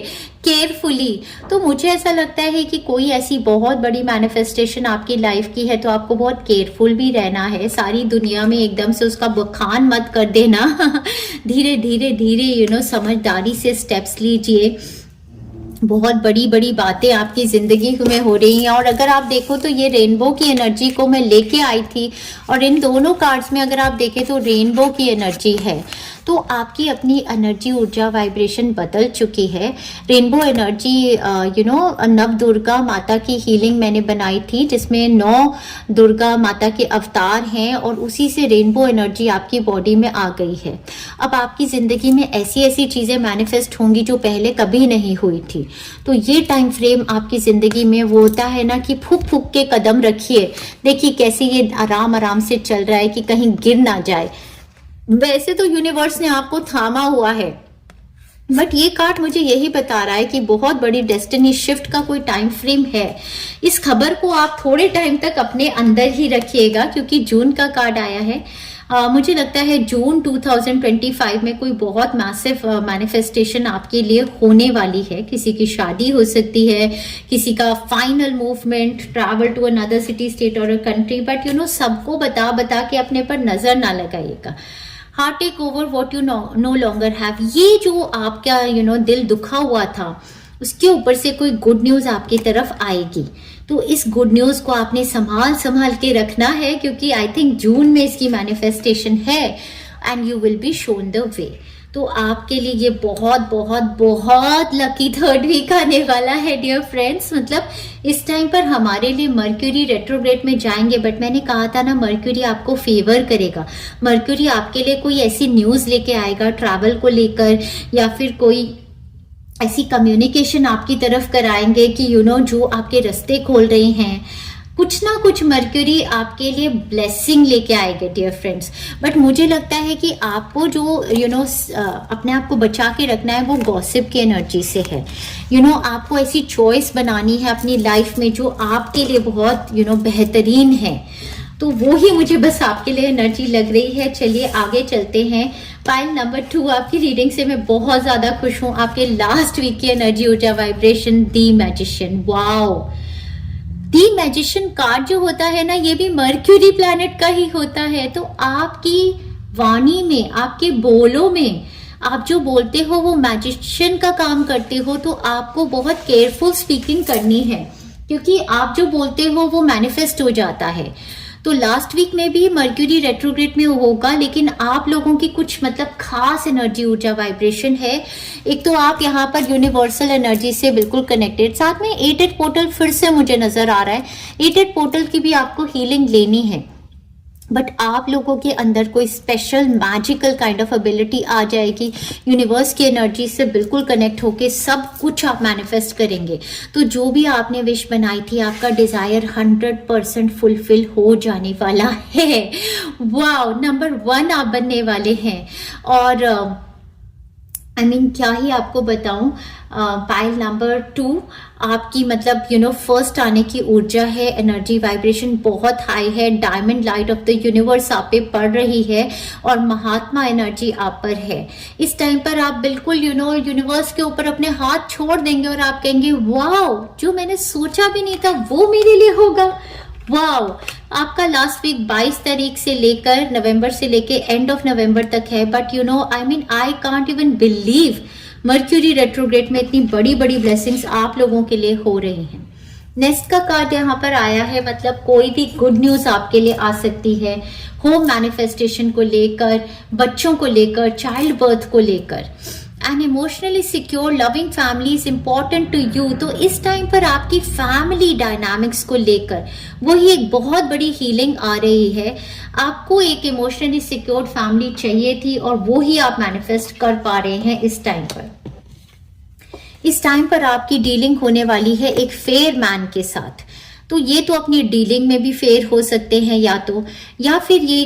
A: केयरफुली। तो मुझे ऐसा लगता है कि कोई ऐसी बहुत बड़ी मैनिफेस्टेशन आपकी लाइफ की है तो आपको बहुत केयरफुल भी रहना है। सारी दुनिया में एकदम से उसका बखान मत कर देना धीरे धीरे धीरे समझदारी से स्टेप्स लीजिए। बहुत बड़ी बड़ी बातें आपकी जिंदगी में हो रही हैं। और अगर आप देखो तो ये रेनबो की एनर्जी को मैं लेके आई थी और इन दोनों कार्ड्स में अगर आप देखें तो रेनबो की एनर्जी है। तो आपकी अपनी एनर्जी, ऊर्जा, वाइब्रेशन बदल चुकी है। रेनबो एनर्जी नव दुर्गा माता की हीलिंग मैंने बनाई थी, जिसमें 9 दुर्गा माता के अवतार हैं और उसी से रेनबो एनर्जी आपकी बॉडी में आ गई है। अब आपकी ज़िंदगी में ऐसी ऐसी चीज़ें मैनिफेस्ट होंगी जो पहले कभी नहीं हुई थी। तो ये टाइम फ्रेम आपकी ज़िंदगी में वो होता है ना कि फूक फूक के कदम रखिए, देखिए कैसे ये आराम आराम से चल रहा है कि कहीं गिर ना जाए। वैसे तो यूनिवर्स ने आपको थामा हुआ है, बट ये कार्ड मुझे यही बता रहा है कि बहुत बड़ी डेस्टिनी शिफ्ट का कोई टाइम फ्रेम है। इस खबर को आप थोड़े टाइम तक अपने अंदर ही रखिएगा, क्योंकि जून का कार्ड आया है। मुझे लगता है जून 2025 में कोई बहुत मैसिव मैनिफेस्टेशन आपके लिए होने वाली है। किसी की शादी हो सकती है, किसी का final movement, travel to another city, state और कंट्री। बट सबको बता बता के अपने पर नजर ना लगाइएगा। Heart take over what you no longer have. ये जो आपका दिल दुखा हुआ था, उसके ऊपर से कोई गुड न्यूज आपकी तरफ आएगी। तो इस गुड न्यूज को आपने संभाल के रखना है, क्योंकि आई थिंक जून में इसकी मैनिफेस्टेशन है and you will be shown the way. तो आपके लिए ये बहुत बहुत बहुत लकी थर्ड वीक आने वाला है डियर फ्रेंड्स। मतलब इस टाइम पर हमारे लिए मर्क्यूरी रेट्रोग्रेड में जाएंगे, बट मैंने कहा था ना मर्क्यूरी आपको फेवर करेगा। मर्क्यूरी आपके लिए कोई ऐसी न्यूज लेके आएगा ट्रैवल को लेकर, या फिर कोई ऐसी कम्युनिकेशन आपकी तरफ कराएंगे कि जो आपके रास्ते खोल रहे हैं। कुछ ना कुछ मर्क्यूरी आपके लिए ब्लेसिंग लेके आएंगे डियर फ्रेंड्स। बट मुझे लगता है कि आपको जो अपने आप को बचा के रखना है वो गॉसिप की एनर्जी से है। आपको ऐसी चॉइस बनानी है अपनी लाइफ में जो आपके लिए बहुत बेहतरीन है। तो वो ही मुझे बस आपके लिए एनर्जी लग रही है। चलिए आगे चलते हैं। पाइल नंबर 2 आपकी रीडिंग से मैं बहुत ज्यादा खुश हूँ। आपके लास्ट वीक की एनर्जी, ऊर्जा, वाइब्रेशन, दी मैजिशियन। वाओ, दी मैजिशियन कार्ड जो होता है ना, ये भी मर्क्यूरी प्लैनेट का ही होता है। तो आपकी वाणी में, आपके बोलों में, आप जो बोलते हो वो मैजिशियन का काम करते हो। तो आपको बहुत केयरफुल स्पीकिंग करनी है, क्योंकि आप जो बोलते हो वो मैनिफेस्ट हो जाता है। तो लास्ट वीक में भी मर्क्यूरी रेट्रोग्रेड में होगा, लेकिन आप लोगों की कुछ खास एनर्जी, ऊर्जा, वाइब्रेशन है। एक तो आप यहाँ पर यूनिवर्सल एनर्जी से बिल्कुल कनेक्टेड, साथ में 8 पोर्टल फिर से मुझे नजर आ रहा है। 8 पोर्टल की भी आपको हीलिंग लेनी है, बट आप लोगों के अंदर कोई special magical kind of ability आ जाएगी। यूनिवर्स की एनर्जी से बिल्कुल कनेक्ट होके सब कुछ आप मैनिफेस्ट करेंगे। तो जो भी आपने विश बनाई थी, आपका डिजायर 100% फुलफिल हो जाने वाला है। वाओ, नंबर 1 आप बनने वाले हैं। और क्या ही आपको बताऊं। पाइल नंबर 2 आपकी फर्स्ट आने की ऊर्जा है, एनर्जी, वाइब्रेशन बहुत हाई है। Diamond light of the universe आप पे पड़ रही है और महात्मा एनर्जी आप पर है। इस टाइम पर आप बिल्कुल यूनिवर्स के ऊपर अपने हाथ छोड़ देंगे और आप कहेंगे वाओ, जो मैंने सोचा भी नहीं था वो मेरे लिए होगा। वाओ, आपका लास्ट वीक 22 तारीख से लेकर नवंबर से लेकर एंड ऑफ नवंबर तक है। But I can't even believe mercury retrograde में इतनी बड़ी बड़ी ब्लेसिंग्स आप लोगों के लिए हो रही हैं। नेक्स्ट का कार्ड यहाँ पर आया है, कोई भी गुड न्यूज आपके लिए आ सकती है। होम मैनिफेस्टेशन को लेकर, बच्चों को लेकर, चाइल्ड बर्थ को लेकर। And emotionally secure loving family is important to you. तो इस टाइम पर आपकी फैमिली डायनामिक्स को लेकर वही एक बहुत बड़ी हीलिंग आ रही है। आपको एक इमोशनली सिक्योर फैमिली चाहिए थी और वो ही आप मैनिफेस्ट कर पा रहे हैं इस टाइम पर। इस टाइम पर आपकी डीलिंग होने वाली है एक फेयर मैन के साथ। तो ये तो अपनी डीलिंग में भी फेयर हो सकते हैं, या फिर ये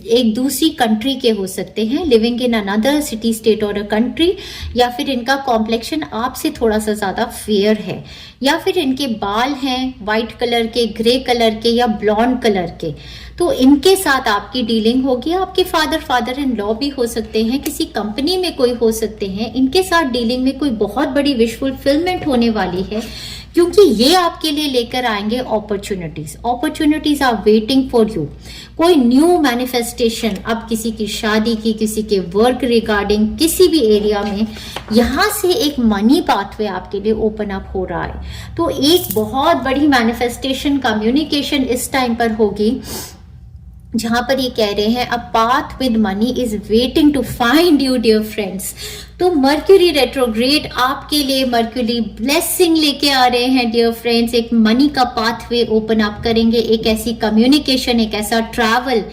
A: एक दूसरी कंट्री के हो सकते हैं, living in another city, state और अ कंट्री। या फिर इनका कॉम्प्लेक्शन आपसे थोड़ा सा ज्यादा फेयर है, या फिर इनके बाल हैं वाइट कलर के, ग्रे कलर के या ब्लॉन्ड कलर के। तो इनके साथ आपकी डीलिंग होगी। आपके फादर इन लॉ भी हो सकते हैं, किसी कंपनी में कोई हो सकते हैं। इनके साथ डीलिंग में कोई बहुत बड़ी विश फुलफिलमेंट होने वाली है, क्योंकि ये आपके लिए लेकर आएंगे opportunities are waiting for you. कोई न्यू मैनिफेस्टेशन, अब किसी की शादी की, किसी के वर्क रिगार्डिंग, किसी भी एरिया में यहाँ से एक मनी पाथवे आपके लिए ओपन अप हो रहा है। तो एक बहुत बड़ी मैनिफेस्टेशन, कम्युनिकेशन इस टाइम पर होगी। जहां पर ये कह रहे हैं a path with money is waiting to find you dear friends. तो मर्क्यूरी रेट्रोग्रेड आपके लिए मर्क्यूरी ब्लेसिंग लेके आ रहे हैं डियर फ्रेंड्स। एक मनी का पाथवे ओपन अप करेंगे, एक ऐसी कम्युनिकेशन, एक ऐसा ट्रैवल,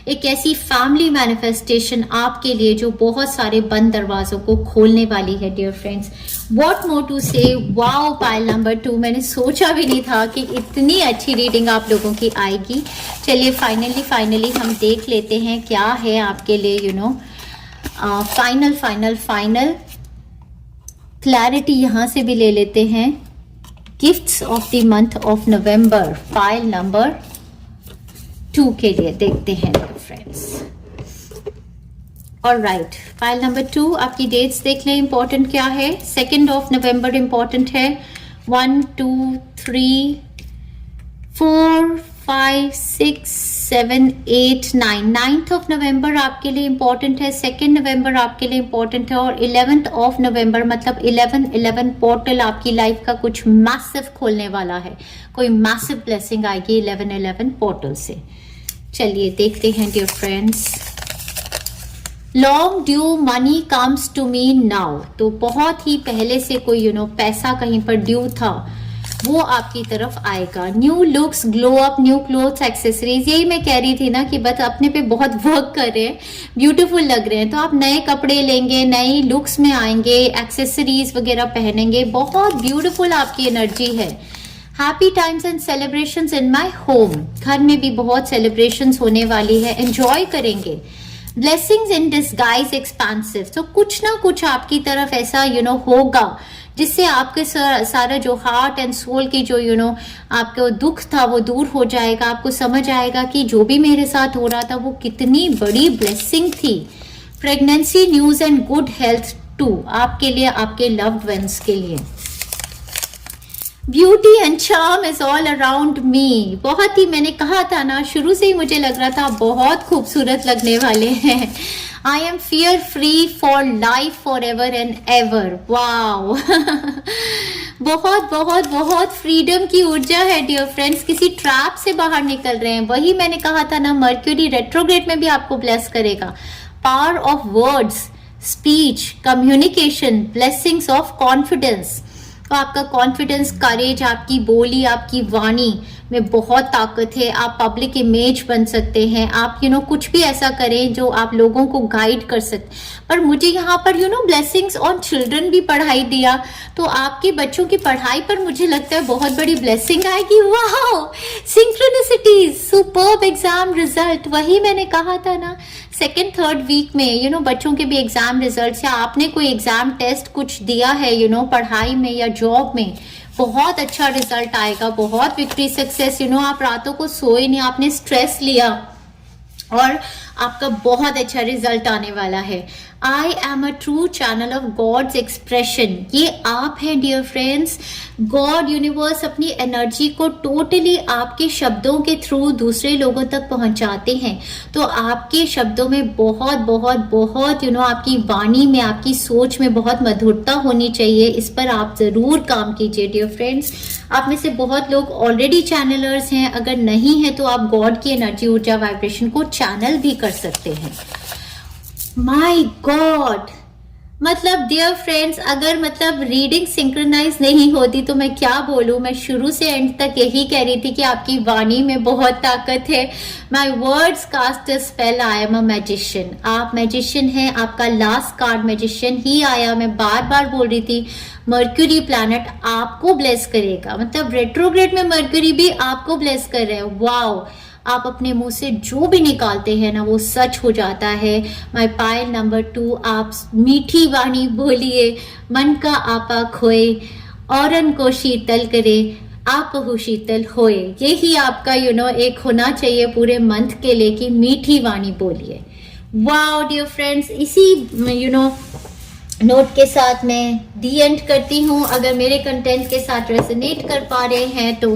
A: एक ऐसी फैमिली मैनिफेस्टेशन आपके लिए जो बहुत सारे बंद दरवाजों को खोलने वाली है dear friends. What more to say. Wow pile number 2, मैंने सोचा भी नहीं था कि इतनी अच्छी रीडिंग आप लोगों की आएगी। चलिए फाइनली हम देख लेते हैं क्या है आपके लिए फाइनल क्लैरिटी यहां से भी ले लेते हैं। Gifts of the month of November file number 2 के लिए देखते हैं फ्रेंड्स। ऑलराइट, फाइल नंबर 2 आपकी डेट्स देख लें, इंपॉर्टेंट क्या है। 2 नवंबर इंपॉर्टेंट है। 1 2 3 4 5 6 7 8 9 9 नवंबर आपके लिए इंपॉर्टेंट है। 2 नवंबर आपके लिए इंपॉर्टेंट है। और 11 नवंबर मतलब 11 पोर्टल आपकी लाइफ का कुछ मैसिव खोलने वाला है। कोई मैसिव ब्लेसिंग आएगी 11 पोर्टल से। चलिए देखते हैं dear friends. Long due money comes to me now. तो बहुत ही पहले से कोई पैसा कहीं पर ड्यू था, वो आपकी तरफ आएगा। New looks, glow up, new clothes, accessories, यही मैं कह रही थी ना कि बस अपने पे बहुत वर्क कर रहे हैं, ब्यूटीफुल लग रहे हैं, तो आप नए कपड़े लेंगे, नई लुक्स में आएंगे, एक्सेसरीज वगैरह पहनेंगे, बहुत ब्यूटीफुल आपकी एनर्जी है। Happy times and celebrations in my home, घर में भी बहुत सेलिब्रेशंस होने वाली है, एंजॉय करेंगे। ब्लेसिंग्स इन डिस्गाइज एक्सपेंसिव, तो कुछ ना कुछ आपकी तरफ ऐसा होगा जिससे आपके सारा जो हार्ट एंड सोल की जो आपको दुख था वो दूर हो जाएगा। आपको समझ आएगा कि जो भी मेरे साथ हो रहा था वो कितनी बड़ी ब्लेसिंग थी। Pregnancy news and good health too, आपके लिए, आपके लव्ड वंस के लिए। Beauty and charm is all around me, बहुत ही, मैंने कहा था ना, शुरू से ही मुझे लग रहा था बहुत खूबसूरत लगने वाले हैं। I am fear free for life for ever and ever. Wow बहुत बहुत बहुत फ्रीडम की ऊर्जा है डियर फ्रेंड्स। किसी ट्रैप से बाहर निकल रहे हैं, वही मैंने कहा था ना, मर्क्यूरी रेट्रोग्रेड में भी आपको ब्लेस करेगा। Power of words, speech, communication, blessings of confidence. तो आपका कॉन्फिडेंस, करेज, आपकी बोली, आपकी वाणी में बहुत ताकत है। आप पब्लिक इमेज बन सकते हैं। आप कुछ भी ऐसा करें जो आप लोगों को गाइड कर सकते। पर मुझे यहाँ पर ब्लेसिंग्स ऑन चिल्ड्रन भी पढ़ाई दिया, तो आपके बच्चों की पढ़ाई पर मुझे लगता है बहुत बड़ी ब्लेसिंग आएगी। वाह, सिंक्रोनिसिटीज, सुपर्ब एग्जाम रिजल्ट, वही मैंने कहा था ना, 2-3 वीक में बच्चों के भी एग्जाम रिजल्ट, या आपने कोई एग्जाम टेस्ट कुछ दिया है पढ़ाई में या जॉब में, बहुत अच्छा रिजल्ट आएगा, बहुत विक्ट्री, सक्सेस। आप रातों को सोए नहीं, आपने स्ट्रेस लिया और आपका बहुत अच्छा रिजल्ट आने वाला है। I am a true channel of God's expression, ये आप हैं डियर फ्रेंड्स। गॉड यूनिवर्स अपनी एनर्जी को टोटली आपके शब्दों के थ्रू दूसरे लोगों तक पहुंचाते हैं। तो आपके शब्दों में बहुत बहुत बहुत आपकी वाणी में, आपकी सोच में बहुत मधुरता होनी चाहिए। इस पर आप जरूर काम कीजिए डियर फ्रेंड्स। आप में से बहुत लोग ऑलरेडी चैनलर्स हैं, अगर नहीं है तो आप गॉड की एनर्जी, ऊर्जा, वाइब्रेशन को चैनल भी कर सकते हैं। माय गॉड, मतलब डियर फ्रेंड्स, अगर रीडिंग सिंक्रोनाइज नहीं होती तो मैं क्या बोलूं। मैं शुरू से एंड तक यही कह रही थी कि आपकी वाणी में बहुत ताकत है। My words cast a spell, I am a magician. आप मैजिशियन हैं, आपका लास्ट कार्ड मैजिशियन ही आया। मैं बार बार बोल रही थी मर्क्यूरी प्लैनेट आपको ब्लेस करेगा, मतलब रेट्रोग्रेड में मर्क्यूरी भी आपको ब्लेस कर रहे हैं। वाओ, आप अपने मुंह से जो भी निकालते हैं ना वो सच हो जाता है। माय पाइल नंबर 2, आप मीठी वाणी बोलिए, मन का आपा खोए, औरन को शीतल करे, आप हो शीतल होए। यही आपका एक होना चाहिए पूरे मंथ के लिए कि मीठी वाणी बोलिए। वाओ डियर फ्रेंड्स, इसी नोट के साथ मैं दी एंड करती हूँ। अगर मेरे कंटेंट के साथ रेजोनेट कर पा रहे हैं तो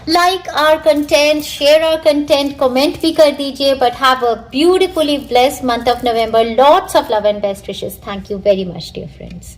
A: like our content, share our content, comment भी कर दीजिए। But have a beautifully blessed month of November. Lots of love and best wishes. Thank you very much dear friends.